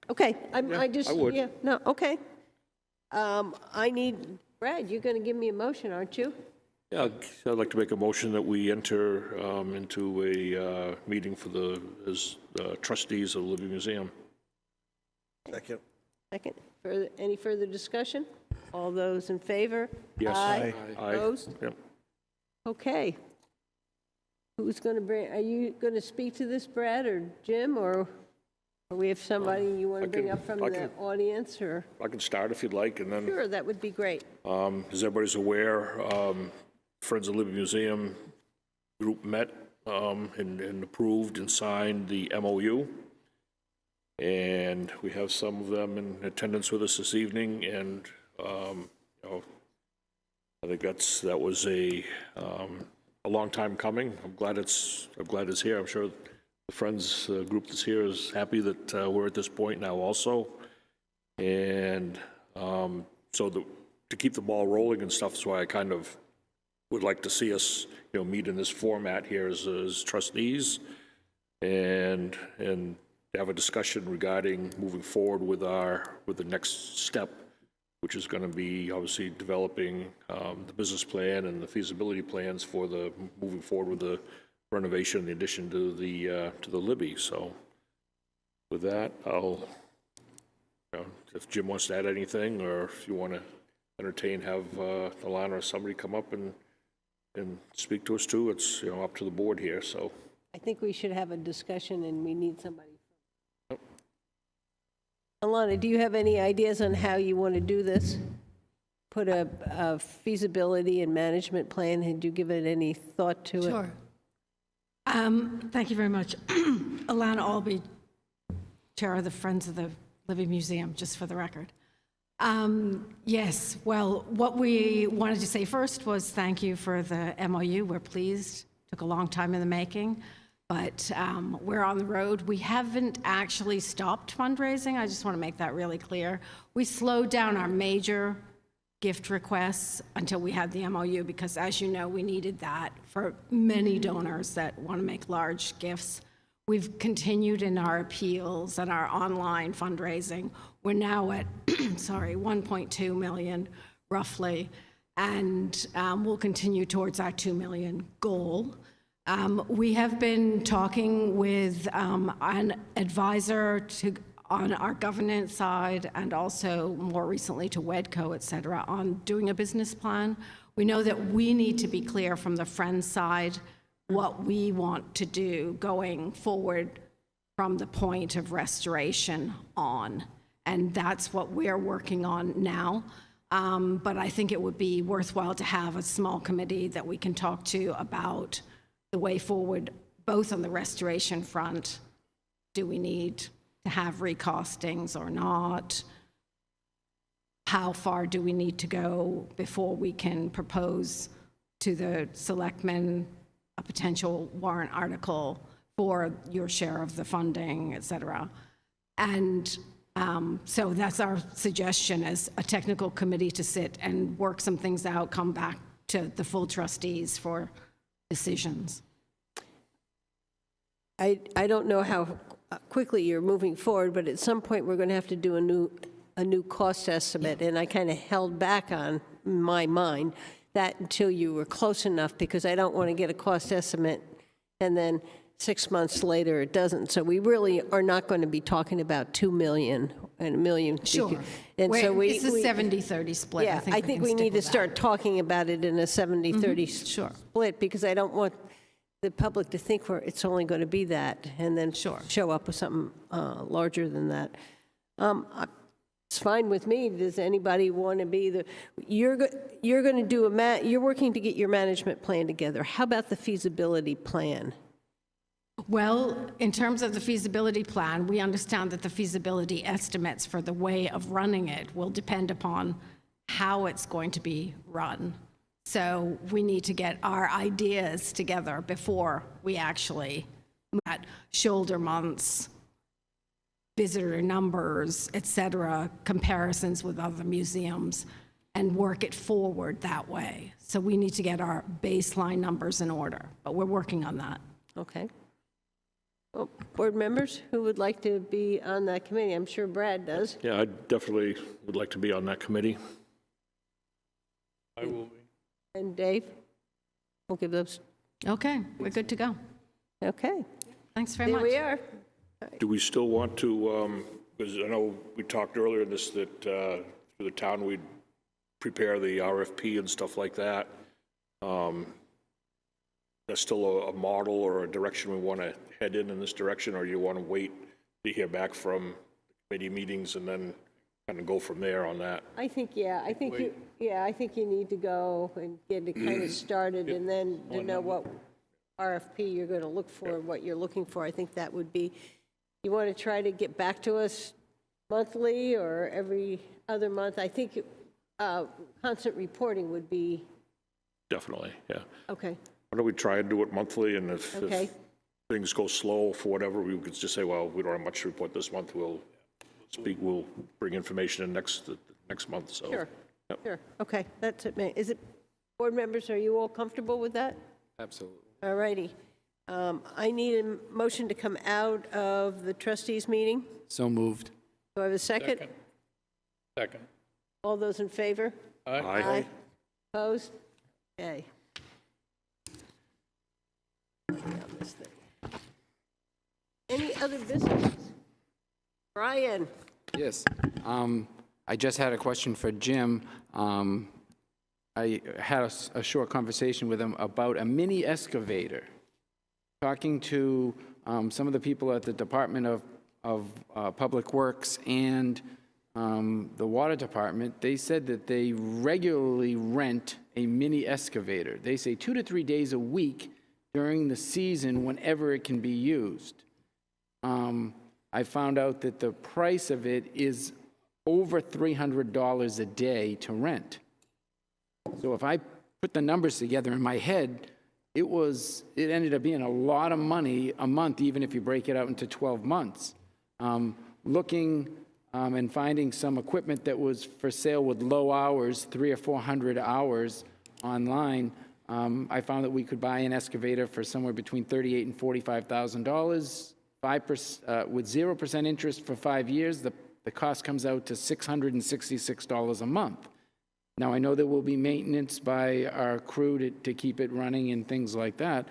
Okay, I just, I would. yeah, no, okay. I need, Brad, you're going to give me a motion, aren't you? Yeah, I'd like to make a motion that we enter into a meeting for the as trustees of the Libby Museum. Second. Second. Any further discussion? All those in favor? Yes. Aye. Aye. Opposed? Yep. Okay. Who's going to bring, are you going to speak to this, Brad, or Jim, or we have somebody you want to bring up from the audience, or? I can start if you'd like, and then, Sure, that would be great. as everybody's aware, Friends of Libby Museum group met and approved and signed the MOU. And we have some of them in attendance with us this evening, and, I think that was a long time coming. I'm glad it's here. I'm sure the Friends group that's here is happy that we're at this point now also. And to keep the ball rolling and stuff, that's why I kind of would like to see us, meet in this format here as trustees and have a discussion regarding moving forward with the next step, which is going to be obviously developing the business plan and the feasibility plans for the moving forward with the renovation in addition to the Libby. So with that, I'll, if Jim wants to add anything, or if you want to entertain, have Alana or somebody come up and speak to us too, it's, up to the board here, so. I think we should have a discussion, and we need somebody. Alana, do you have any ideas on how you want to do this? Put a feasibility and management plan? Had you given any thought to it? Sure. Thank you very much. Alana Albee, Chair of the Friends of the Living Museum, just for the record. Yes, well, what we wanted to say first was thank you for the MOU. We're pleased. Took a long time in the making, but we're on the road. We haven't actually stopped fundraising. I just want to make that really clear. We slowed down our major gift requests until we had the MOU because, as you know, we needed that for many donors that want to make large gifts. We've continued in our appeals and our online fundraising. We're now at, 1.2 million roughly, and we'll continue towards our 2 million goal. We have been talking with an advisor on our governance side and also more recently to WEDCO, et cetera, on doing a business plan. We know that we need to be clear from the Friends side what we want to do going forward from the point of restoration on. And that's what we're working on now. But I think it would be worthwhile to have a small committee that we can talk to about the way forward, both on the restoration front. Do we need to have recostings or not? How far do we need to go before we can propose to the Selectmen a potential warrant article for your share of the funding, et cetera? And so that's our suggestion as a technical committee to sit and work some things out, come back to the full trustees for decisions. I don't know how quickly you're moving forward, but at some point we're going to have to do a new cost estimate, and I kind of held back on my mind that until you were close enough, because I don't want to get a cost estimate and then 6 months later it doesn't. So we really are not going to be talking about 2 million and a million. Sure. And so it's a 70-30 split. Yeah, I think we need to start talking about it in a 70-30 split, because I don't want the public to think it's only going to be that and then show up with something larger than that. It's fine with me. Does anybody want to be you're going to do you're working to get your management plan together. How about the feasibility plan? Well, in terms of the feasibility plan, we understand that the feasibility estimates for the way of running it will depend upon how it's going to be run. So we need to get our ideas together before we actually at shoulder months, visitor numbers, et cetera, comparisons with other museums, and work it forward that way. So we need to get our baseline numbers in order, but we're working on that. Okay. Well, board members who would like to be on that committee? I'm sure Brad does. Yeah, I definitely would like to be on that committee. I will be. And Dave? We'll give those. Okay, we're good to go. Okay. Thanks very much. Here we are. Do we still want to, because I know we talked earlier in this that through the town we'd prepare the RFP and stuff like that. That's still a model or a direction we want to head in this direction, or you want to wait to hear back from committee meetings and then kind of go from there on that? I think, I think you need to go and get it kind of started, and then to know what RFP you're going to look for, what you're looking for. I think that would be you want to try to get back to us monthly or every other month? I think constant reporting would be, Definitely, yeah. okay, Why don't we try and do it monthly, and if okay. things go slow for whatever, we could just say, well, we don't have much to report this month, we'll bring information in next month, so. Sure, Yep. sure, okay, that's it. Is it, board members, are you all comfortable with that? Absolutely. All righty. I need a motion to come out of the trustees meeting. So moved. Do I have a second? Second. All those in favor? Aye. Opposed? Okay. Down this thing. Any other business? Brian? Yes. I just had a question for Jim. I had a short conversation with him about a mini excavator. Talking to some of the people at the Department of Public Works and the Water Department, they said that they regularly rent a mini excavator. They say 2 to 3 days a week during the season whenever it can be used. I found out that the price of it is over $300 a day to rent. So if I put the numbers together in my head, it ended up being a lot of money a month, even if you break it out into 12 months. Looking and finding some equipment that was for sale with low hours, 300 or 400 hours online, I found that we could buy an excavator for somewhere between $38,000 and $45,000, 5% with 0% interest for 5 years. The cost comes out to $666 a month. Now, I know there will be maintenance by our crew to keep it running and things like that,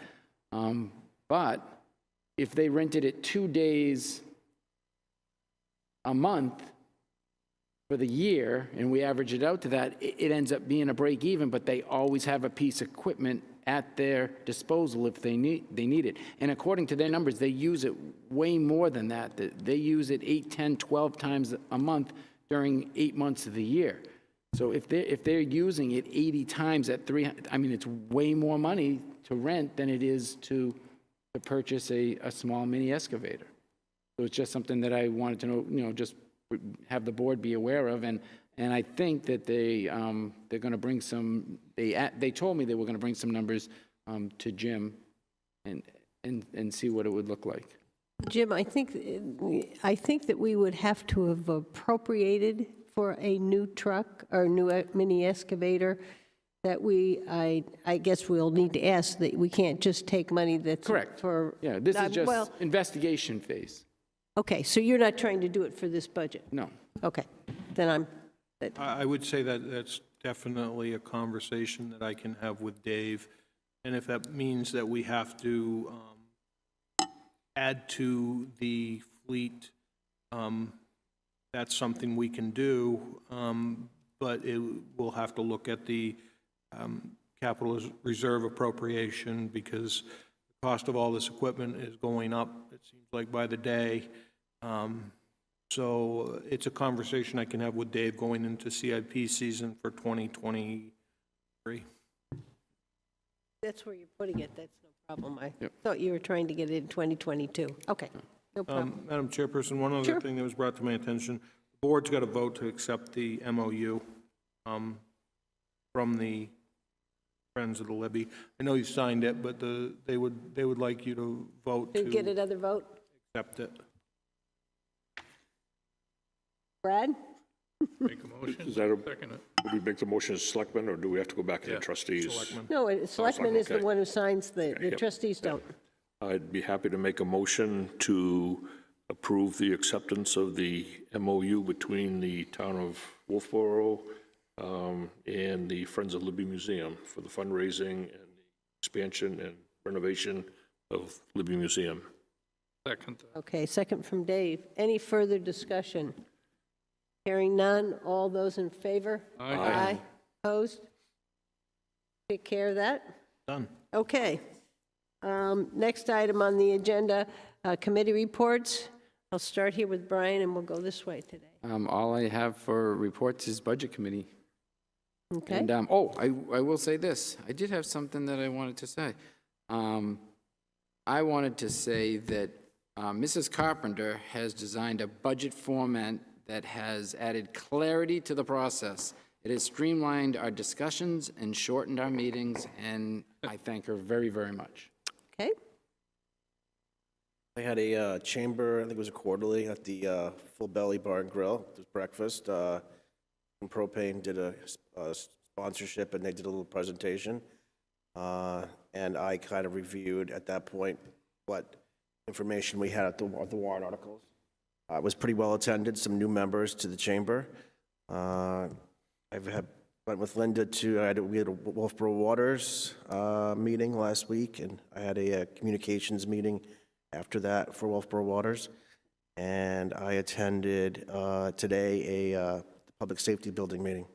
but if they rented it 2 days a month for the year, and we average it out to that, it ends up being a break even, but they always have a piece of equipment at their disposal if they need it. And according to their numbers, they use it way more than that. They use it 8, 10, 12 times a month during 8 months of the year. So if they're using it 80 times at 300, I mean, it's way more money to rent than it is to purchase a small mini excavator. So it's just something that I wanted to know, just have the board be aware of. And I think that they're going to bring some. They told me they were going to bring some numbers to Jim, and see what it would look like. Jim, I think that we would have to have appropriated for a new truck or new mini excavator that I guess we'll need to ask that we can't just take money that's correct for. Yeah, this is just investigation phase. Okay, so you're not trying to do it for this budget? No. Okay, then I would say that that's definitely a conversation that I can have with Dave. And if that means that we have to add to the fleet, that's something we can do, but we'll have to look at the capital reserve appropriation because the cost of all this equipment is going up, it seems like, by the day. So it's a conversation I can have with Dave going into CIP season for 2023. That's where you're putting it, that's no problem. I thought you were trying to get it in 2022. Okay, no problem. Madam Chairperson, one other thing that was brought to my attention, the board's got to vote to accept the MOU from the Friends of the Libby. I know you signed it, but they would like you to vote to get another vote? Accept it. Brad? Make a motion. Second it. Would we make the motion as selectmen, or do we have to go back to the trustees? Selectmen. No, Selectmen is the okay. one who signs, the Yep. trustees don't. I'd be happy to make a motion to approve the acceptance of the MOU between the town of Wolfeboro and the Friends of Libby Museum for the fundraising and the expansion and renovation of Libby Museum. Second. Okay, second from Dave. Any further discussion? Hearing none, all those in favor? Aye. Opposed? Take care of that? Done. Okay. Next item on the agenda, committee reports. I'll start here with Brian, and we'll go this way today. All I have for reports is Budget Committee. Okay? And, I will say this. I did have something that I wanted to say. I wanted to say that Mrs. Carpenter has designed a budget format that has added clarity to the process. It has streamlined our discussions and shortened our meetings, and I thank her very, very much. Okay. I had a chamber, I think it was a quarterly, at the Full Belly Bar and Grill. It was breakfast. And Propane did a sponsorship, and they did a little presentation. And I kind of reviewed at that point what information we had at the warrant articles. It was pretty well attended, some new members to the chamber. Went with Linda we had a Wolfeboro Waters meeting last week, and I had a communications meeting after that for Wolfeboro Waters. And I attended today a public safety building meeting.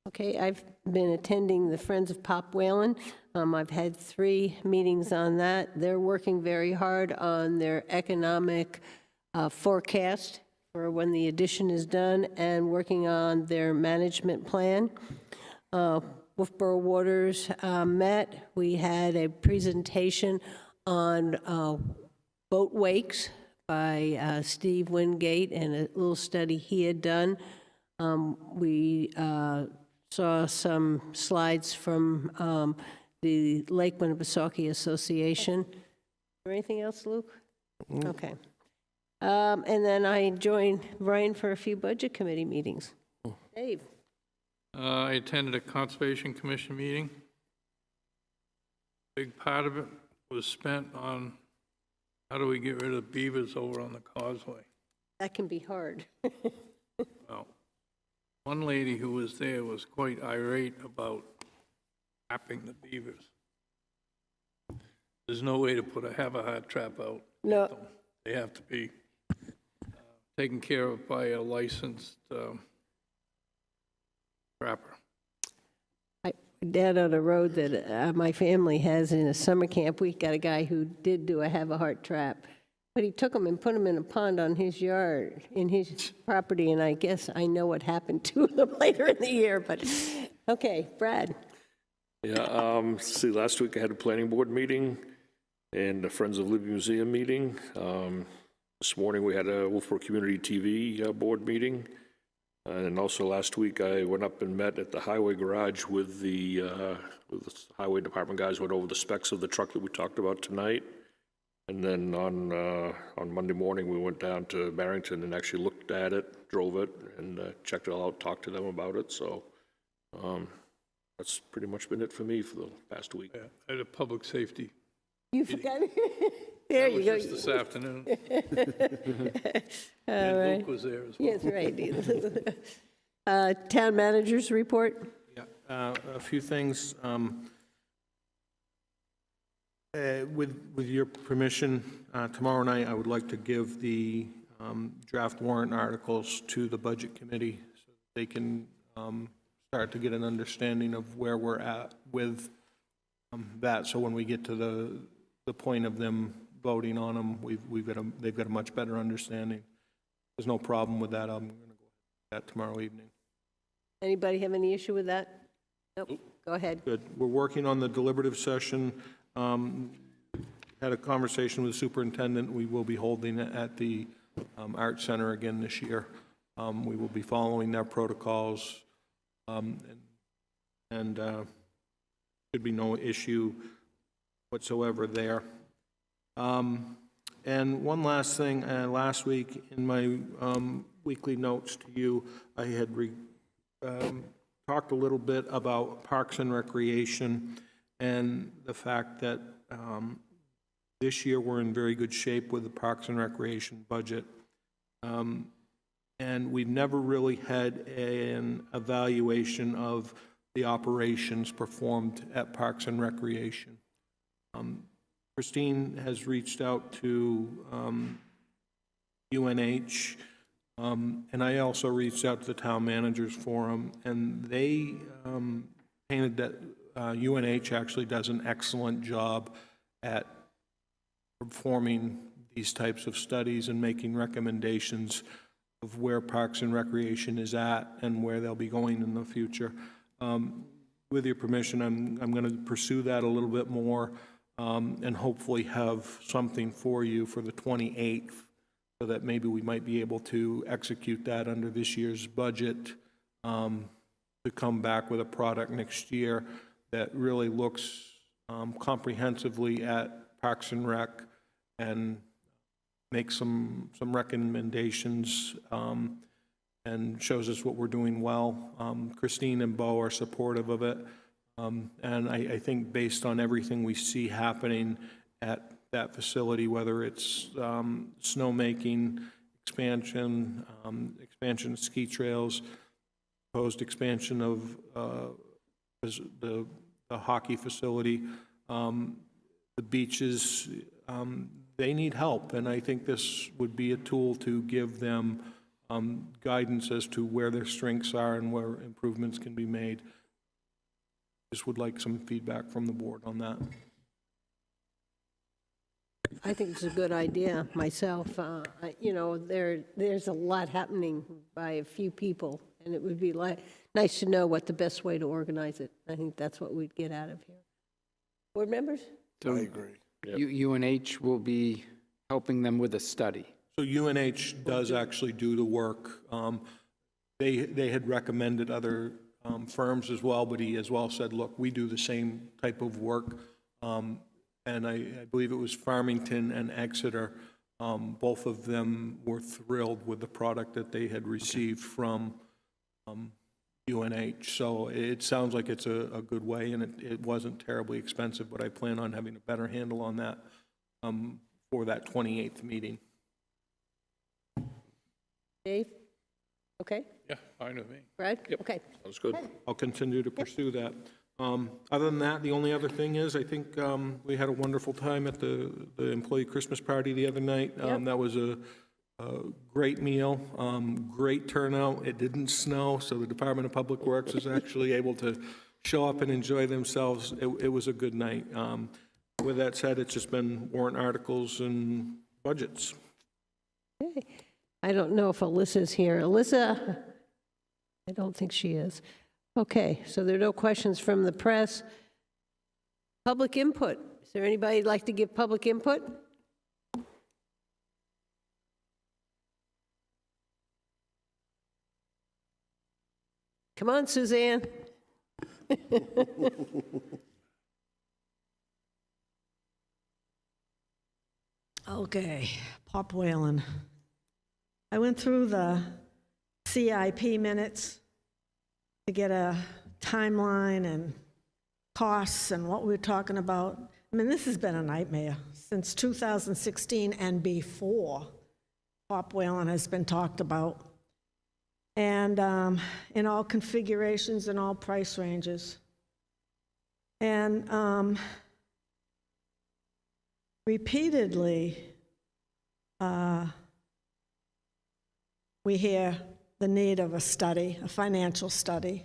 Okay, I've been attending the Friends of Pop Whalen. I've had 3 meetings on that. They're working very hard on their economic forecast for when the addition is done and working on their management plan. Wolfeboro Waters met. We had a presentation on boat wakes by Steve Wingate and a little study he had done. We saw some slides from the Lake Winnipesaukee Association. Is there anything else, Luke? Okay. And then I joined Brian for a few budget committee meetings. Dave? I attended a Conservation Commission meeting. Big part of it was spent on how do we get rid of beavers over on the causeway. That can be hard. Well, one lady who was there was quite irate about trapping the beavers. There's no way to put a have-a-heart trap out. No. They have to be taken care of by a licensed trapper. Down on a road that my family has in a summer camp, we got a guy who did do a have-a-heart trap. But he took them and put them in a pond on his yard, in his property, and I guess I know what happened to them later in the year, but, okay, Brad. Yeah, see, last week I had a planning board meeting and a Friends of Living Museum meeting. This morning we had a Wolfeboro Community TV board meeting. And also last week I went up and met at the highway garage with the highway department guys, went over the specs of the truck that we talked about tonight. And then on Monday morning, we went down to Barrington and actually looked at it, drove it, and checked it all out, talked to them about it. So that's pretty much been it for me for the past week. Yeah, I had a public safety. You forgot? There you go. Just this afternoon. And right. Luke was there as well. Yes, right. Town managers report? Yeah, a few things. With your permission, tomorrow night I would like to give the draft warrant articles to the Budget Committee so they can start to get an understanding of where we're at with that. So when we get to the point of them voting on them, they've got a much better understanding. There's no problem with that. I'm going to go with that tomorrow evening. Anybody have any issue with that? Nope. Go ahead. Good. We're working on the deliberative session. Had a conversation with the superintendent. We will be holding it at the Art Center again this year. We will be following their protocols, and should be no issue whatsoever there. And one last thing, last week in my weekly notes to you, I had talked a little bit about Parks and Recreation and the fact that this year we're in very good shape with the Parks and Recreation budget. And we've never really had an evaluation of the operations performed at Parks and Recreation. Christine has reached out to UNH, and I also reached out to the Town Managers Forum, and they painted that UNH actually does an excellent job at performing these types of studies and making recommendations of where Parks and Recreation is at and where they'll be going in the future. With your permission, I'm going to pursue that a little bit more. and hopefully have something for you for the 28th, so that maybe we might be able to execute that under this year's budget, to come back with a product next year that really looks comprehensively at Parks and Rec and make some recommendations, and shows us what we're doing well. Christine and Bo are supportive of it. And I think based on everything we see happening at that facility, whether it's snowmaking, expansion of ski trails, proposed expansion of the hockey facility, the beaches, they need help. And I think this would be a tool to give them guidance as to where their strengths are and where improvements can be made. Just would like some feedback from the board on that. I think it's a good idea myself. You know, there's a lot happening by a few people, and it would be nice to know what the best way to organize it. I think that's what we'd get out of here. Board members? So I agree. UNH will be helping them with a study. So UNH does actually do the work. They had recommended other firms as well, but he as well said, look, we do the same type of work. And I believe it was Farmington and Exeter. Both of them were thrilled with the product that they had received from UNH. So it sounds like it's a good way, and it wasn't terribly expensive, but I plan on having a better handle on that for that 28th meeting. Dave? Okay. Yeah, fine with me. Brad? Okay. Sounds good. I'll continue to pursue that. Other than that, the only other thing is, I think we had a wonderful time at the employee Christmas party the other night. That was a great meal, great turnout. It didn't snow, so the Department of Public Works was actually able to show up and enjoy themselves. It was a good night. With that said, it's just been warrant articles and budgets. Okay. I don't know if Alyssa's here. Alyssa? I don't think she is. Okay, so there are no questions from the press. Public input. Is there anybody who'd like to give public input? Come on, Suzanne. Okay, Pop Whalen. I went through the CIP minutes to get a timeline and costs and what we're talking about. I mean, this has been a nightmare since 2016 and before. Pop Whalen has been talked about, and in all configurations and all price ranges. And repeatedly, we hear the need of a study, a financial study,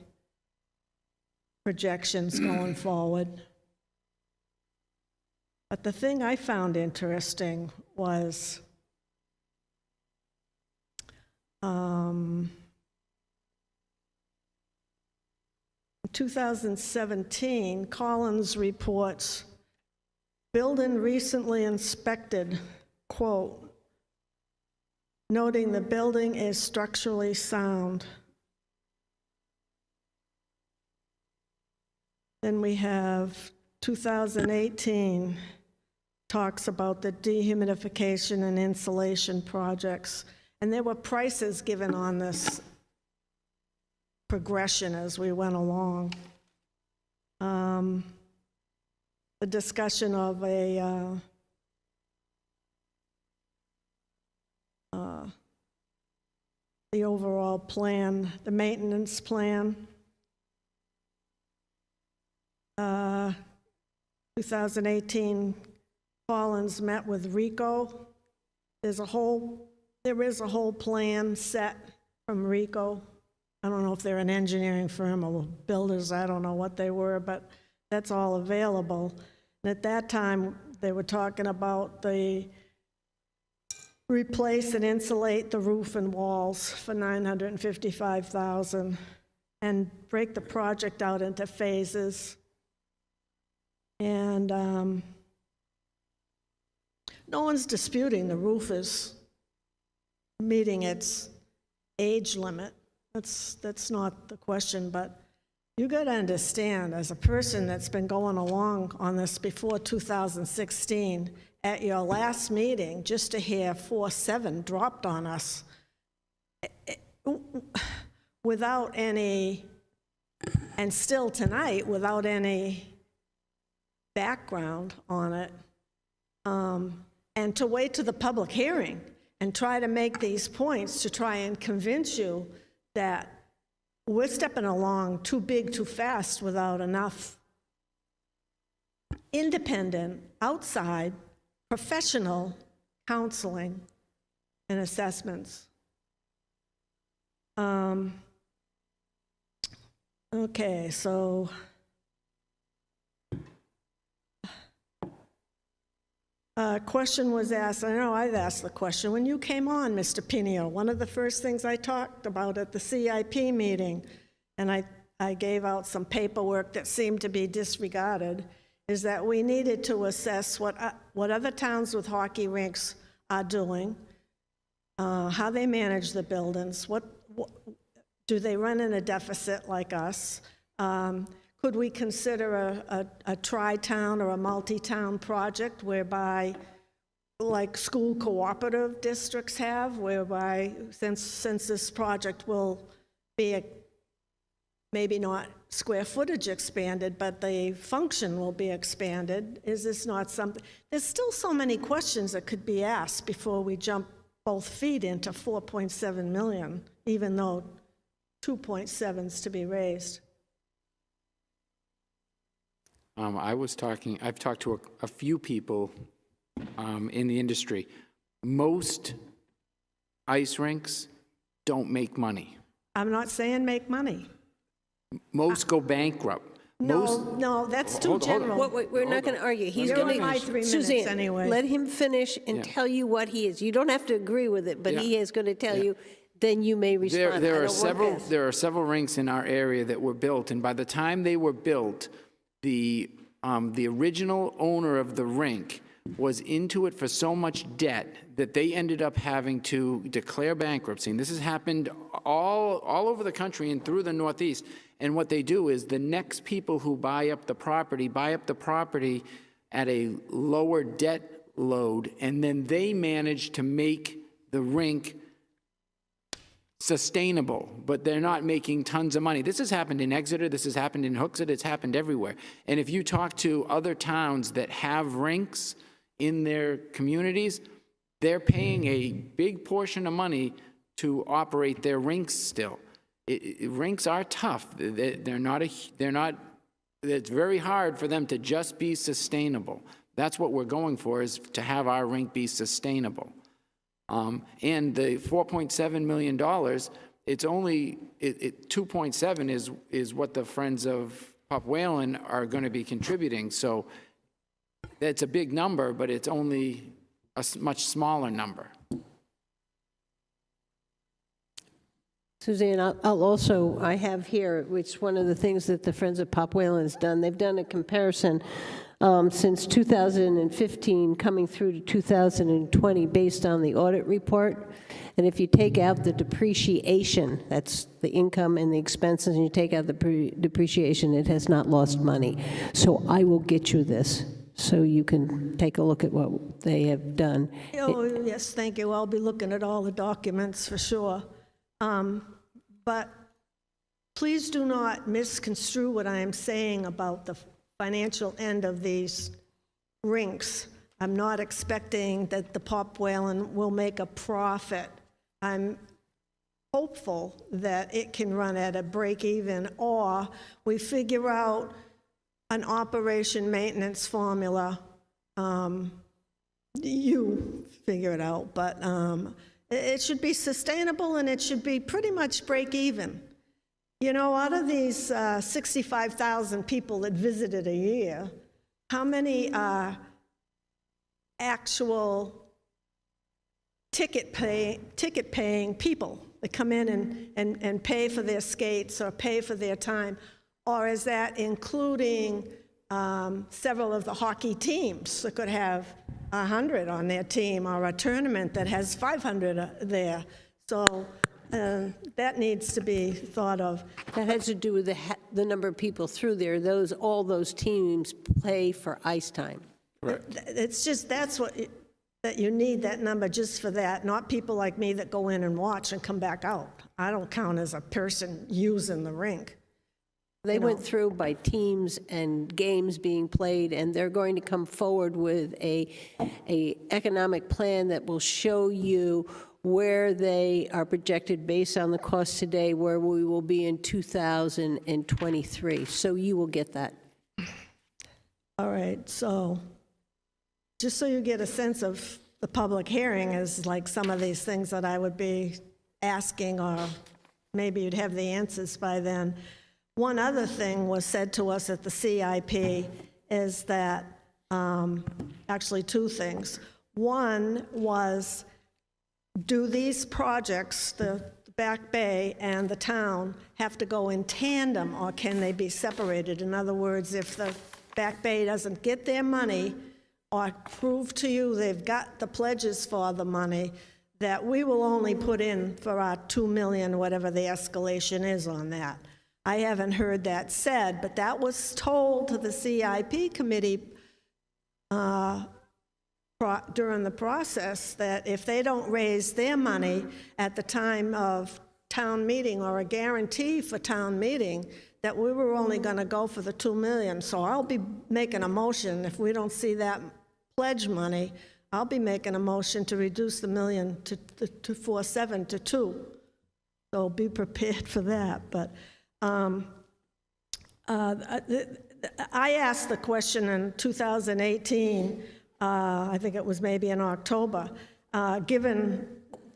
projections going forward. But the thing I found interesting was in 2017, Collins reports, building recently inspected, quote, noting the building is structurally sound. Then we have 2018, talks about the dehumidification and insulation projects. And there were prices given on this progression as we went along. The discussion of the overall plan, the maintenance plan. 2018, Collins met with RICO. There is a whole plan set from RICO. I don't know if they're an engineering firm or builders, I don't know what they were, but that's all available. And at that time, they were talking about the replace and insulate the roof and walls for $955,000 and break the project out into phases. And no one's disputing the roof is meeting its age limit. That's not the question, but you got to understand, as a person that's been going along on this before 2016, at your last meeting, just to hear 4.7 dropped on us without any, and still tonight, without any background on it, and to wait to the public hearing and try to make these points to try and convince you that we're stepping along too big, too fast without enough independent, outside, professional counseling and assessments. Okay, so a question was asked. I know I've asked the question. When you came on, Mr. Pinio, one of the first things I talked about at the CIP meeting, and I gave out some paperwork that seemed to be disregarded, is that we needed to assess what other towns with hockey rinks are doing, how they manage the buildings, what do they run in a deficit like us? Could we consider a tri-town or a multi-town project whereby, like school cooperative districts have, whereby since this project will be maybe not square footage expanded, but the function will be expanded? Is this not something? There's still so many questions that could be asked before we jump both feet into 4.7 million, even though 2.7's to be raised. I've talked to a few people in the industry. Most ice rinks don't make money. I'm not saying make money. Most go bankrupt. No, that's too general. We're not going to argue. He's You're going on my 3 minutes Suzanne, anyway. let him finish and tell you what he is. You don't have to agree with it, but he is going to tell you, then you may respond. There are several rinks in our area that were built, and by the time they were built, the original owner of the rink was into it for so much debt that they ended up having to declare bankruptcy. And this has happened all over the country and through the Northeast. And what they do is the next people who buy up the property at a lower debt load, and then they manage to make the rink sustainable, but they're not making tons of money. This has happened in Exeter, this has happened in Hooksett, it's happened everywhere. And if you talk to other towns that have rinks in their communities, they're paying a big portion of money to operate their rinks still. Rinks are tough. It's very hard for them to just be sustainable. That's what we're going for, is to have our rink be sustainable. And the $4.7 million, it's only, 2.7 is what the Friends of Pop Whalen are going to be contributing. So that's a big number, but it's only a much smaller number. Suzanne, I have here, which one of the things that the Friends of Pop Whalen has done, they've done a comparison since 2015 coming through to 2020 based on the audit report. And if you take out the depreciation, that's the income and the expenses, and you take out the depreciation, it has not lost money. So I will get you this, so you can take a look at what they have done. Oh, yes, thank you. I'll be looking at all the documents for sure. But please do not misconstrue what I am saying about the financial end of these rinks. I'm not expecting that the Pop Whalen will make a profit. I'm hopeful that it can run at a break even, or we figure out an operation maintenance formula. You figure it out, but it should be sustainable and it should be pretty much break even. You know, out of these 65,000 people that visited a year, how many actual ticket-paying people that come in and pay for their skates or pay for their time? Or is that including several of the hockey teams that could have 100 on their team, or a tournament that has 500 there. So that needs to be thought of. That has to do with the number of people through there. All those teams play for ice time. It's just, that's what, that you need that number just for that, not people like me that go in and watch and come back out. I don't count as a person using the rink. They went through by teams and games being played, and they're going to come forward with a economic plan that will show you where they are projected based on the cost today, where we will be in 2023. So you will get that. All right, so just so you get a sense of the public hearing is like some of these things that I would be asking, or maybe you'd have the answers by then. One other thing was said to us at the CIP is that, actually two things. One was, do these projects, the Back Bay and the town, have to go in tandem, or can they be separated? In other words, if the Back Bay doesn't get their money, or prove to you they've got the pledges for the money, that we will only put in for our $2 million, whatever the escalation is on that. I haven't heard that said, but that was told to the CIP committee during the process, that if they don't raise their money at the time of town meeting, or a guarantee for town meeting, that we were only going to go for the $2 million. So I'll be making a motion, if we don't see that pledge money, I'll be making a motion to reduce the $1 million to 4.7 to 2. So be prepared for that. But I asked the question in 2018, I think it was maybe in October, given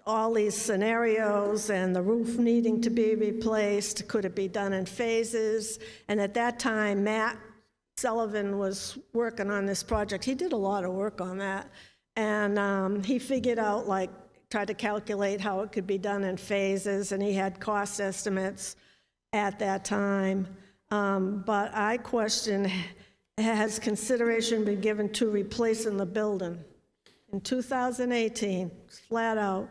all these scenarios and the roof needing to be replaced, could it be done in phases? And at that time, Matt Sullivan was working on this project. He did a lot of work on that. And he figured out, like, tried to calculate how it could be done in phases, and he had cost estimates at that time. But I question, has consideration been given to replacing the building? In 2018, flat out.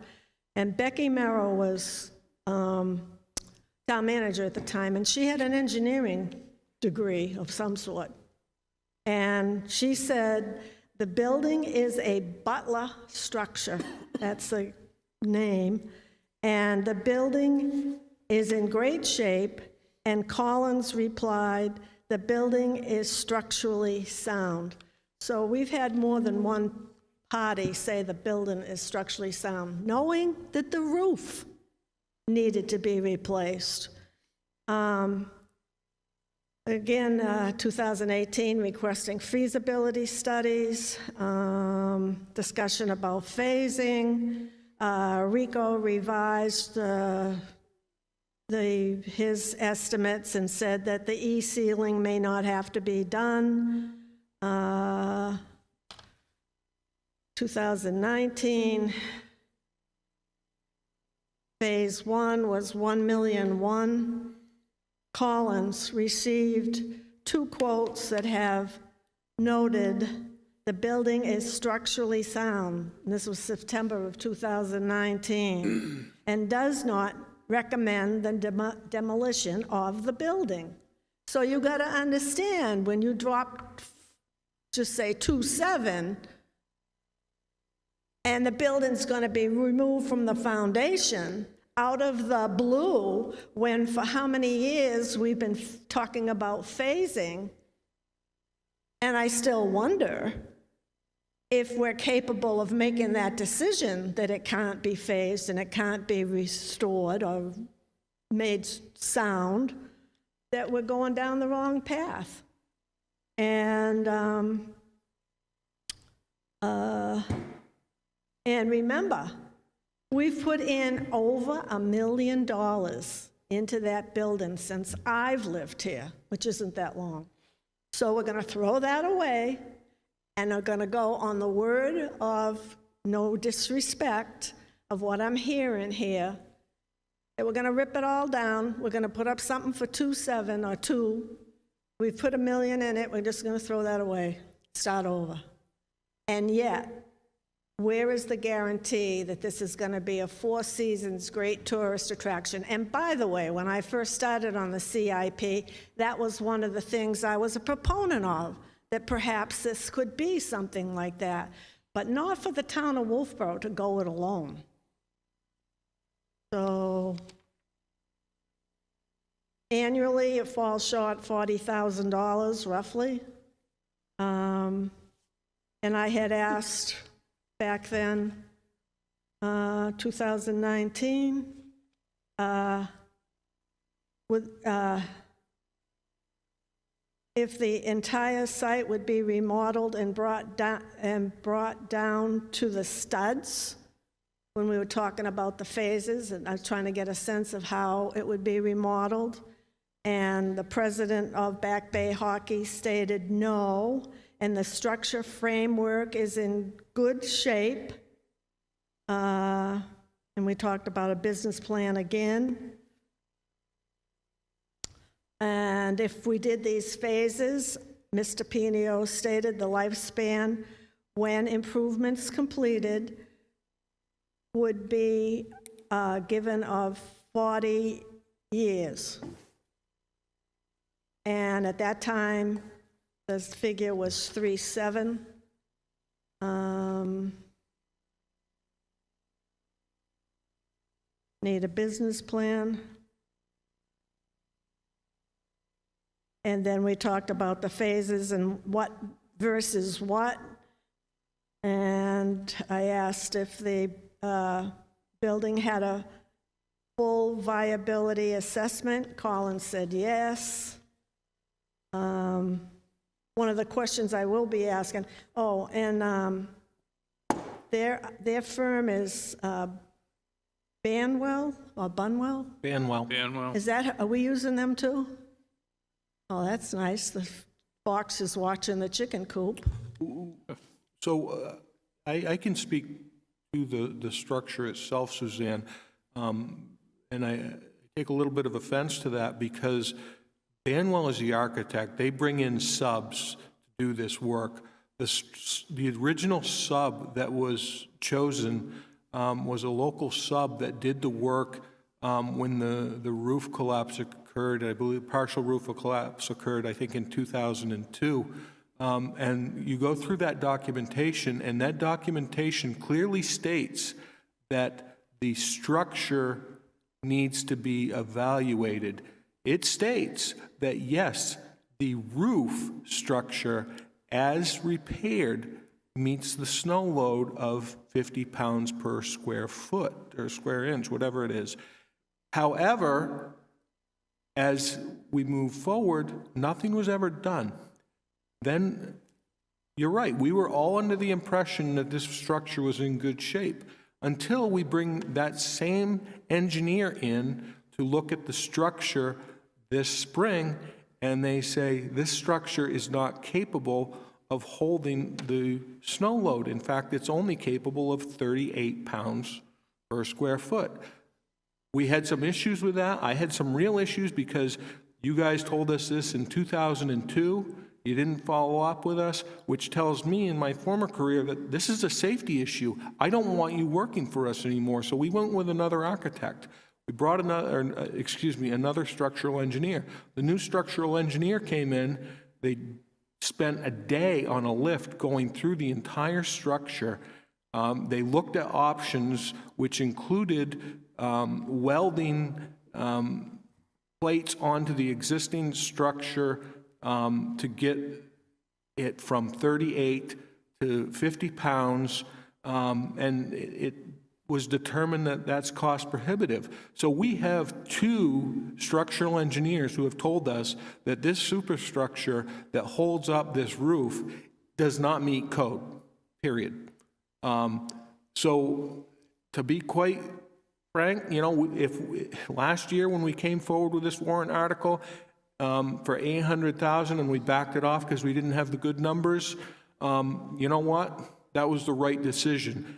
And Becky Merrill was town manager at the time, and she had an engineering degree of some sort. And she said, the building is a Butler structure. That's the name. And the building is in great shape. And Collins replied, the building is structurally sound. So we've had more than one party say the building is structurally sound, knowing that the roof needed to be replaced. Again, 2018, requesting feasibility studies, discussion about phasing. Rico revised his estimates and said that the E-ceiling may not have to be done. 2019, phase 1 was $1.1 million. Collins received 2 quotes that have noted the building is structurally sound. And this was September of 2019, and does not recommend the demolition of the building. So you got to understand, when you drop, just say 2.7, and the building's going to be removed from the foundation out of the blue, when for how many years we've been talking about phasing, and I still wonder if we're capable of making that decision that it can't be phased and it can't be restored or made sound, that we're going down the wrong path. And remember, we've put in over $1 million into that building since I've lived here, which isn't that long. So we're going to throw that away, and we're going to go on the word of no disrespect of what I'm hearing here, that we're going to rip it all down. We're going to put up something for 2.7 or 2. We've put $1 million in it. We're just going to throw that away, start over. And yet, where is the guarantee that this is going to be a Four Seasons great tourist attraction? And by the way, when I first started on the CIP, that was one of the things I was a proponent of, that perhaps this could be something like that, but not for the town of Wolfeboro to go it alone. So annually, it falls short $40,000 roughly. And I had asked back then, 2019, if the entire site would be remodeled and brought down to the studs, when we were talking about the phases, and I was trying to get a sense of how it would be remodeled. And the president of Back Bay Hockey stated no, and the structure framework is in good shape. And we talked about a business plan again. And if we did these phases, Mr. Pinio stated the lifespan, when improvements completed, would be given of 40 years. And at that time, the figure was 3.7. Need a business plan. And then we talked about the phases and what versus what. And I asked if the building had a full viability assessment. Colin said yes. One of the questions I will be asking, their firm is Banwell or Bunwell? Banwell. Is that, are we using them too? Oh, that's nice. The fox is watching the chicken coop. So I can speak to the structure itself, Suzanne, and I take a little bit of offense to that because Banwell is the architect. They bring in subs to do this work. The original sub that was chosen was a local sub that did the work when the roof collapse occurred. I believe partial roof collapse occurred, I think, in 2002. And you go through that documentation, and that documentation clearly states that the structure needs to be evaluated. It states that, yes, the roof structure, as repaired, meets the snow load of 50 pounds per square foot or square inch, whatever it is. However, as we move forward, nothing was ever done. Then, you're right, we were all under the impression that this structure was in good shape until we bring that same engineer in to look at the structure this spring, and they say this structure is not capable of holding the snow load. In fact, it's only capable of 38 pounds per square foot. We had some issues with that. I had some real issues because you guys told us this in 2002. You didn't follow up with us, which tells me in my former career that this is a safety issue. I don't want you working for us anymore. So we went with another architect. We brought another structural engineer. The new structural engineer came in. They spent a day on a lift going through the entire structure. They looked at options, which included welding plates onto the existing structure to get it from 38 to 50 pounds, and it was determined that that's cost prohibitive. So we have two structural engineers who have told us that this superstructure that holds up this roof does not meet code, period. So to be quite frank, if last year when we came forward with this warrant article for $800,000 and we backed it off because we didn't have the good numbers, you know what? That was the right decision.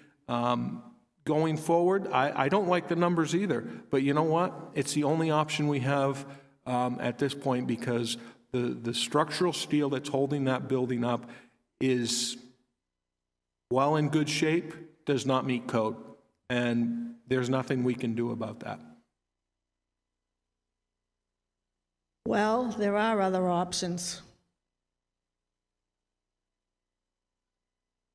Going forward, I don't like the numbers either, but you know what? It's the only option we have at this point because the structural steel that's holding that building up is while in good shape, does not meet code, and there's nothing we can do about that. Well, there are other options.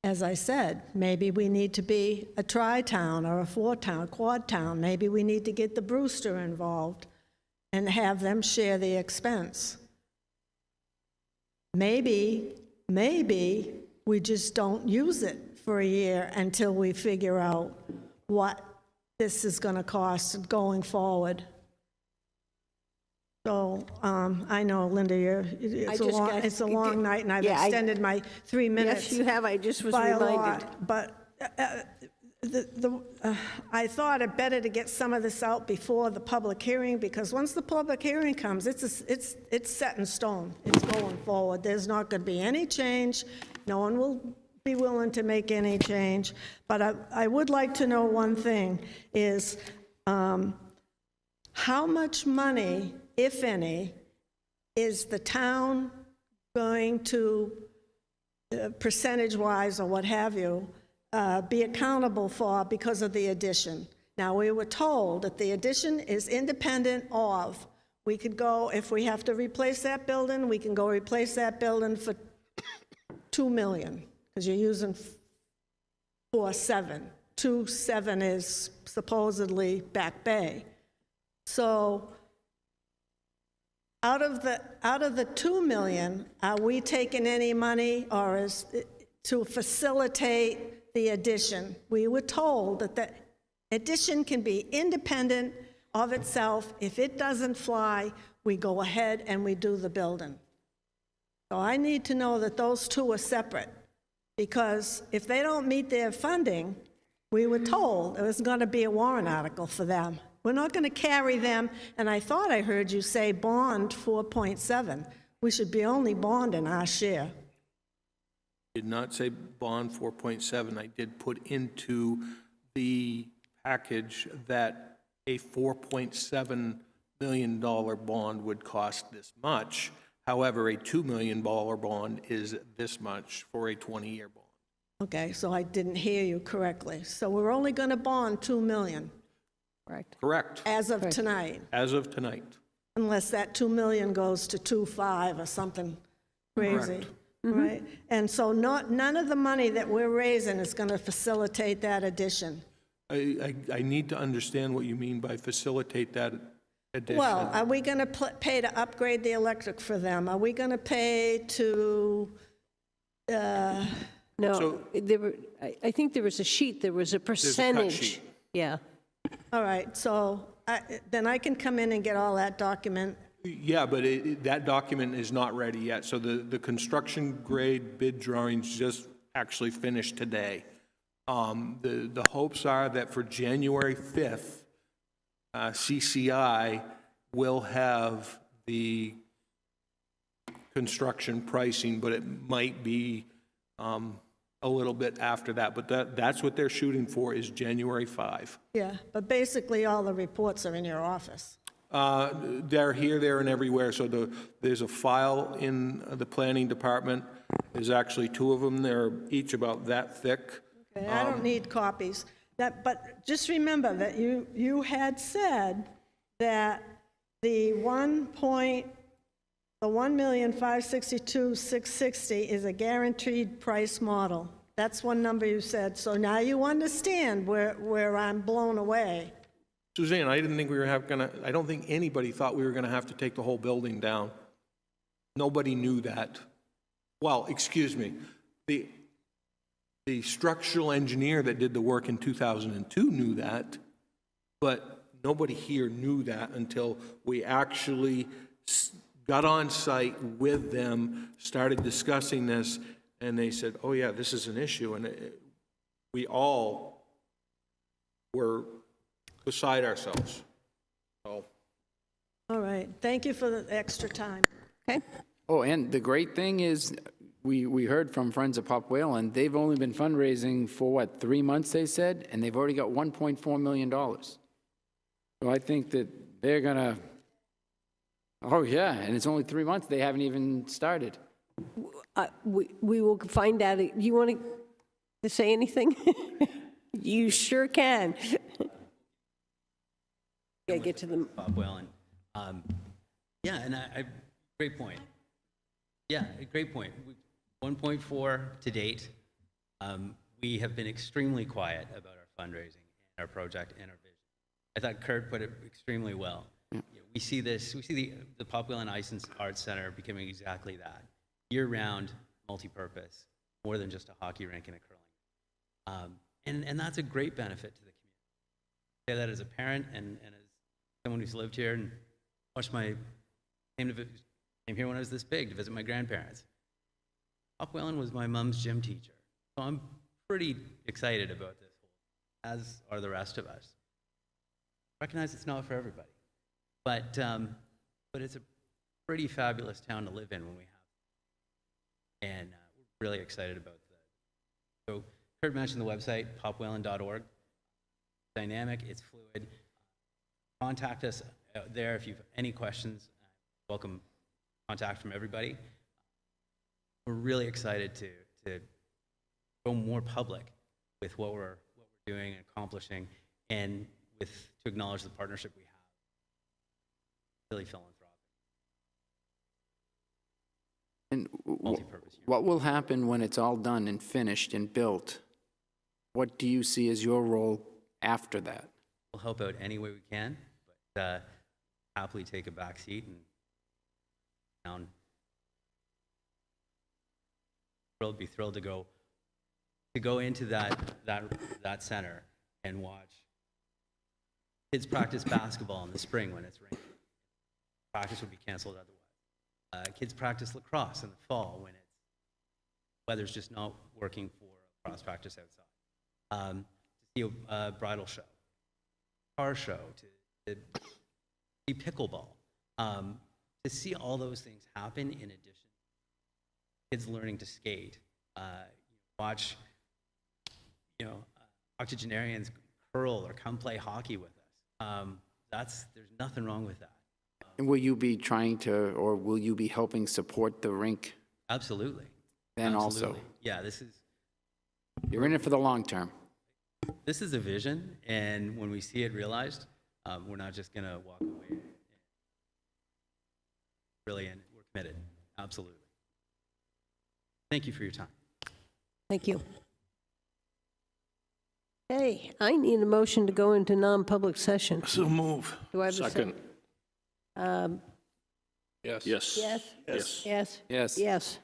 As I said, maybe we need to be a tri-town or a four-town, quad town. Maybe we need to get the Brewster involved and have them share the expense. Maybe we just don't use it for a year until we figure out what this is going to cost going forward. So I know, Linda, it's a long night, and I've extended my 3 minutes. Yes, you have. I just was by reminded. a lot, but I thought it better to get some of this out before the public hearing, because once the public hearing comes, it's set in stone. It's going forward. There's not going to be any change. No one will be willing to make any change. But I would like to know one thing, is how much money, if any, is the town going to, percentage-wise or what have you, be accountable for because of the addition? Now, we were told that the addition is independent of, we could go, if we have to replace that building, we can go replace that building for $2 million, because you're using 4.7. 2.7 is supposedly Back Bay. So out of the $2 million, are we taking any money, or is it to facilitate the addition? We were told that the addition can be independent of itself. If it doesn't fly, we go ahead and we do the building. So I need to know that those two are separate, because if they don't meet their funding, we were told it was going to be a warrant article for them. We're not going to carry them, and I thought I heard you say bond 4.7. We should be only bonding our share. Did not say bond 4.7. I did put into the package that a $4.7 million bond would cost this much. However, a $2 million bond is this much for a 20-year bond. Okay, so I didn't hear you correctly. So we're only going to bond $2 million. Correct. As of tonight. As of tonight. Unless that $2 million goes to 2.5 or something crazy. Right? And so none of the money that we're raising is going to facilitate that addition. I need to understand what you mean by facilitate that addition. Well, are we going to pay to upgrade the electric for them? Are we going to pay to... No, I think there was a sheet, there was a percentage. sheet. Yeah. All right, so then I can come in and get all that document. Yeah, but that document is not ready yet. So the construction grade bid drawings just actually finished today. The hopes are that for January 5th, CCI will have the construction pricing, but it might be a little bit after that. But that's what they're shooting for, is January 5. Yeah, but basically all the reports are in your office. They're here, there, and everywhere. So there's a file in the planning department. There's actually 2 of them. They're each about that thick. Okay, I don't need copies. But just remember that you had said that the $1,562,660 is a guaranteed price model. That's one number you said. So now you understand where I'm blown away. Suzanne, I didn't think we were I don't think anybody thought we were going to have to take the whole building down. Nobody knew that. Well, excuse me. The structural engineer that did the work in 2002 knew that, but nobody here knew that until we actually got on site with them, started discussing this, and they said, oh yeah, this is an issue. And we all were beside ourselves. So. All right, thank you for the extra time. Okay. Oh, and the great thing is, we heard from Friends of Pop Whalen, they've only been fundraising for, what, 3 months, they said? And they've already got $1.4 million. So I think that they're going to, oh yeah, and it's only 3 months. They haven't even started. We will find out. You want to to say anything? You sure can. Yeah, get to the, Bob Whalen. Yeah, and great point. Yeah, great point. 1.4 to date. We have been extremely quiet about our fundraising, our project, and our vision. I thought Kurt put it extremely well. Yeah, we see the Pop Whalen Ice and Arts Center becoming exactly that. Year-round, multi-purpose, more than just a hockey rink and a curling. And that's a great benefit to the community. I say that as a parent and as someone who's lived here and came here when I was this big to visit my grandparents. Pop Whalen was my mom's gym teacher. So I'm pretty excited about this, as are the rest of us. Recognize it's not for everybody, but it's a pretty fabulous town to live in when we have, and we're really excited about that. So Kurt mentioned the website, popwhalen.org. Dynamic, it's fluid. Contact us out there if you have any questions. Welcome contact from everybody. We're really excited to go more public with what we're doing and accomplishing, and to acknowledge the partnership we have. Really philanthropic. And Multi-purpose unit. what will happen when it's all done and finished and built? What do you see as your role after that? We'll help out any way we can, but happily take a back seat and be thrilled to go into that center and watch kids practice basketball in the spring when it's raining. Practice would be canceled otherwise. Kids practice lacrosse in the fall when weather's just not working for cross practice outside. To see a bridal show, car show, to see pickleball, to see all those things happen in addition. Kids learning to skate, watch, octogenarians curl or come play hockey with us. There's nothing wrong with that. And will you be trying to, or will you be helping support the rink? Absolutely. Then Absolutely. also. Yeah, You're in it for the long term. This is a vision, and when we see it realized, we're not just going to walk away. Really, and we're committed. Absolutely. Thank you for your time. thank you. Hey, I need a motion to go into non-public session. So move. Do I have a Second. Yes. Yes. Yes? Yes. Yes? Yes. Yes.